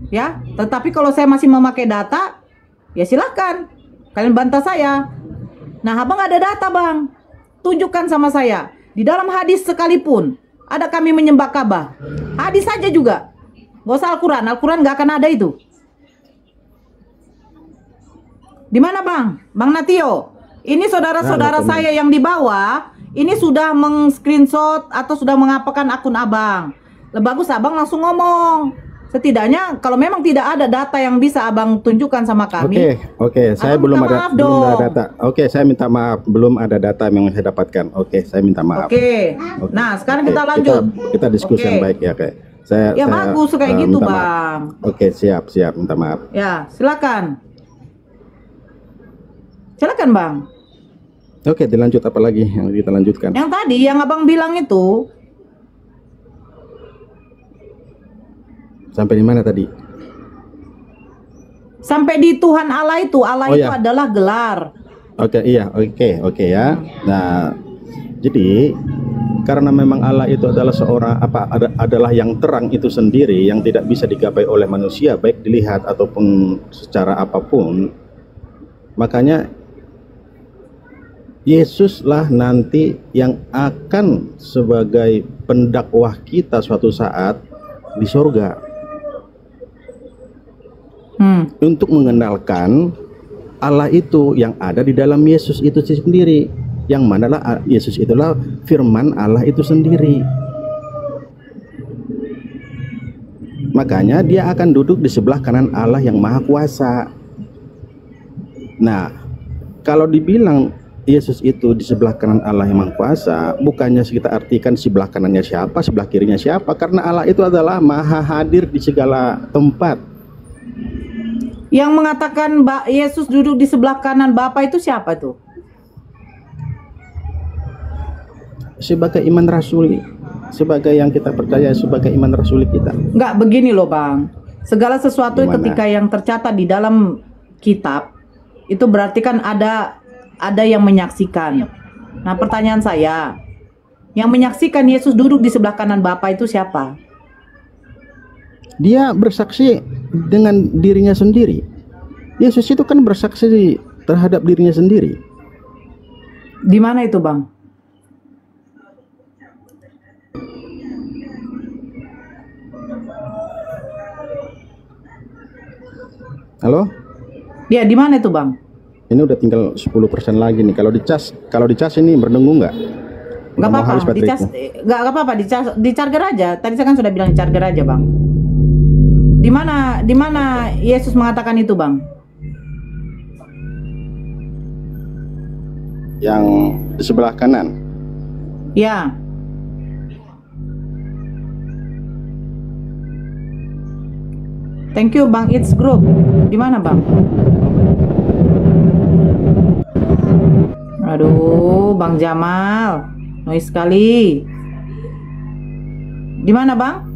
[SPEAKER 3] Ya, tetapi kalau saya masih memakai data, ya silahkan. Kalian bantah saya. Nah abang ada data bang. Tunjukkan sama saya. Di dalam hadis sekalipun ada kami menyembah Ka'bah. Hadis saja juga. Gak usah Al-Quran. Al-Quran gak akan ada itu. Di mana bang? Bang Natio. Ini saudara-saudara saya yang di bawah. Ini sudah meng-screenshot atau sudah mengapakan akun abang. Bagus abang langsung ngomong. Setidaknya kalau memang tidak ada data yang bisa abang tunjukkan sama kami.
[SPEAKER 11] Oke, saya belum ada data. Oke, saya minta maaf, belum ada data yang saya dapatkan. Oke, saya minta maaf.
[SPEAKER 3] Oke. Nah, sekarang kita lanjut.
[SPEAKER 11] Kita diskusi yang baik ya, kayak. Saya
[SPEAKER 3] bagus kayak gitu, Bang.
[SPEAKER 11] Oke, siap, minta maaf.
[SPEAKER 3] Ya, silakan. Silakan, Bang.
[SPEAKER 11] Oke, dilanjut apa lagi yang kita lanjutkan?
[SPEAKER 3] Yang tadi yang abang bilang itu,
[SPEAKER 11] Sampai di mana tadi?
[SPEAKER 3] Sampai di Tuhan Allah itu. Allah itu adalah gelar.
[SPEAKER 11] Oke, iya, oke ya. Nah, jadi karena memang Allah itu adalah adalah yang terang itu sendiri yang tidak bisa digapai oleh manusia baik dilihat ataupun secara apapun. Makanya Yesuslah nanti yang akan sebagai pendakwah kita suatu saat di surga. Untuk mengenalkan Allah itu yang ada di dalam Yesus itu sendiri, yang manalah Yesus itulah firman Allah itu sendiri. Makanya dia akan duduk di sebelah kanan Allah yang Maha Kuasa. Nah, kalau dibilang Yesus itu di sebelah kanan Allah yang Maha Kuasa, bukannya kita artikan sebelah kanannya siapa, sebelah kirinya siapa, karena Allah itu adalah Maha hadir di segala tempat.
[SPEAKER 3] Yang mengatakan Yesus duduk di sebelah kanan Bapa itu siapa tuh?
[SPEAKER 11] Sebagai iman rasuli, sebagai yang kita percaya sebagai iman rasuli kita.
[SPEAKER 3] Enggak, begini loh Bang. Segala sesuatu ketika yang tercatat di dalam kitab itu berarti kan ada yang menyaksikan. Nah, pertanyaan saya, yang menyaksikan Yesus duduk di sebelah kanan Bapa itu siapa?
[SPEAKER 11] Dia bersaksi dengan dirinya sendiri. Yesus itu kan bersaksi terhadap dirinya sendiri.
[SPEAKER 3] Di mana itu, Bang?
[SPEAKER 11] Halo?
[SPEAKER 3] Ya, di mana itu, Bang?
[SPEAKER 11] Ini udah tinggal 10% lagi nih. Kalau dicas ini berdengung nggak?
[SPEAKER 3] Nggak apa-apa, nggak apa-apa, di charger aja. Tadi saya kan sudah bilang di charger aja, Bang. Di mana Yesus mengatakan itu, Bang?
[SPEAKER 11] Yang di sebelah kanan.
[SPEAKER 3] Ya. Thank you, Bang It's Group. Di mana, Bang? Aduh, Bang Jamal, noise sekali. Di mana, Bang?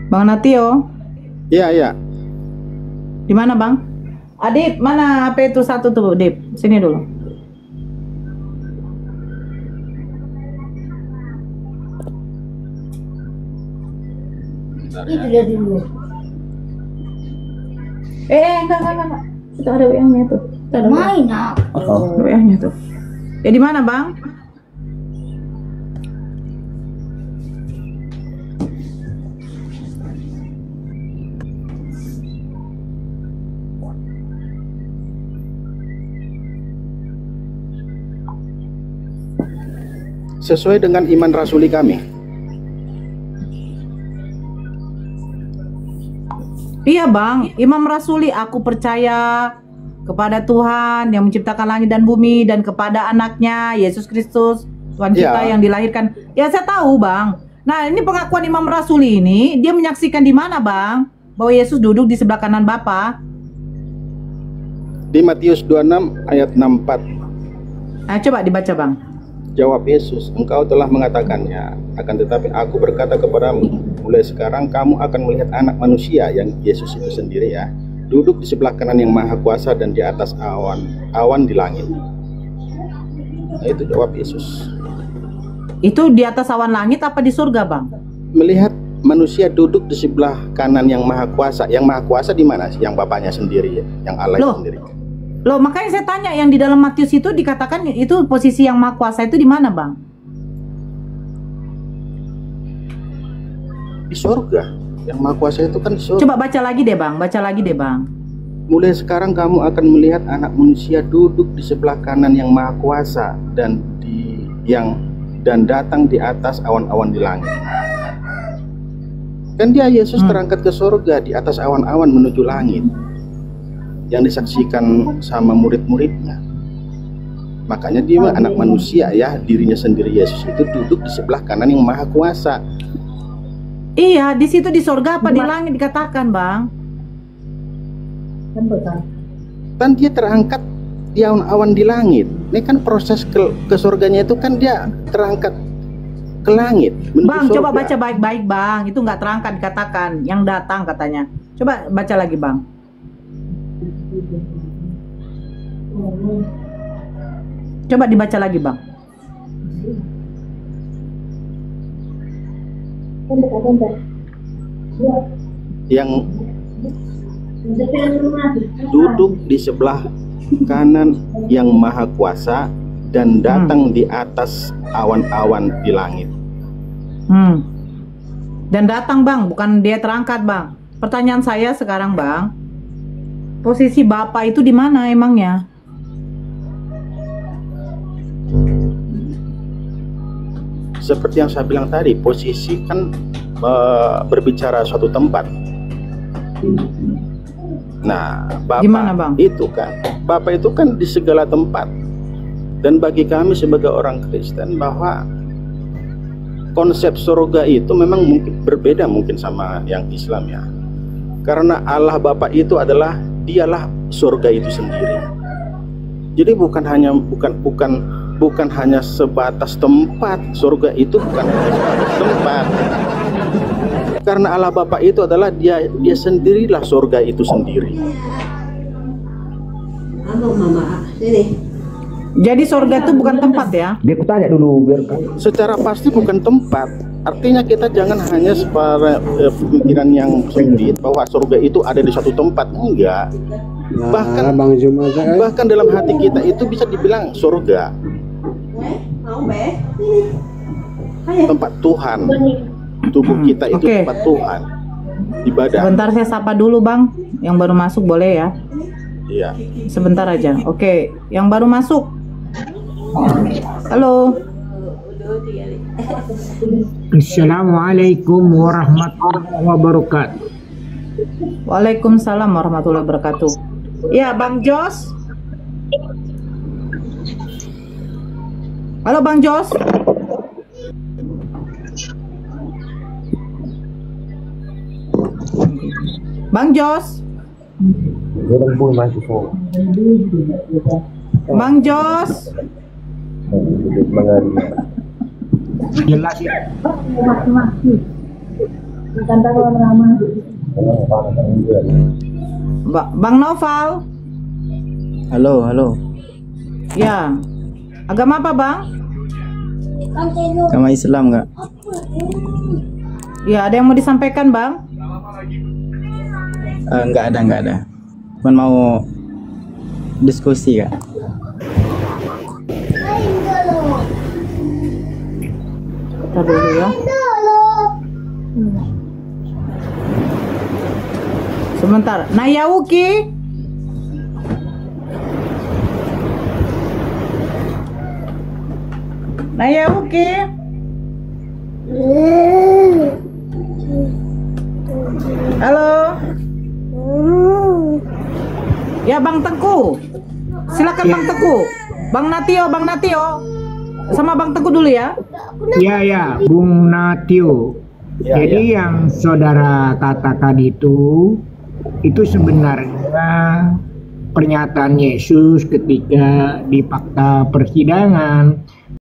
[SPEAKER 3] Bang Natio?
[SPEAKER 11] Iya.
[SPEAKER 3] Di mana, Bang? Adip, mana HP itu satu tuh, Dip? Sini dulu.
[SPEAKER 5] Itu dia dulu.
[SPEAKER 3] Enggak. Itu ada WA-nya tuh.
[SPEAKER 5] Main
[SPEAKER 3] WA-nya tuh. Ya di mana, Bang?
[SPEAKER 11] Sesuai dengan iman rasuli kami.
[SPEAKER 3] Iya, Bang, Imam Rasuli, aku percaya kepada Tuhan yang menciptakan langit dan bumi dan kepada anaknya Yesus Kristus, Tuhan kita yang dilahirkan. Ya, saya tahu, Bang. Nah, ini pengakuan Imam Rasuli ini, dia menyaksikan di mana, Bang? Bahwa Yesus duduk di sebelah kanan Bapa.
[SPEAKER 11] Di Matius 26 ayat 64.
[SPEAKER 3] Nah, coba dibaca, Bang.
[SPEAKER 11] Jawab Yesus, engkau telah mengatakannya, akan tetapi aku berkata kepadamu, mulai sekarang kamu akan melihat anak manusia, yang Yesus itu sendiri ya, duduk di sebelah kanan yang Maha Kuasa dan di atas awan di langit. Nah, itu jawab Yesus.
[SPEAKER 3] Itu di atas awan langit apa di surga, Bang?
[SPEAKER 11] Melihat manusia duduk di sebelah kanan yang Maha Kuasa. Yang Maha Kuasa di mana? Yang Bapaknya sendiri ya, yang Allah sendiri.
[SPEAKER 3] Loh, makanya saya tanya, yang di dalam Matius itu dikatakan itu posisi yang Maha Kuasa itu di mana, Bang?
[SPEAKER 11] Di surga. Yang Maha Kuasa itu kan di surga.
[SPEAKER 3] Coba baca lagi deh, Bang.
[SPEAKER 11] Mulai sekarang kamu akan melihat anak manusia duduk di sebelah kanan yang Maha Kuasa dan datang di atas awan-awan di langit. Kan dia Yesus terangkat ke surga di atas awan-awan menuju langit, yang disaksikan sama murid-muridnya. Makanya dia anak manusia ya, dirinya sendiri Yesus itu duduk di sebelah kanan yang Maha Kuasa.
[SPEAKER 3] Iya, di situ di surga apa di langit dikatakan, Bang?
[SPEAKER 11] Kan dia terangkat di awan-awan di langit. Ini kan proses ke surganya itu kan dia terangkat ke langit.
[SPEAKER 3] Bang, coba baca baik-baik Bang. Itu nggak terangkat dikatakan, yang datang katanya. Coba baca lagi Bang. Coba dibaca lagi Bang.
[SPEAKER 11] Yang duduk di sebelah kanan yang maha kuasa dan datang di atas awan-awan di langit.
[SPEAKER 3] Dan datang Bang, bukan dia terangkat Bang. Pertanyaan saya sekarang Bang, posisi Bapak itu di mana emangnya?
[SPEAKER 11] Seperti yang saya bilang tadi, posisi kan berbicara suatu tempat. Nah, Bapak itu kan, Bapak itu kan di segala tempat. Dan bagi kami sebagai orang Kristen bahwa konsep surga itu memang mungkin berbeda mungkin sama yang Islam ya. Karena Allah Bapa itu adalah dialah surga itu sendiri. Jadi bukan hanya sebatas tempat. Surga itu bukan hanya sebatas tempat. Karena Allah Bapa itu adalah dia sendirilah surga itu sendiri.
[SPEAKER 3] Jadi surga itu bukan tempat ya?
[SPEAKER 4] Dia tanya dulu biar
[SPEAKER 11] secara pasti bukan tempat. Artinya kita jangan hanya secara pemikiran yang sempit bahwa surga itu ada di suatu tempat. Enggak. Bahkan dalam hati kita itu bisa dibilang surga. Tempat Tuhan. Tubuh kita itu tempat Tuhan. Ibadah.
[SPEAKER 3] Sebentar saya sapa dulu Bang. Yang baru masuk boleh ya?
[SPEAKER 11] Iya.
[SPEAKER 3] Sebentar aja. Oke, yang baru masuk. Halo.
[SPEAKER 12] Assalamualaikum warahmatullahi wabarakatuh.
[SPEAKER 3] Waalaikumsalam warahmatullahi wabarakatuh. Ya, Bang Jos. Halo Bang Jos. Bang Jos. Bang Jos.
[SPEAKER 12] Jelas ya.
[SPEAKER 3] Bang Noval.
[SPEAKER 13] Halo.
[SPEAKER 3] Ya. Agama apa Bang?
[SPEAKER 13] Agama Islam nggak?
[SPEAKER 3] Ya, ada yang mau disampaikan Bang?
[SPEAKER 13] Nggak ada. Cuman mau diskusi Kak.
[SPEAKER 3] Kita dulu ya. Sebentar. Nayauki. Nayauki. Halo. Ya Bang Teguh. Silakan Bang Teguh. Bang Natio. Sama Bang Teguh dulu ya.
[SPEAKER 12] Ya, Bung Natio. Jadi yang saudara katakan itu sebenarnya pernyataan Yesus ketika di fakta persidangan